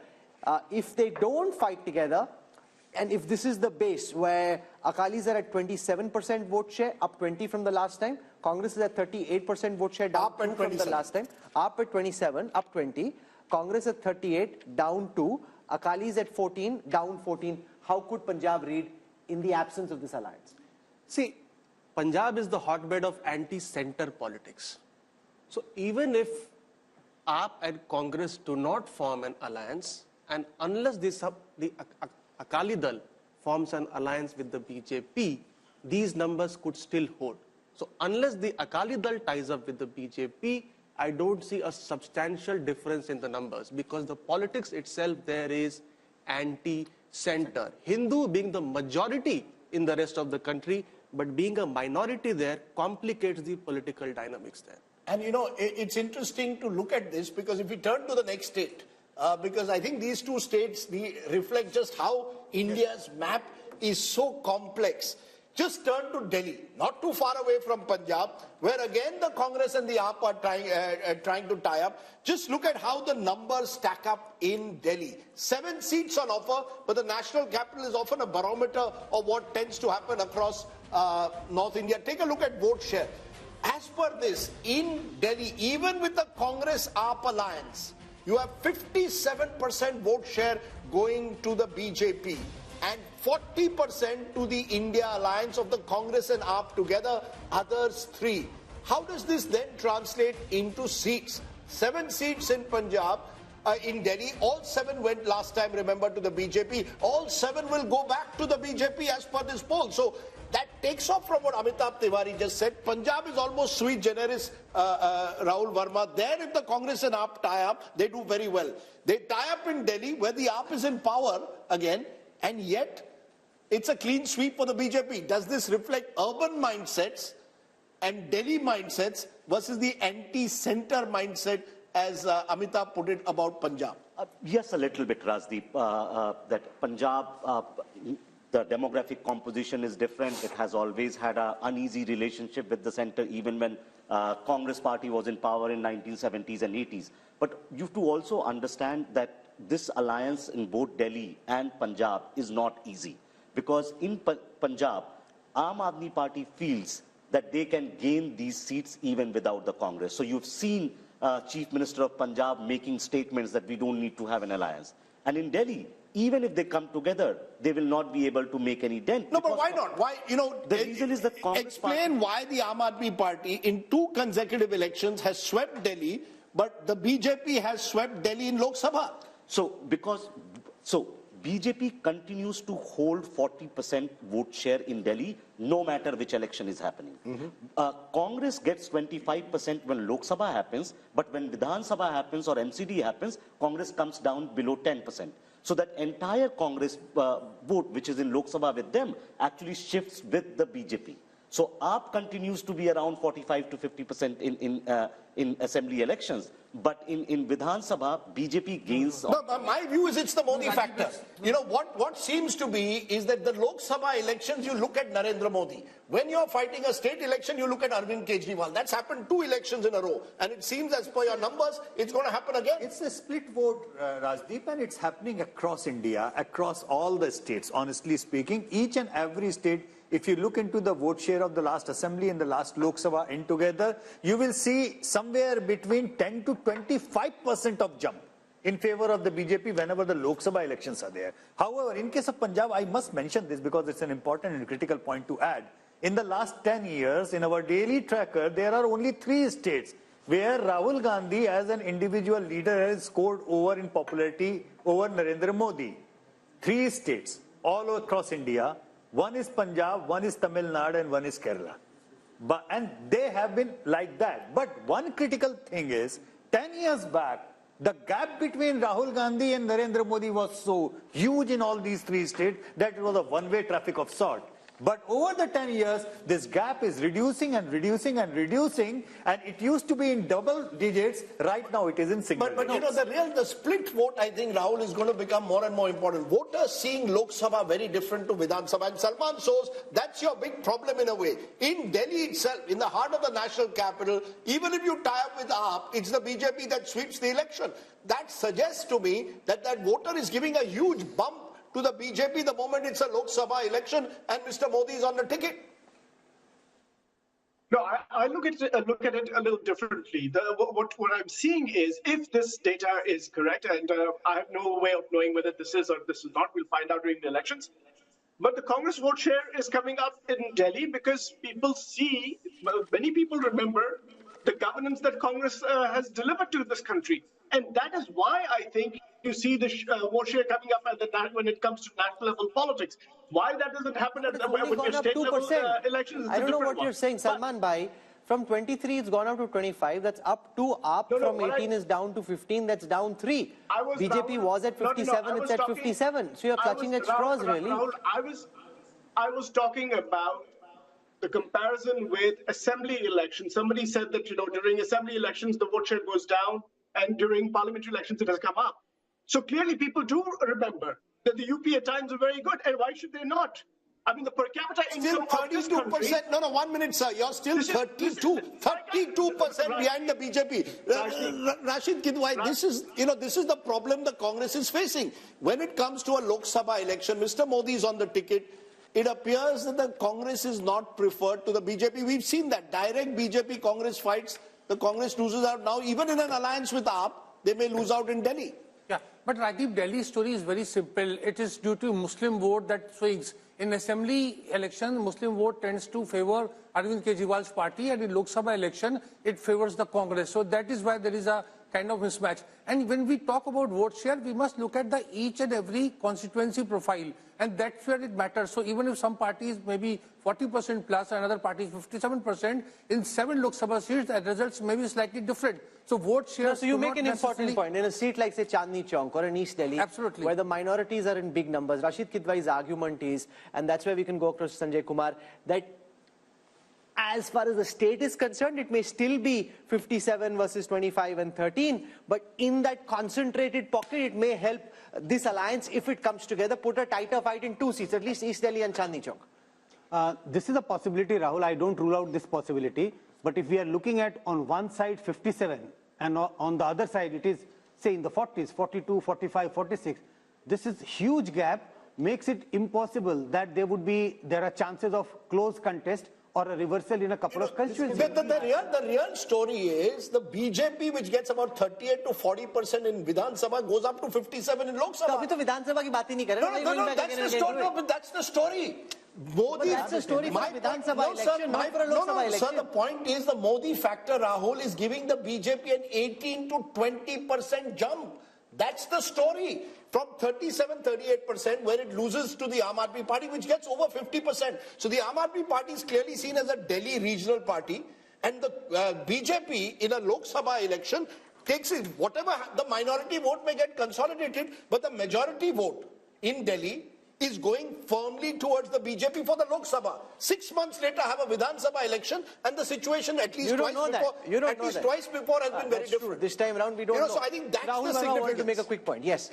If they don't fight together, and if this is the base where Akalis are at 27% vote share, up 20 from the last time, Congress is at 38% vote share, down 2 from the last time, up at 27, up 20, Congress at 38, down 2, Akalis at 14, down 14. How could Punjab read in the absence of this alliance? See, Punjab is the hotbed of anti-center politics. So even if AAP and Congress do not form an alliance, and unless the Akali Dal forms an alliance with the BJP, these numbers could still hold. So unless the Akali Dal ties up with the BJP, I don't see a substantial difference in the numbers, because the politics itself there is anti-center. Hindu being the majority in the rest of the country, but being a minority there complicates the political dynamics there. And you know, it's interesting to look at this, because if we turn to the next state, because I think these two states reflect just how India's map is so complex. Just turn to Delhi, not too far away from Punjab, where again the Congress and the AAP are trying to tie up. Just look at how the numbers stack up in Delhi. 7 seats on offer, but the national capital is often a barometer of what tends to happen across North India. Take a look at vote share. As per this, in Delhi, even with the Congress-AAP alliance, you have 57% vote share going to the BJP and 40% to the India alliance of the Congress and AAP together, others 3. How does this then translate into seats? 7 seats in Punjab, in Delhi, all 7 went last time, remember, to the BJP. All 7 will go back to the BJP as per this poll. So that takes off from what Amitabh Tiwari just said. Punjab is almost sui generis, Rahul Verma. There, if the Congress and AAP tie up, they do very well. They tie up in Delhi, where the AAP is in power again, and yet it's a clean sweep for the BJP. Does this reflect urban mindsets and Delhi mindsets versus the anti-center mindset, as Amitabh put it about Punjab? Yes, a little bit, Rajdeep. That Punjab, the demographic composition is different. It has always had an uneasy relationship with the center, even when Congress party was in power in 1970s and 80s. But you have to also understand that this alliance in both Delhi and Punjab is not easy. Because in Punjab, Aam Aadmi Party feels that they can gain these seats even without the Congress. So you've seen Chief Minister of Punjab making statements that we don't need to have an alliance. And in Delhi, even if they come together, they will not be able to make any dent. No, but why not? Why, you know, the reason is that Congress explain why the Aam Aadmi Party in 2 consecutive elections has swept Delhi, but the BJP has swept Delhi in Lok Sabha. So BJP continues to hold 40% vote share in Delhi, no matter which election is happening. Congress gets 25% when Lok Sabha happens, but when Vidhan Sabha happens or MCD happens, Congress comes down below 10%. So that entire Congress vote, which is in Lok Sabha with them, actually shifts with the BJP. So AAP continues to be around 45 to 50% in assembly elections. But in Vidhan Sabha, BJP gains. No, but my view is it's the Modi factor. You know, what seems to be is that the Lok Sabha elections, you look at Narendra Modi. When you're fighting a state election, you look at Arvind Kejriwal. That's happened 2 elections in a row. And it seems, as per your numbers, it's going to happen again. It's a split vote, Rajdeep, and it's happening across India, across all the states, honestly speaking. Each and every state, if you look into the vote share of the last assembly and the last Lok Sabha in together, you will see somewhere between 10 to 25% of jump in favor of the BJP whenever the Lok Sabha elections are there. However, in case of Punjab, I must mention this because it's an important and critical point to add. In the last 10 years, in our daily tracker, there are only 3 states where Rahul Gandhi as an individual leader has scored over in popularity over Narendra Modi. 3 states all across India. One is Punjab, one is Tamil Nadu, and one is Kerala. And they have been like that. But one critical thing is, 10 years back, the gap between Rahul Gandhi and Narendra Modi was so huge in all these three states that it was a one-way traffic of sort. But over the 10 years, this gap is reducing and reducing and reducing, and it used to be in double digits. Right now, it is in single digits. But you know, the split vote, I think, Rahul, is going to become more and more important. Voters seeing Lok Sabha very different to Vidhan Sabha. And Salman shows that's your big problem in a way. In Delhi itself, in the heart of the national capital, even if you tie up with AAP, it's the BJP that sweeps the election. That suggests to me that that voter is giving a huge bump to the BJP the moment it's a Lok Sabha election and Mr. Modi is on the ticket. No, I look at it a little differently. What I'm seeing is, if this data is correct, and I have no way of knowing whether this is or this is not, we'll find out during the elections. But the Congress vote share is coming up in Delhi because people see, many people remember the governance that Congress has delivered to this country. And that is why I think you see the vote share coming up at when it comes to national level politics. Why that doesn't happen at the state level elections? I don't know what you're saying, Salman Bhai. From 23, it's gone up to 25. That's up 2 up. From 18 is down to 15. That's down 3. BJP was at 57. It's at 57. So you're clutching at straws, really. Rahul, I was talking about the comparison with assembly elections. Somebody said that, you know, during assembly elections, the vote share goes down, and during parliamentary elections, it has come up. So clearly, people do remember that the UP at times are very good, and why should they not? I mean, the per capita income of this country... No, 1 minute, sir. You're still 32% behind the BJP. Rashid Kidwai, this is the problem the Congress is facing. When it comes to a Lok Sabha election, Mr. Modi is on the ticket. It appears that the Congress is not preferred to the BJP. We've seen that. Direct BJP-Congress fights, the Congress loses out. Now, even in an alliance with AAP, they may lose out in Delhi. Yeah, but Rajdeep, Delhi's story is very simple. It is due to Muslim vote that swings. In assembly election, Muslim vote tends to favor Arvind Kejriwal's party, and in Lok Sabha election, it favors the Congress. So that is why there is a kind of mismatch. And when we talk about vote share, we must look at the each and every constituency profile, and that's where it matters. So even if some parties maybe 40% plus, another party is 57%, in 7 Lok Sabha seats, the results may be slightly different. So vote share. No, so you make an important point. In a seat like, say, Chandni Chowk or in East Delhi, absolutely, where the minorities are in big numbers, Rashid Kidwai's argument is, and that's where we can go across Sanjay Kumar, that as far as the state is concerned, it may still be 57 versus 25 and 13, but in that concentrated pocket, it may help this alliance, if it comes together, put a tighter fight in 2 seats, at least East Delhi and Chandni Chowk. This is a possibility, Rahul. I don't rule out this possibility. But if we are looking at on one side 57 and on the other side it is, say, in the 40s, 42, 45, 46, this is huge gap, makes it impossible that there are chances of close contest or a reversal in a couple of constituencies. The real story is the BJP, which gets about 38 to 40% in Vidhan Sabha, goes up to 57 in Lok Sabha. No, Vidhan Sabha ki baat hi nahi kar rahe. No, that's the story. No, but that's the story. Modi, that's the story for Vidhan Sabha election, not for a Lok Sabha election. Sir, the point is the Modi factor, Rahul, is giving the BJP an 18 to 20% jump. That's the story. From 37, 38%, where it loses to the Aam Aadmi Party, which gets over 50%. So the Aam Aadmi Party is clearly seen as a Delhi regional party, and the BJP in a Lok Sabha election takes it. Whatever the minority vote may get consolidated, but the majority vote in Delhi is going firmly towards the BJP for the Lok Sabha. 6 months later, have a Vidhan Sabha election, and the situation at least twice before has been very different. This time around, we don't know. So I think that's Rahul, the significance. I want to make a quick point. Yes.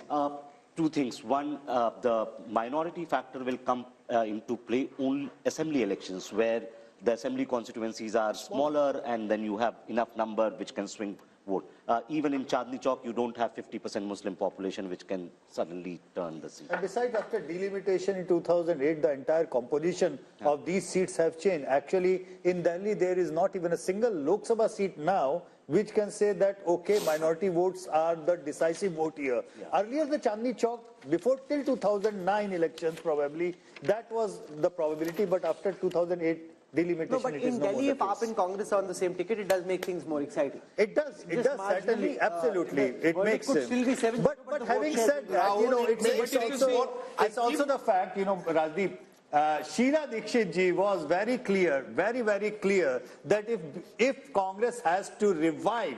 2 things. One, the minority factor will come into play only assembly elections, where the assembly constituencies are smaller, and then you have enough number which can swing vote. Even in Chandni Chowk, you don't have 50% Muslim population, which can suddenly turn the seat. And besides, after delimitation in 2008, the entire composition of these seats have changed. Actually, in Delhi, there is not even a single Lok Sabha seat now which can say that, okay, minority votes are the decisive vote here. Earlier, the Chandni Chowk, before till 2009 elections probably, that was the probability, but after 2008, delimitation. No, but in Delhi, if AAP and Congress are on the same ticket, it does make things more exciting. It does certainly, absolutely. It makes sense. Still be 7, but having said that, you know, it's also the fact, you know, Rajdeep, Sheila Dikshit ji was very clear, very clear that if Congress has to revive,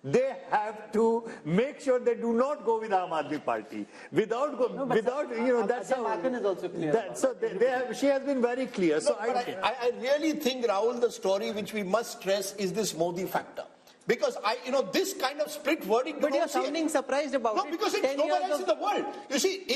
they have to make sure they do not go with Aam Aadmi Party. That's how. Martin is also clear. She has been very clear. So I really think, Rahul, the story which we must stress is this Modi factor. Because this kind of split verdict. But you're sounding surprised about it. No, because it's nowhere else in the world. You see,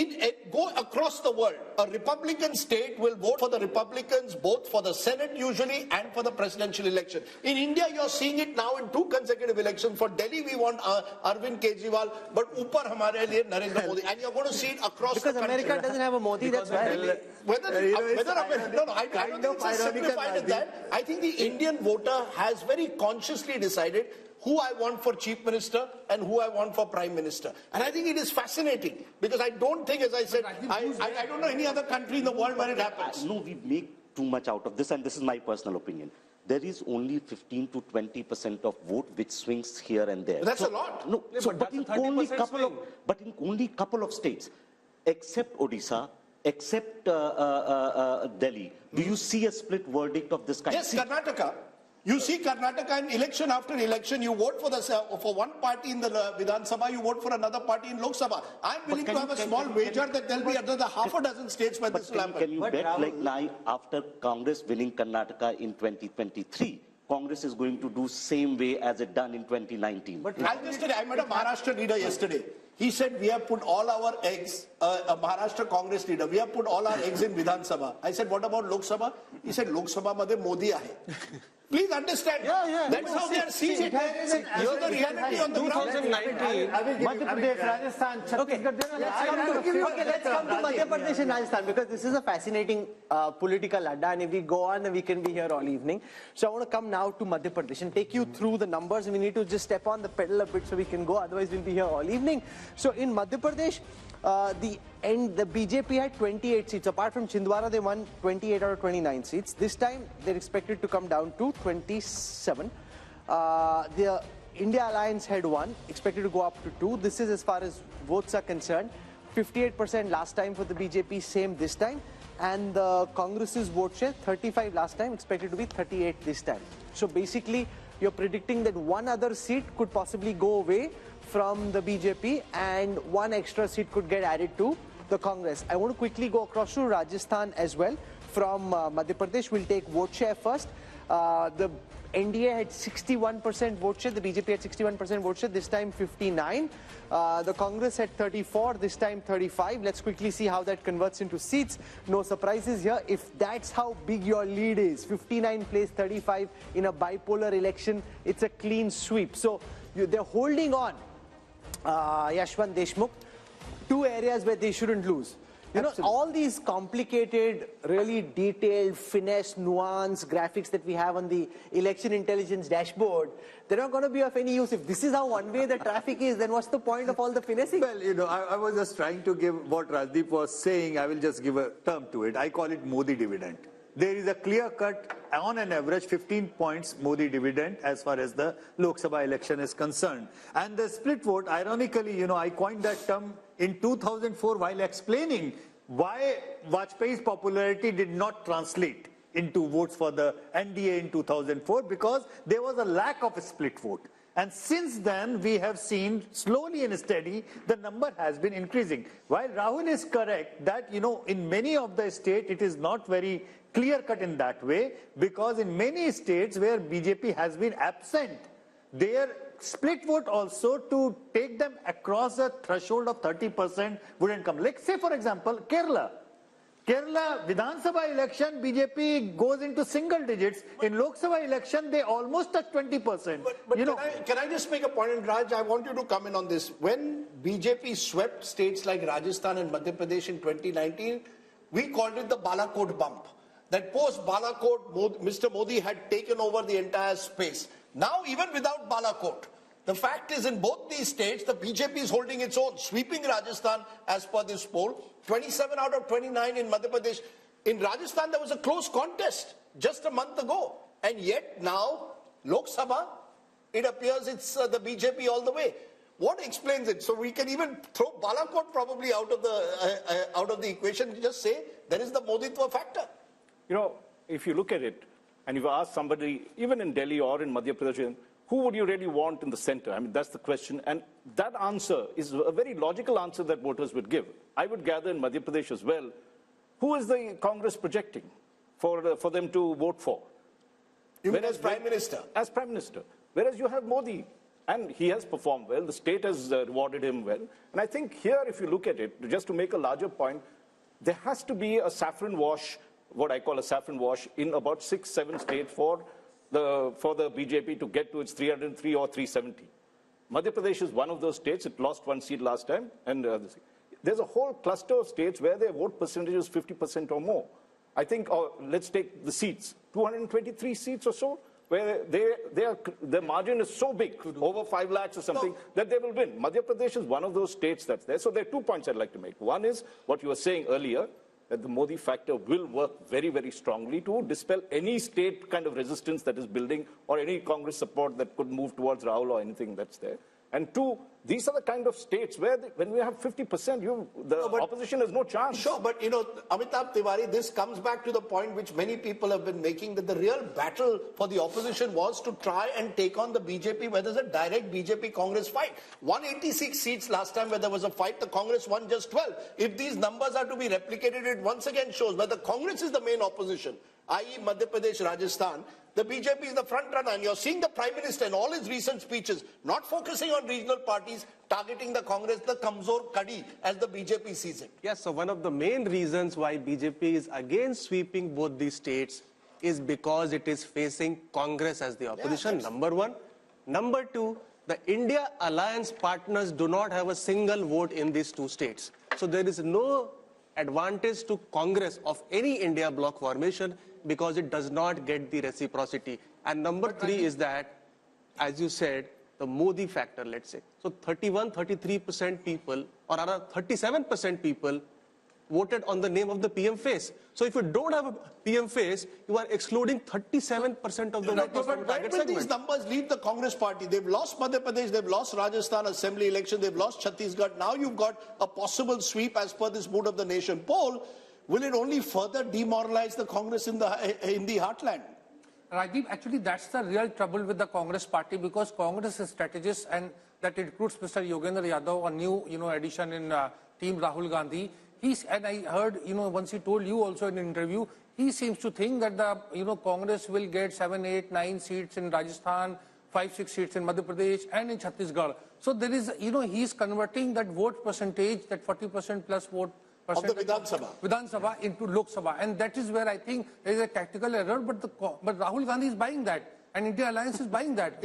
go across the world. A Republican state will vote for the Republicans, both for the Senate usually and for the presidential election. In India, you're seeing it now in 2 consecutive elections. For Delhi, we want Arvind Kejriwal, but upar hamare liye Narendra Modi. And you're going to see it across the country. Because America doesn't have a Modi, that's why. I don't think it's as simplified as that. I think the Indian voter has very consciously decided who I want for chief minister and who I want for prime minister. And I think it is fascinating because I don't think, as I said, I don't know any other country in the world where it happens. No, we make too much out of this, and this is my personal opinion. There is only 15 to 20% of vote which swings here and there. That's a lot. No, but in only couple of states, except Odisha, except Delhi, do you see a split verdict of this kind? Yes, Karnataka. You see Karnataka in election after election, you vote for one party in the Vidhan Sabha, you vote for another party in Lok Sabha. I'm willing to have a small wager that there'll be another half a dozen states where this will happen. Can you bet like now, after Congress winning Karnataka in 2023, Congress is going to do same way as it done in 2019? But I met a Maharashtra leader yesterday. He said, we have put all our eggs, a Maharashtra Congress leader, we have put all our eggs in Vidhan Sabha. I said, what about Lok Sabha? He said, Lok Sabha madhe Modi aahe. Please understand. That's how they are seeing it. This is the reality on the ground. 2019. Madhya Pradesh, Rajasthan, Chhattisgarh. Let's come to Madhya Pradesh and Rajasthan because this is a fascinating political adda, and if we go on, we can be here all evening. So I want to come now to Madhya Pradesh and take you through the numbers. We need to just step on the pedal a bit so we can go, otherwise we'll be here all evening. So in Madhya Pradesh, the BJP had 28 seats. Apart from Chhindwara, they won 28 out of 29 seats. This time, they're expected to come down to 27. The India Alliance had 1, expected to go up to 2. This is as far as votes are concerned. 58% last time for the BJP, same this time. And the Congress's vote share, 35 last time, expected to be 38 this time. So basically, you're predicting that one other seat could possibly go away from the BJP and one extra seat could get added to the Congress. I want to quickly go across to Rajasthan as well. From Madhya Pradesh, we'll take vote share first. The NDA had 61% vote share, the BJP had 61% vote share, this time 59. The Congress had 34, this time 35. Let's quickly see how that converts into seats. No surprises here. If that's how big your lead is, 59 plays 35 in a bipolar election, it's a clean sweep. So they're holding on. Yashwant Deshmukh, 2 areas where they shouldn't lose. You know, all these complicated, really detailed, finesse, nuance graphics that we have on the election intelligence dashboard, they're not going to be of any use. If this is how one-way the traffic is, then what's the point of all the finessing? Well, I was just trying to give what Rajdeep was saying. I will just give a term to it. I call it Modi dividend. There is a clear cut, on an average, 15 points Modi dividend as far as the Lok Sabha election is concerned. And the split vote, ironically, I coined that term in 2004 while explaining why Vajpayee's popularity did not translate into votes for the NDA in 2004, because there was a lack of a split vote. And since then, we have seen slowly and steady, the number has been increasing. While Rahul is correct that, in many of the states, it is not very clear-cut in that way, because in many states where BJP has been absent, their split vote also to take them across a threshold of 30% wouldn't come. Like, say, for example, Kerala. Kerala Vidhan Sabha election, BJP goes into single digits. In Lok Sabha election, they almost touch 20%. But can I just make a point, and Raj, I want you to come in on this. When BJP swept states like Rajasthan and Madhya Pradesh in 2019, we called it the Balakot bump. That post-Balakot, Mr. Modi had taken over the entire space. Now, even without Balakot, the fact is in both these states, the BJP is holding its own, sweeping Rajasthan as per this poll. 27 out of 29 in Madhya Pradesh. In Rajasthan, there was a close contest just a month ago. And yet now, Lok Sabha, it appears it's the BJP all the way. What explains it? So we can even throw Balakot probably out of the equation. Just say There is the Moditwa factor. You know, if you look at it, and if you ask somebody, even in Delhi or in Madhya Pradesh, who would you really want in the center? I mean, that's the question. And that answer is a very logical answer that voters would give. I would gather in Madhya Pradesh as well, who is the Congress projecting for them to vote for? Even as Prime Minister? As Prime Minister. Whereas you have Modi, and he has performed well. The state has rewarded him well. And I think here, if you look at it, just to make a larger point, there has to be a saffron wash, what I call a saffron wash, in about 6-7 states for the BJP to get to its 303 or 370. Madhya Pradesh is one of those states. It lost 1 seat last time. And there's a whole cluster of states where their vote percentage is 50% or more. I think, let's take the seats, 223 seats or so, where their margin is so big, over 5 lakhs or something, that they will win. Madhya Pradesh is one of those states that's there. So there are 2 points I'd like to make. One is what you were saying earlier, that the Modi factor will work very, very strongly to dispel any state kind of resistance that is building or any Congress support that could move towards Rahul or anything that's there. And 2, these are the kind of states where when we have 50%, the opposition has no chance. Sure, but you know, Amitabh Tiwari, this comes back to the point which many people have been making, that the real battle for the opposition was to try and take on the BJP, where there's a direct BJP-Congress fight. 186 seats last time where there was a fight, the Congress won just 12. If these numbers are to be replicated, it once again shows where the Congress is the main opposition, i.e. Madhya Pradesh, Rajasthan, the BJP is the front runner, and you're seeing the Prime Minister in all his recent speeches not focusing on regional parties, targeting the Congress, the Kamzor Kadi, as the BJP sees it. Yes, so one of the main reasons why BJP is again sweeping both these states is because it is facing Congress as the opposition, number one. Number two, the India alliance partners do not have a single vote in these 2 states. So there is no advantage to Congress of any India bloc formation because it does not get the reciprocity. And number 3 is that, as you said, the Modi factor, let's say. So 33% people, or rather 37% people, voted on the name of the PM face. So if you don't have a PM face, you are excluding 37% of the voters from the target But these segment. numbers leave the Congress party. They've lost Madhya Pradesh, they've lost Rajasthan Assembly election, they've lost Chhattisgarh. Now you've got a possible sweep as per this Mood of the Nation poll. Will it only further demoralize the Congress in the heartland? Rajdeep, actually that's the real trouble with the Congress party, because Congress is strategist, and that includes Mr. Yogendra Yadav, a new addition in team Rahul Gandhi. And I heard, once he told you also in an interview, he seems to think that the, Congress will get 7, 8, 9 seats in Rajasthan, 5, 6 seats in Madhya Pradesh and in Chhattisgarh. So there is, he's converting that vote percentage, that 40% plus vote of the Vidhan Sabha into Lok Sabha. And that is where I think there is a tactical error, but Rahul Gandhi is buying that. And India Alliance is buying that.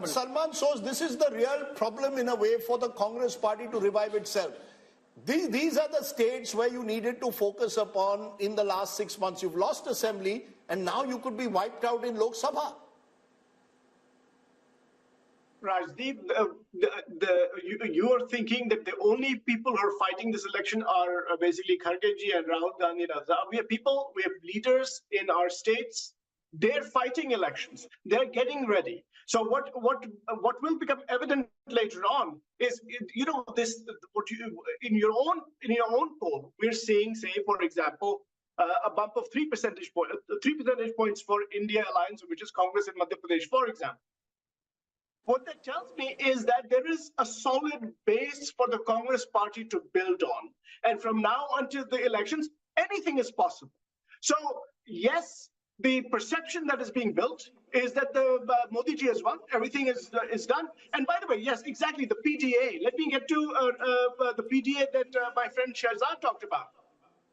Salman shows this is the real problem in a way for the Congress party to revive itself. These are the states where you needed to focus upon in the last 6 months. You've lost assembly, and now you could be wiped out in Lok Sabha. Rajdeep, you are thinking that the only people who are fighting this election are basically Khargeji and Rahul Gandhi. We have leaders in our states. They're fighting elections. They're getting ready. So what will become evident later on is, in your own poll, we're seeing, say, for example, a bump of 3 percentage points for India Alliance, which is Congress in Madhya Pradesh, for example. What that tells me is that there is a solid base for the Congress party to build on. And from now until the elections, anything is possible. So, yes, the perception that is being built is that the Modi ji has won, everything is done. And by the way, yes, exactly, the PDA. Let me get to the PDA that my friend Shahzad talked about.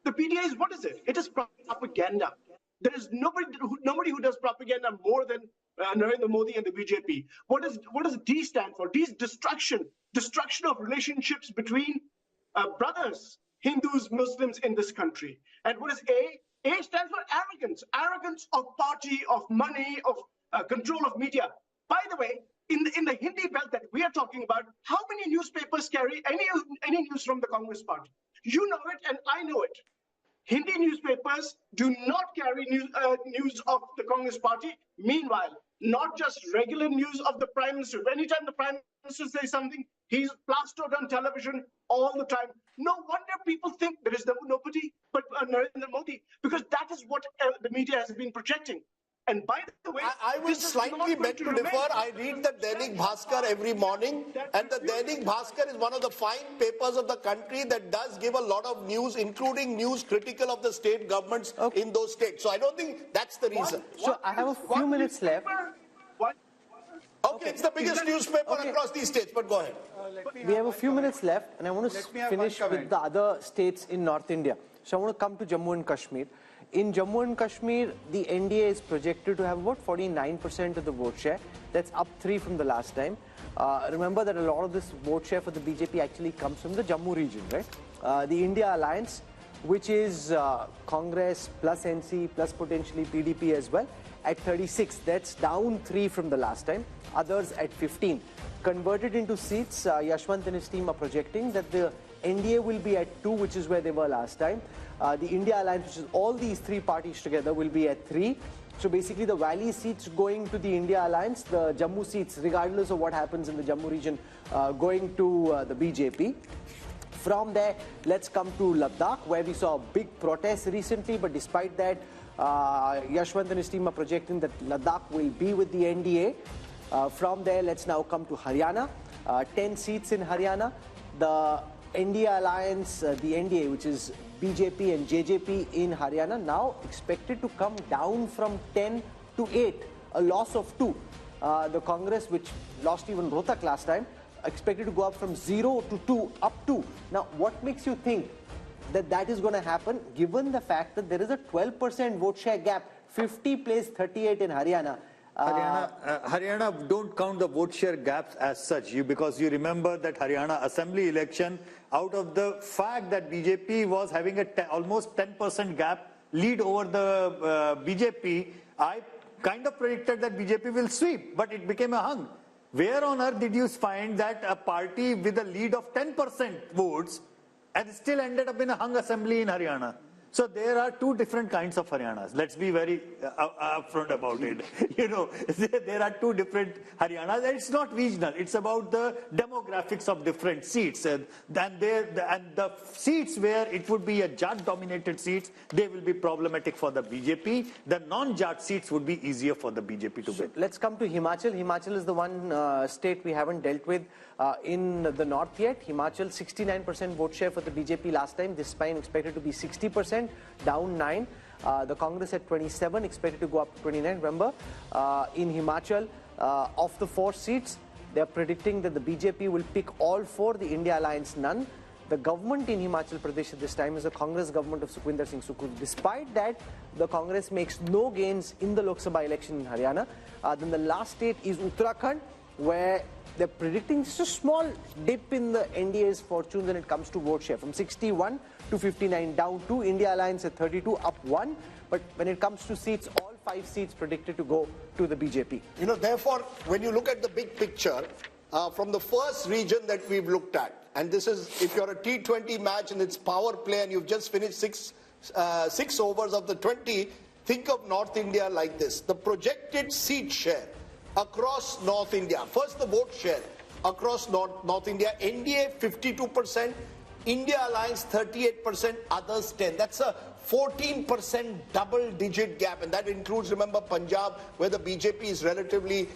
The PDA is, what is it? It is propaganda. There is nobody who does propaganda more than Narendra Modi and the BJP. What does D stand for? D is destruction of relationships between brothers, Hindus, Muslims in this country. And what is A? A stands for arrogance of party, of money, of control of media. By the way, in the Hindi belt that we are talking about, how many newspapers carry any news from the Congress party? You know it and I know it. Hindi newspapers do not carry news of the Congress party. Meanwhile, not just regular news of the Prime Minister. Anytime the Prime Minister says something, he's plastered on television all the time. No wonder people think there is nobody but Narendra Modi, because that is what the media has been projecting. And by the way, I will slightly beg to differ. I read the Dainik Bhaskar every morning, and the Dainik Bhaskar is one of the fine papers of the country that does give a lot of news, including news critical of the state governments in those states. So I don't think that's the reason. So I have a few minutes left. Okay, it's the biggest newspaper across these states, but go ahead. We have a few minutes left, and I want to finish with the other states in North India. So I want to come to Jammu and Kashmir. In Jammu and Kashmir, the NDA is projected to have about 49% of the vote share. That's up 3 from the last time. Remember that a lot of this vote share for the BJP actually comes from the Jammu region, right? The India Alliance, which is Congress plus NC plus potentially PDP as well, at 36. That's down 3 from the last time. Others at 15. Converted into seats, Yashwant and his team are projecting that the NDA will be at 2, which is where they were last time. The India Alliance, which is all these 3 parties together, will be at 3. So basically the Valley seats going to the India Alliance, the Jammu seats, regardless of what happens in the Jammu region, going to the BJP. From there, let's come to Ladakh, where we saw a big protest recently, but despite that, Yashwant and his team are projecting that Ladakh will be with the NDA. From there, let's now come to Haryana. 10 seats in Haryana. The India Alliance, the NDA, which is BJP and JJP in Haryana, now expected to come down from 10 to 8, a loss of 2. The Congress, which lost even Rohtak last time, expected to go up from 0 to 2, up 2. Now, what makes you think that that is going to happen, given the fact that there is a 12% vote share gap, 50 plays 38 in Haryana? Haryana, don't count the vote share gaps as such, because you remember that Haryana assembly election, out of the fact that BJP was having a almost 10% gap lead over the BJP, I kind of predicted that BJP will sweep, but it became a hung. Where on earth did you find that a party with a lead of 10% votes and still ended up in a hung assembly in Haryana? So there are 2 different kinds of Haryanas. Let's be very upfront about it. You know, there are 2 different Haryanas, and it's not regional. It's about the demographics of different seats. And the seats where it would be a Jat-dominated seats, they will be problematic for the BJP. The non-Jat seats would be easier for the BJP to win. Let's come to Himachal. Himachal is the one state we haven't dealt with in the north yet. Himachal, 69% vote share for the BJP last time. This time expected to be 60%, down 9. The Congress at 27, expected to go up to 29. Remember, in Himachal, of the 4 seats, they are predicting that the BJP will pick all 4, the India Alliance none. The government in Himachal Pradesh at this time is the Congress government of Sukhwinder Singh Sukhru. Despite that, the Congress makes no gains in the Lok Sabha election in Haryana. Then the last state is Uttarakhand, where they're predicting just a small dip in the NDA's fortune when it comes to vote share, from 61 to 59, down 2. India Alliance at 32, up 1. But when it comes to seats, all 5 seats predicted to go to the BJP. You know, therefore, when you look at the big picture, from the first region that we've looked at, and this is, if you're a T20 match and it's power play and you've just finished 6 overs of the 20, think of North India like this. The projected seat share across North India. First, the vote share across North India. NDA 52%, India Alliance 38%, others 10%. That's a 14% double-digit gap, and that includes, remember, Punjab, where the BJP is relatively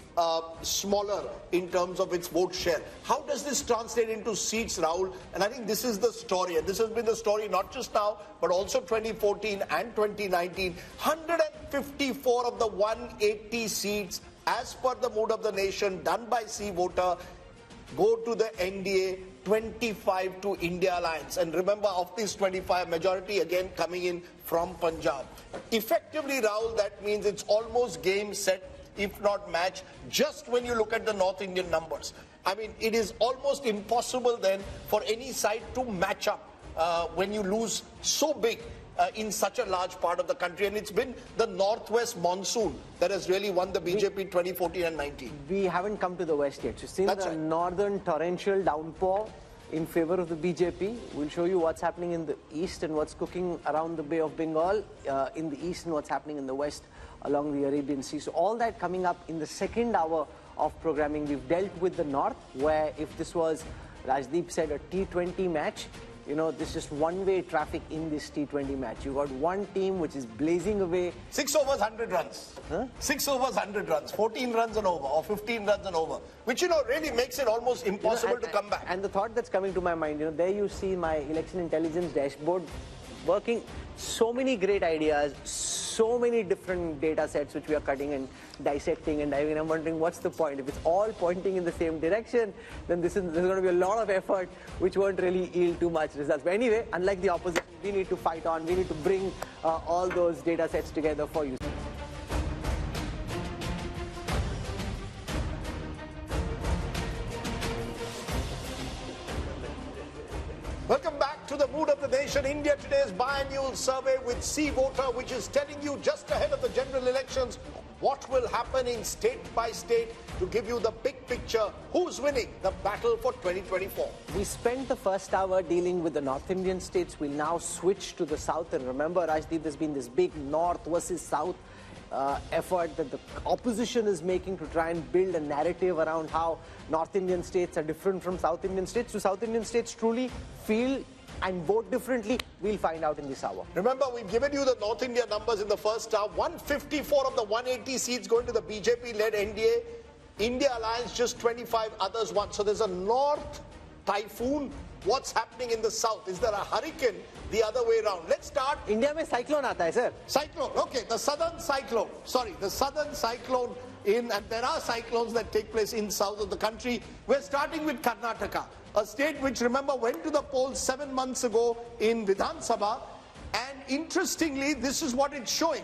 smaller in terms of its vote share. How does this translate into seats, Rahul? And I think this is the story, and this has been the story not just now, but also 2014 and 2019. 154 of the 180 seats, as per the mood of the nation, done by C voter, go to the NDA, 25 to India Alliance. And remember, of these 25, majority again coming in from Punjab. Effectively, Rahul, that means it's almost game, set, if not match, just when you look at the North Indian numbers. I mean, it is almost impossible then for any side to match up when you lose so big in such a large part of the country. And it's been the northwest monsoon that has really won the BJP 2014 and 19. We haven't come to the west yet. You've seen the northern torrential downpour in favor of the BJP. We'll show you what's happening in the east and what's cooking around the Bay of Bengal in the east and what's happening in the west along the Arabian Sea. So all that coming up in the second hour of programming. We've dealt with the north, where if this was, Rajdeep said, a T20 match, you know, this is just one-way traffic in this T20 match. You've got one team which is blazing away. 6 overs, 100 runs. Huh? 6 overs, 100 runs. 14 runs and over, or 15 runs and over. Which, you know, really makes it almost impossible to come back. And the thought that's coming to my mind, you know, there you see my election intelligence dashboard working. So many great ideas, so many different data sets which we are cutting and dissecting and diving. I'm wondering what's the point? If it's all pointing in the same direction, then there's going to be a lot of effort which won't really yield too much results. But anyway, unlike the opposition, we need to fight on. We need to bring all those data sets together for you. Welcome back to the mood of the nation. India Today's biannual survey with C Voter, which is telling you just ahead of the general elections what will happen in state by state to give you the big picture. Who's winning the battle for 2024? We spent the first hour dealing with the North Indian states. We'll now switch to the south. And remember, Rajdeep, there's been this big north versus south effort that the opposition is making to try and build a narrative around how North Indian states are different from South Indian states. Do South Indian states truly feel and vote differently? We'll find out in this hour. Remember, we've given you the North India numbers in the first hour. 154 of the 180 seats going to the BJP-led NDA. India Alliance just 25, others 1. So there's a north typhoon. What's happening in the south? Is there a hurricane the other way around? Let's start. India mein cyclone aata hai, sir. Cyclone, okay. The southern cyclone. Sorry, the southern cyclone and there are cyclones that take place in south of the country. We're starting with Karnataka, a state which, remember, went to the polls 7 months ago in Vidhan Sabha. And interestingly, this is what it's showing.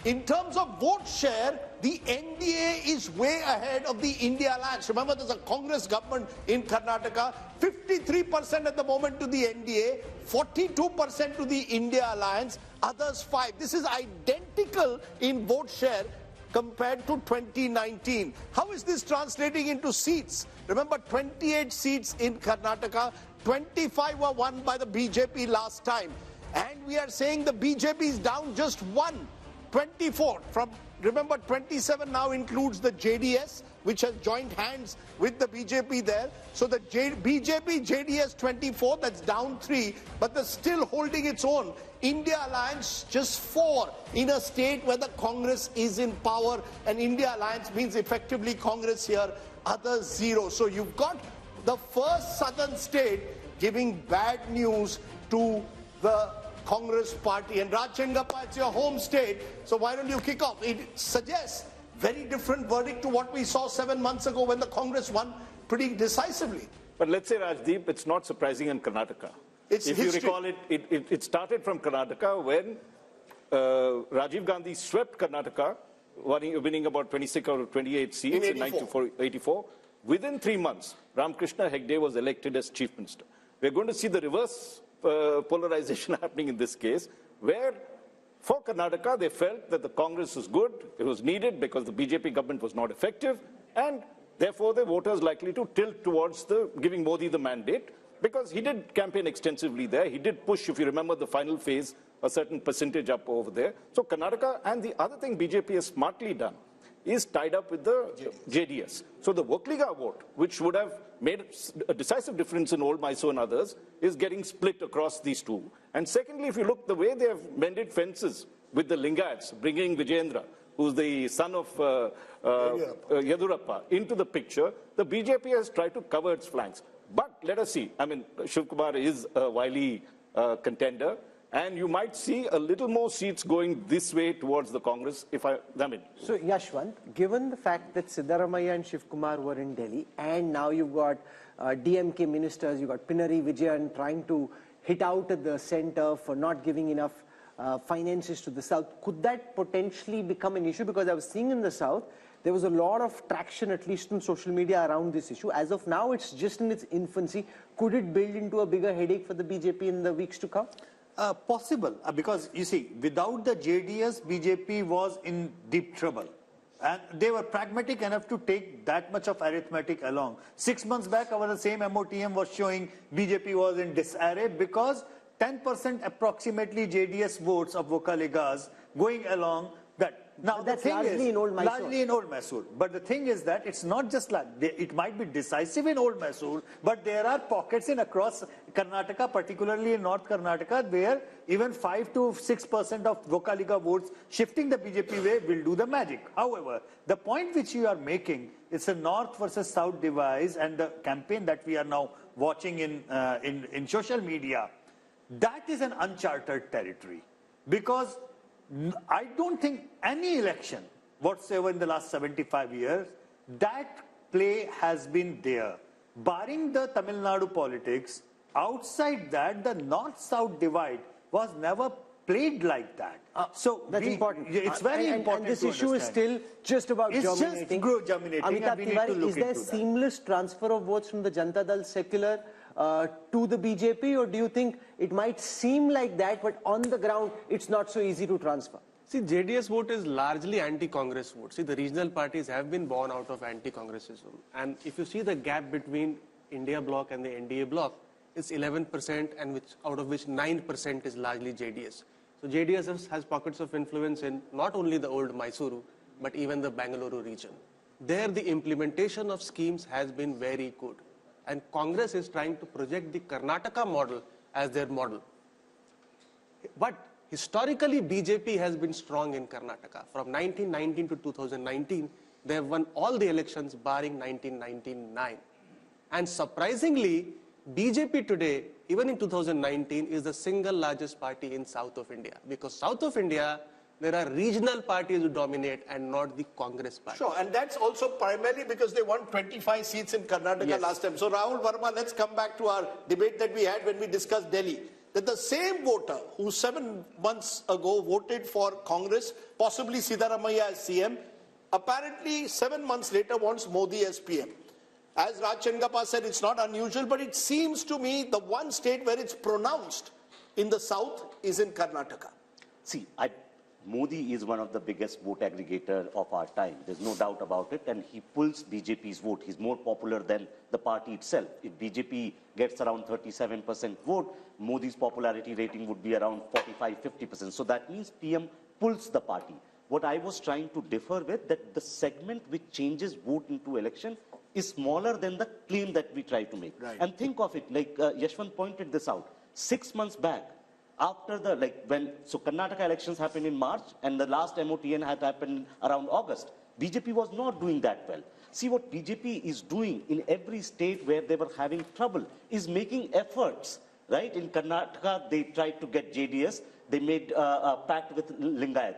In terms of vote share, the NDA is way ahead of the India Alliance. Remember, there's a Congress government in Karnataka. 53% at the moment to the NDA, 42% to the India Alliance, others 5. This is identical in vote share compared to 2019. How is this translating into seats? Remember, 28 seats in Karnataka, 25 were won by the BJP last time. And we are saying the BJP is down just 1. 24 from, remember, 27 now includes the JDS, which has joined hands with the BJP there. So the BJP, JDS 24, that's down 3, but they're still holding its own. India Alliance just 4 in a state where the Congress is in power, and India Alliance means effectively Congress here, others 0. So you've got the first southern state giving bad news to the Congress party. And Rajchandgappa, it's your home state, so why don't you kick off? It suggests very different verdict to what we saw 7 months ago when the Congress won pretty decisively. But let's say, Rajdeep, it's not surprising in Karnataka. It's if history. You recall it started from Karnataka when Rajiv Gandhi swept Karnataka, winning about 26 or 28 seats in 1984. Within 3 months, Ramakrishna Hegde was elected as chief minister. We're going to see the reverse polarization happening in this case, where for Karnataka, they felt that the Congress was good, it was needed because the BJP government was not effective, and therefore the voters likely to tilt towards giving Modi the mandate, because he did campaign extensively there. He did push, if you remember the final phase, a certain percentage up over there. So Karnataka, and the other thing BJP has smartly done is tied up with the JDS. So the Vokliga vote, which would have made a decisive difference in Old Mysore and others, is getting split across these two. And secondly, if you look the way they have mended fences with the Lingayats, bringing Vijayendra, who's the son of Yadurappa, into the picture, the BJP has tried to cover its flanks. But let us see. I mean, Shiv Kumar is a wily contender. And you might see a little more seats going this way towards the Congress, So, Yashwant, given the fact that Siddaramaiah and Shiv Kumar were in Delhi, and now you've got DMK ministers, you've got Pinari Vijayan trying to hit out at the center for not giving enough finances to the south, could that potentially become an issue? Because I was seeing in the south, there was a lot of traction, at least on social media, around this issue. As of now, it's just in its infancy. Could it build into a bigger headache for the BJP in the weeks to come? Possible, because you see, without the JDS, BJP was in deep trouble. And they were pragmatic enough to take that much of arithmetic along. 6 months back, the same MOTM was showing BJP was in disarray because 10% approximately JDS votes of Vocaligas going along that. Now, but that's largely in Old Mysore. Largely in Old Mysore. But the thing is that it's not just like, it might be decisive in Old Mysore, but there are pockets in across Karnataka, particularly in North Karnataka, where even 5 to 6% of Vocaliga votes shifting the BJP way will do the magic. However, the point which you are making is a North versus South divide, and the campaign that we are now watching in social media, that is an uncharted territory. Because I don't think any election whatsoever in the last 75 years, that play has been there. Barring the Tamil Nadu politics, outside that, the North-South divide was never played like that. So that's important. It's very important. And this issue is still just about germinating. It's just germinating. Amitabh Tiwari, is there seamless transfer of votes from the Janata Dal secular to the BJP, or do you think it might seem like that, but on the ground, it's not so easy to transfer? See, JDS vote is largely anti-Congress vote. See, the regional parties have been born out of anti-Congressism. And if you see the gap between India bloc and the NDA bloc, it's 11%, and out of which 9% is largely JDS. So JDS has pockets of influence in not only the old Mysuru, but even the Bangalore region. There, the implementation of schemes has been very good. And Congress is trying to project the Karnataka model as their model. But historically, BJP has been strong in Karnataka. From 1919 to 2019, they have won all the elections barring 1999. And surprisingly, BJP today, even in 2019, is the single largest party in South of India. Because South of India, there are regional parties who dominate and not the Congress party. Sure, and that's also primarily because they won 25 seats in Karnataka last time. So Rahul Verma, let's come back to our debate that we had when we discussed Delhi. That the same voter who 7 months ago voted for Congress, possibly Siddharamaiah as CM, apparently 7 months later wants Modi as PM. As Raj Chengappa said, it's not unusual, but it seems to me the one state where it's pronounced in the south is in Karnataka. See, Modi is one of the biggest vote aggregator of our time. There's no doubt about it. And he pulls BJP's vote. He's more popular than the party itself. If BJP gets around 37% vote, Modi's popularity rating would be around 45-50%. So that means PM pulls the party. What I was trying to differ with, that the segment which changes vote into election is smaller than the claim that we try to make. Right. And think of it, like Yashwant pointed this out. 6 months back, after the, so Karnataka elections happened in March and the last MOTN had happened around August. BJP was not doing that well. See, what BJP is doing in every state where they were having trouble is making efforts, right? In Karnataka, they tried to get JDS. They made a pact with Lingayat.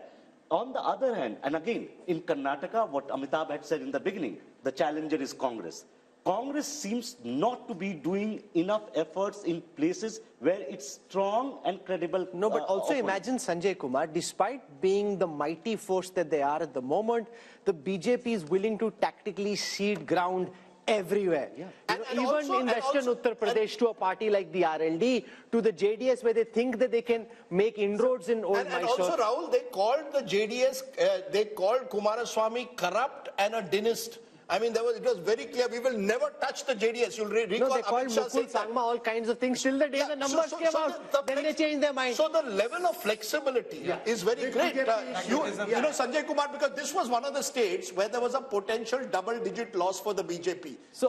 On the other hand, and again, in Karnataka, what Amitabh had said in the beginning, the challenger is Congress. Congress seems not to be doing enough efforts in places where it's strong and credible. No, but also imagine Sanjay Kumar, despite being the mighty force that they are at the moment, the BJP is willing to tactically cede ground everywhere. Yeah. Even in Western Uttar Pradesh, to a party like the RLD, to the JDS, where they think that they can make inroads in Old Mysore. And also, Rahul, they called the JDS, they called Kumaraswamy corrupt and a dynast. I mean, it was very clear, we will never touch the JDS. You'll recall they called Mukul Sangma all kinds of things. Till the day the numbers came out, then they changed their mind. So the level of flexibility is very great. You know, Sanjay Kumar, because this was one of the states where there was a potential double-digit loss for the BJP. So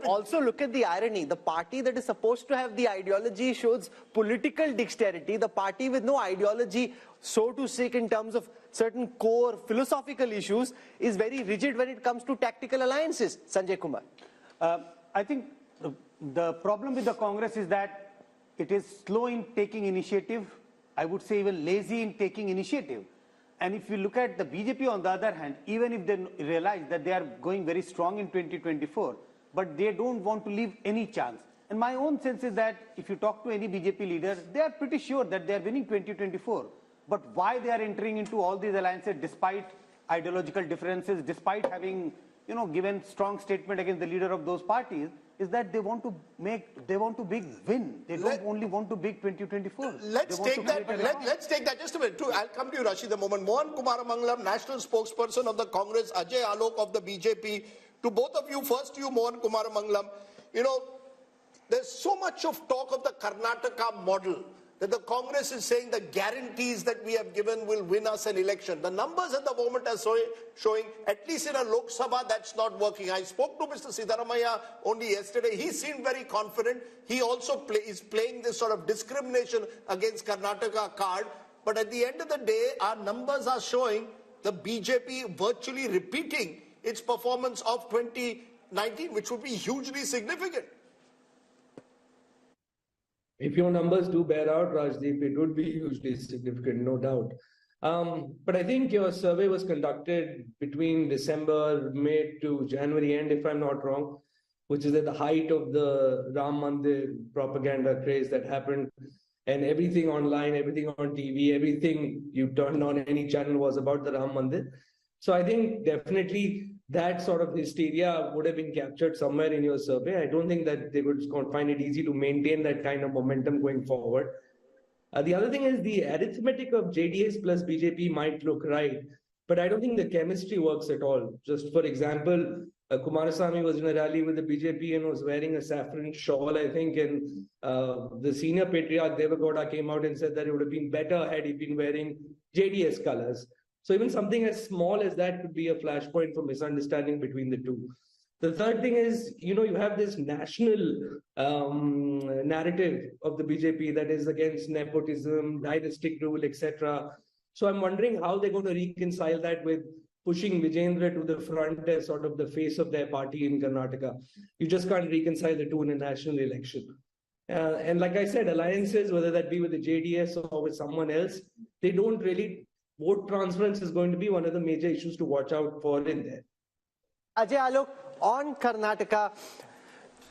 also look at the irony. The party that is supposed to have the ideology shows political dexterity. The party with no ideology, so to speak, in terms of certain core philosophical issues, is very rigid when it comes to tactical alliances. Sanjay Kumar. I think the problem with the Congress is that it is slow in taking initiative. I would say even lazy in taking initiative. And if you look at the BJP on the other hand, even if they realize that they are going very strong in 2024, but they don't want to leave any chance. And my own sense is that if you talk to any BJP leader, they are pretty sure that they are winning 2024. But why they are entering into all these alliances despite ideological differences, despite having, given strong statement against the leader of those parties, is that they want to big win. They don't only want to big 2024. Let's take that. Just a minute. I'll come to you, Rashid, in a moment. Mohan Kumaramangalam, national spokesperson of the Congress, Ajay Alok of the BJP. To both of you, first to you, Mohan Kumaramangalam. You know, there's so much of talk of the Karnataka model that the Congress is saying the guarantees that we have given will win us an election. The numbers at the moment are showing, at least in a Lok Sabha, that's not working. I spoke to Mr. Siddaramaiah only yesterday. He seemed very confident. He also is playing this sort of discrimination against Karnataka card. But at the end of the day, our numbers are showing the BJP virtually repeating its performance of 2019, which would be hugely significant. If your numbers do bear out, Rajdeep, it would be hugely significant, no doubt. But I think your survey was conducted between December, May to January end, if I'm not wrong, which is at the height of the Ram Mandir propaganda craze that happened. And everything online, everything on TV, everything you turned on any channel was about the Ram Mandir. So I think definitely that sort of hysteria would have been captured somewhere in your survey. I don't think that they would find it easy to maintain that kind of momentum going forward. The other thing is the arithmetic of JDS plus BJP might look right, but I don't think the chemistry works at all. Just for example, Kumarasamy was in a rally with the BJP and was wearing a saffron shawl, I think, and the senior patriarch Devagowda came out and said that it would have been better had he been wearing JDS colors. So even something as small as that could be a flashpoint for misunderstanding between the two. The third thing is, you know, you have this national narrative of the BJP that is against nepotism, dynastic rule, etc. So I'm wondering how they're going to reconcile that with pushing Vijendra to the front as sort of the face of their party in Karnataka. You just can't reconcile the two in a national election. And like I said, alliances, whether that be with the JDS or with someone else, they don't really... Vote transference is going to be one of the major issues to watch out for in there. Ajay Alok, on Karnataka,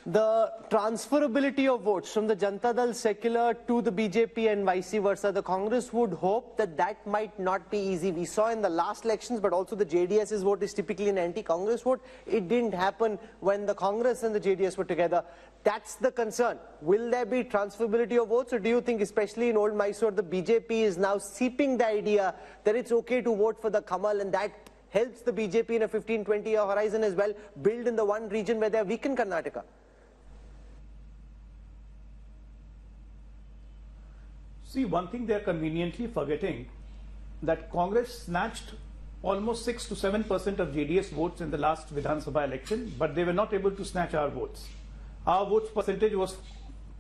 the transferability of votes from the Janata Dal secular to the BJP and vice versa, the Congress would hope that that might not be easy. We saw in the last elections, but also the JDS's vote is typically an anti-Congress vote. It didn't happen when the Congress and the JDS were together. That's the concern. Will there be transferability of votes, or do you think, especially in Old Mysore, the BJP is now seeping the idea that it's okay to vote for the Kamal, and that helps the BJP in a 15-20 year horizon as well, build in the one region where they're weak in Karnataka? See, one thing they're conveniently forgetting, that Congress snatched almost 6 to 7% of JDS votes in the last Vidhan Sabha election, but they were not able to snatch our votes. Our votes percentage was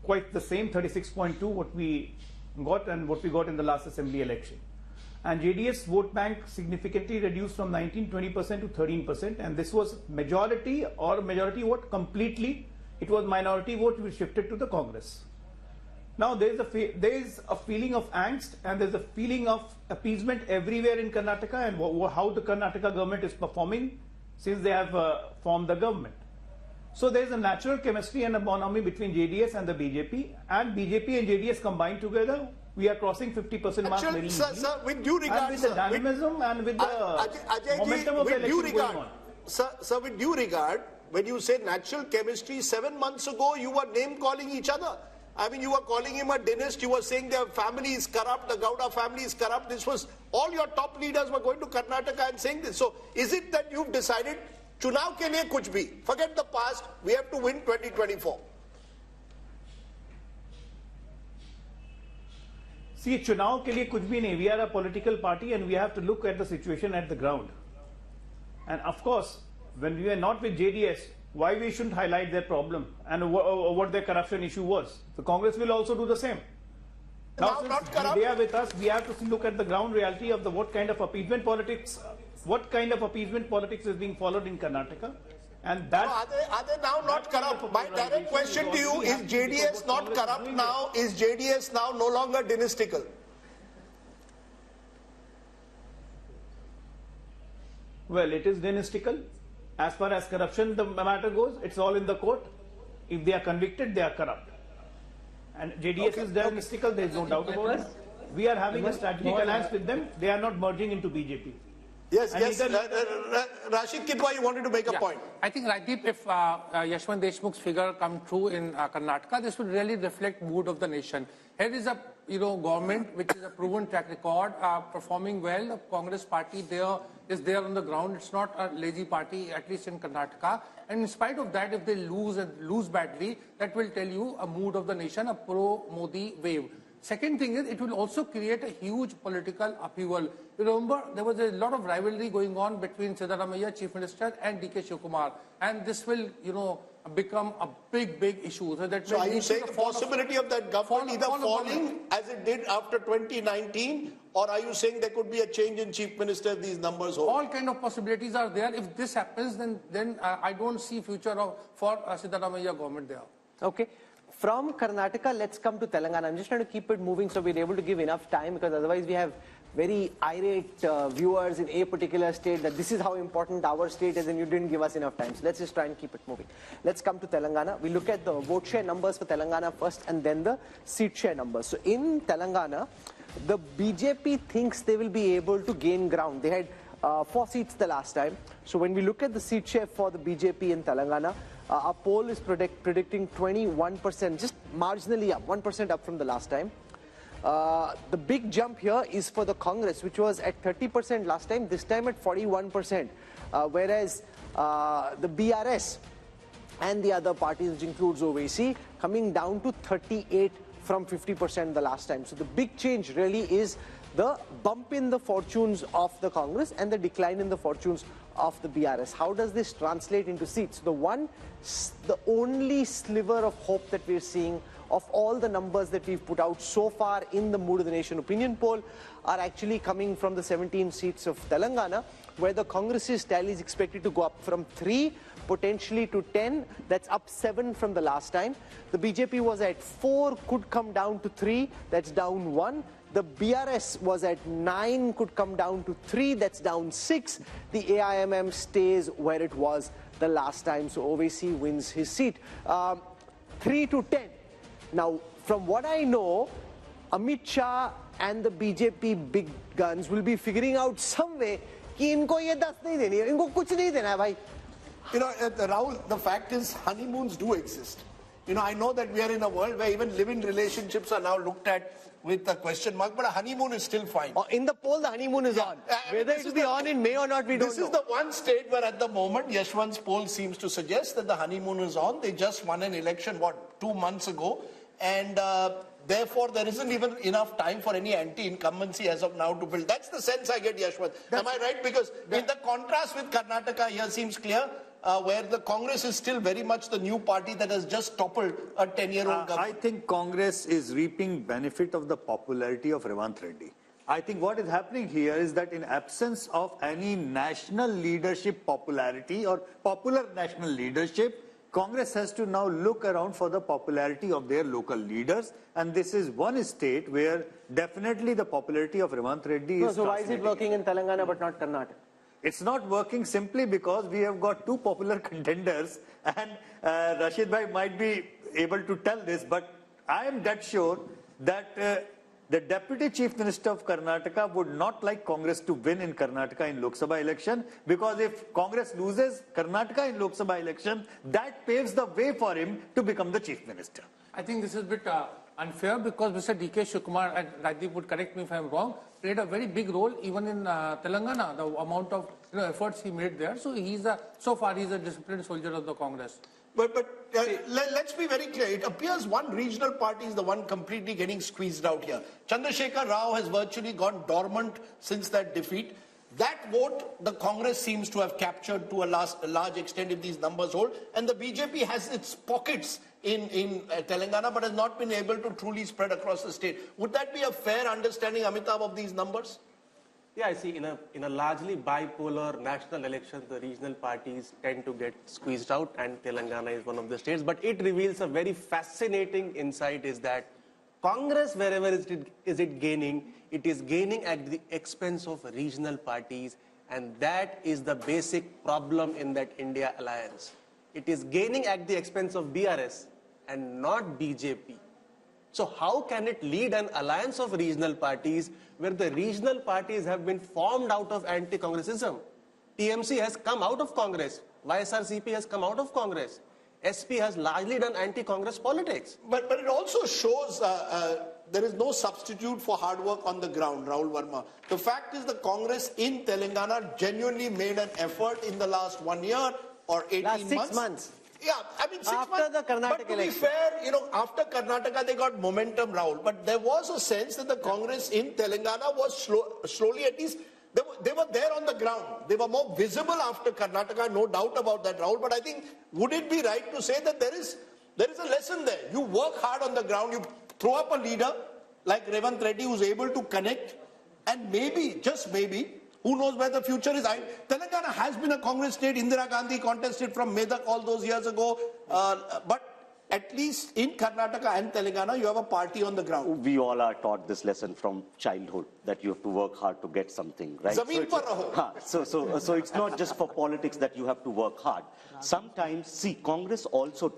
quite the same, 36.2, what we got and what we got in the last assembly election. And JDS vote bank significantly reduced from 19-20% to 13%, and this was majority or majority vote completely. It was minority vote which shifted to the Congress. Now there is a feeling of angst and there is a feeling of appeasement everywhere in Karnataka, and how the Karnataka government is performing since they have formed the government. So there is a natural chemistry and a bonhomie between JDS and the BJP, and BJP and JDS combined together, we are crossing 50% mark very easily. Sir, with due regard, and with the dynamism and with the momentum of the election going on. Sir, with due regard, when you say natural chemistry, 7 months ago you were name-calling each other. I mean, you were calling him a dynast, you were saying their family is corrupt, the Gowda family is corrupt. This was, all your top leaders were going to Karnataka and saying this. So, is it that you've decided, Chunav ke liye kuch bhi, forget the past, we have to win 2024? See, Chunav ke liye kuch bhi nahi. We are a political party and we have to look at the situation at the ground. And of course, when we are not with JDS, why we shouldn't highlight their problem and what their corruption issue was. The Congress will also do the same. Now, since they are with us, we have to look at the ground reality of what kind of appeasement politics is being followed in Karnataka. And that are they now not corrupt? My direct question to you is, JDS not corrupt now? Is JDS now no longer dynastical? Well, it is dynastical. As far as corruption the matter goes, it's all in the court. If they are convicted, they are corrupt. And JDS is dynastical, there is no doubt about it. We are having a strategic alliance with them. They are not merging into BJP. Yes, yes. Rashid Kitwa, you wanted to make a point. I think, Rajdeep, if Yashwant Deshmukh's figure come true in Karnataka, this would really reflect mood of the nation. Here is a government which is a proven track record, performing well. The Congress party is there on the ground. It's not a lazy party, at least in Karnataka. And in spite of that, if they lose badly, that will tell you a mood of the nation, a pro-Modi wave. Second thing is, it will also create a huge political upheaval. You remember, there was a lot of rivalry going on between Siddaramaiah, Chief Minister, and D.K. Shivakumar. And this will, become a big issue. So are you saying the possibility of that government either falling as it did after 2019, or are you saying there could be a change in Chief Minister if these numbers hold? All kind of possibilities are there. If this happens, then I don't see future for Siddaramaiah government there. Okay. From Karnataka, let's come to Telangana. I'm just trying to keep it moving so we're able to give enough time, because otherwise we have very irate viewers in a particular state that this is how important our state is and you didn't give us enough time. So let's just try and keep it moving. Let's come to Telangana. We look at the vote share numbers for Telangana first and then the seat share numbers. So in Telangana, the BJP thinks they will be able to gain ground. They had 4 seats the last time. So when we look at the seat share for the BJP in Telangana, our poll is predicting 21%, just marginally up, 1% up from the last time. The big jump here is for the Congress, which was at 30% last time, this time at 41%. Whereas the BRS and the other parties, which includes OVC, coming down to 38 from 50% the last time. So the big change really is the bump in the fortunes of the Congress and the decline in the fortunes of the BRS. How does this translate into seats? The only sliver of hope that we're seeing of all the numbers that we've put out so far in the Mood of the Nation opinion poll are actually coming from the 17 seats of Telangana, where the Congress's tally is expected to go up from 3 potentially to 10. That's up 7 from the last time. The BJP was at 4, could come down to 3. That's down 1. The BRS was at 9, could come down to 3. That's down 6. The AIMM stays where it was the last time. So OVC wins his seat. 3 to 10. Now, from what I know, Amit Shah and the BJP big guns will be figuring out some way कि इनको ये 10 नहीं देनी है, इनको कुछ नहीं देना है भाई. Rahul, the fact is honeymoons do exist. I know that we are in a world where even living relationships are now looked at with a question mark, but a honeymoon is still fine. In the poll, the honeymoon is on. Whether it will be on in May or not, we don't know. This is the one state where at the moment, Yashwant's poll seems to suggest that the honeymoon is on. They just won an election, 2 months ago? And therefore, there isn't even enough time for any anti-incumbency as of now to build. That's the sense I get, Yashwant. Am I right? Because in the contrast with Karnataka here seems clear, where the Congress is still very much the new party that has just toppled a 10-year-old government. I think Congress is reaping benefit of the popularity of Revanth Reddy. I think what is happening here is that in absence of any national leadership popularity or popular national leadership, Congress has to now look around for the popularity of their local leaders, and this is one state where definitely the popularity of Revanth Reddy is. So why is it working in Telangana but not Karnataka? It's not working simply because we have got 2 popular contenders, and Rashid Bhai might be able to tell this, but I am dead sure that the Deputy Chief Minister of Karnataka would not like Congress to win in Karnataka in Lok Sabha election, because if Congress loses Karnataka in Lok Sabha election, that paves the way for him to become the Chief Minister. I think this is a bit unfair, because Mr. D.K. Shivakumar, and Rajdeep would correct me if I am wrong, played a very big role even in Telangana, the amount of efforts he made there. So so far he's a disciplined soldier of the Congress. But let's be very clear. It appears one regional party is the one completely getting squeezed out here. Chandrasekhar Rao has virtually gone dormant since that defeat. That vote, the Congress seems to have captured to a large extent if these numbers hold. And the BJP has its pockets in Telangana, but has not been able to truly spread across the state. Would that be a fair understanding, Amitabh, of these numbers? Yeah, I see. In a largely bipolar national election, the regional parties tend to get squeezed out, and Telangana is one of the states. But it reveals a very fascinating insight, is that Congress, wherever is it gaining, it is gaining at the expense of regional parties, and that is the basic problem in that India alliance. It is gaining at the expense of BRS and not BJP. So how can it lead an alliance of regional parties where the regional parties have been formed out of anti-Congressism? TMC has come out of Congress. YSRCP has come out of Congress. SP has largely done anti-Congress politics. But it also shows there is no substitute for hard work on the ground, Rahul Verma. The fact is the Congress in Telangana genuinely made an effort in the last 1 year or 18 last 6 months. Yeah, I mean 6 months. After the Karnataka election. But to be fair, after Karnataka they got momentum, Rahul. But there was a sense that the Congress in Telangana was slowly at least, they were there on the ground. They were more visible after Karnataka, no doubt about that, Rahul. But I think, would it be right to say that there is a lesson there? You work hard on the ground, you throw up a leader like Revanth Reddy who's able to connect, and maybe, just maybe, who knows where the future is? Telangana has been a Congress state. Indira Gandhi contested from Medak all those years ago. But at least in Karnataka and Telangana, you have a party on the ground. We all are taught this lesson from childhood, that you have to work hard to get something, right? Zameen par raho. So it's not just for politics that you have to work hard. Sometimes, see, Congress also,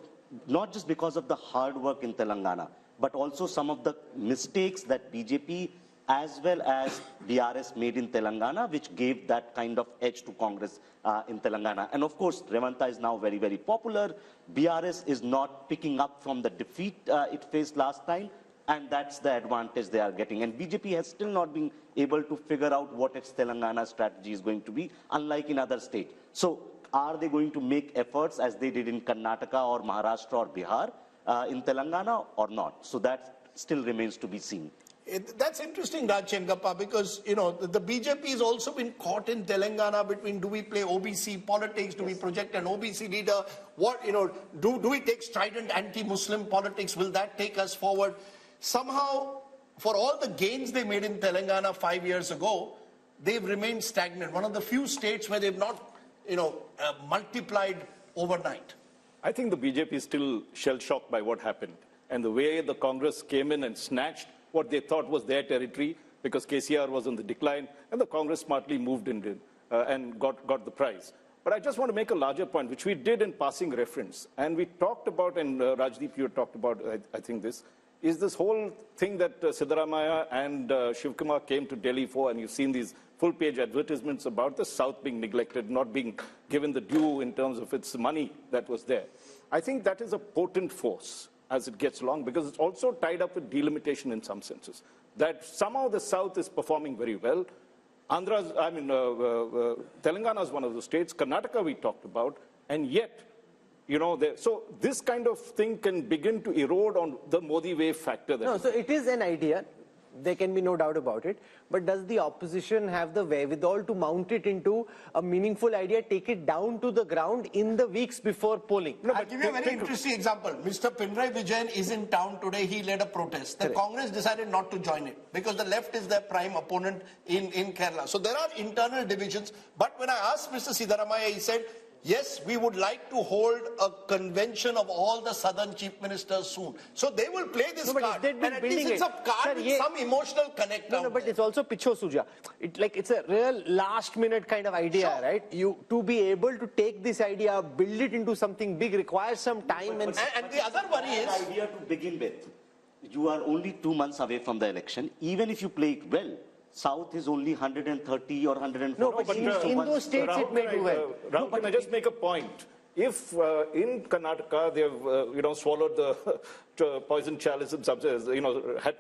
not just because of the hard work in Telangana, but also some of the mistakes that BJP as well as BRS made in Telangana, which gave that kind of edge to Congress in Telangana. And of course, Revanta is now very, very popular. BRS is not picking up from the defeat it faced last time, and that's the advantage they are getting. And BJP has still not been able to figure out what its Telangana strategy is going to be, unlike in other states. So are they going to make efforts as they did in Karnataka or Maharashtra or Bihar in Telangana or not? So that still remains to be seen. That's interesting, Raj Chengappa, because, the BJP has also been caught in Telangana between, do we play OBC politics, do we project an OBC leader, do we take strident anti-Muslim politics, will that take us forward? Somehow, for all the gains they made in Telangana 5 years ago, they've remained stagnant. One of the few states where they've not, multiplied overnight. I think the BJP is still shell-shocked by what happened. And the way the Congress came in and snatched what they thought was their territory, because KCR was on the decline, and the Congress smartly moved in and got the prize. But I just want to make a larger point, which we did in passing reference. And we talked about, and Rajdeep, you talked about, I think this, is this whole thing that Siddaramaiah and Shivkumar came to Delhi for, and you've seen these full-page advertisements about the South being neglected, not being given the due in terms of its money that was there. I think that is a potent force as it gets along, because it's also tied up with delimitation in some senses. That somehow the South is performing very well. Telangana is one of the states. Karnataka we talked about, and yet, so this kind of thing can begin to erode on the Modi wave factor. So it is an idea. There can be no doubt about it. But does the opposition have the wherewithal to mount it into a meaningful idea, take it down to the ground in the weeks before polling? I'll give you a very interesting example. Mr. Pinarayi Vijayan is in town today. He led a protest. The Congress decided not to join it because the left is their prime opponent in Kerala. So there are internal divisions. But when I asked Mr. Siddaramaiah, he said, yes, we would like to hold a convention of all the southern chief ministers soon. So they will play this card. And at least it's a card with some emotional connect. No, but it's also picho suja. It's a real last minute kind of idea, right? To be able to take this idea, build it into something big requires some time. And the other worry is... The idea to begin with, you are only 2 months away from the election. Even if you play it well, South is only 130 or 140. No, but in those states Rahul, it may do well. Rahul, can I just make a point? If in Karnataka they have, swallowed the poison chalice and had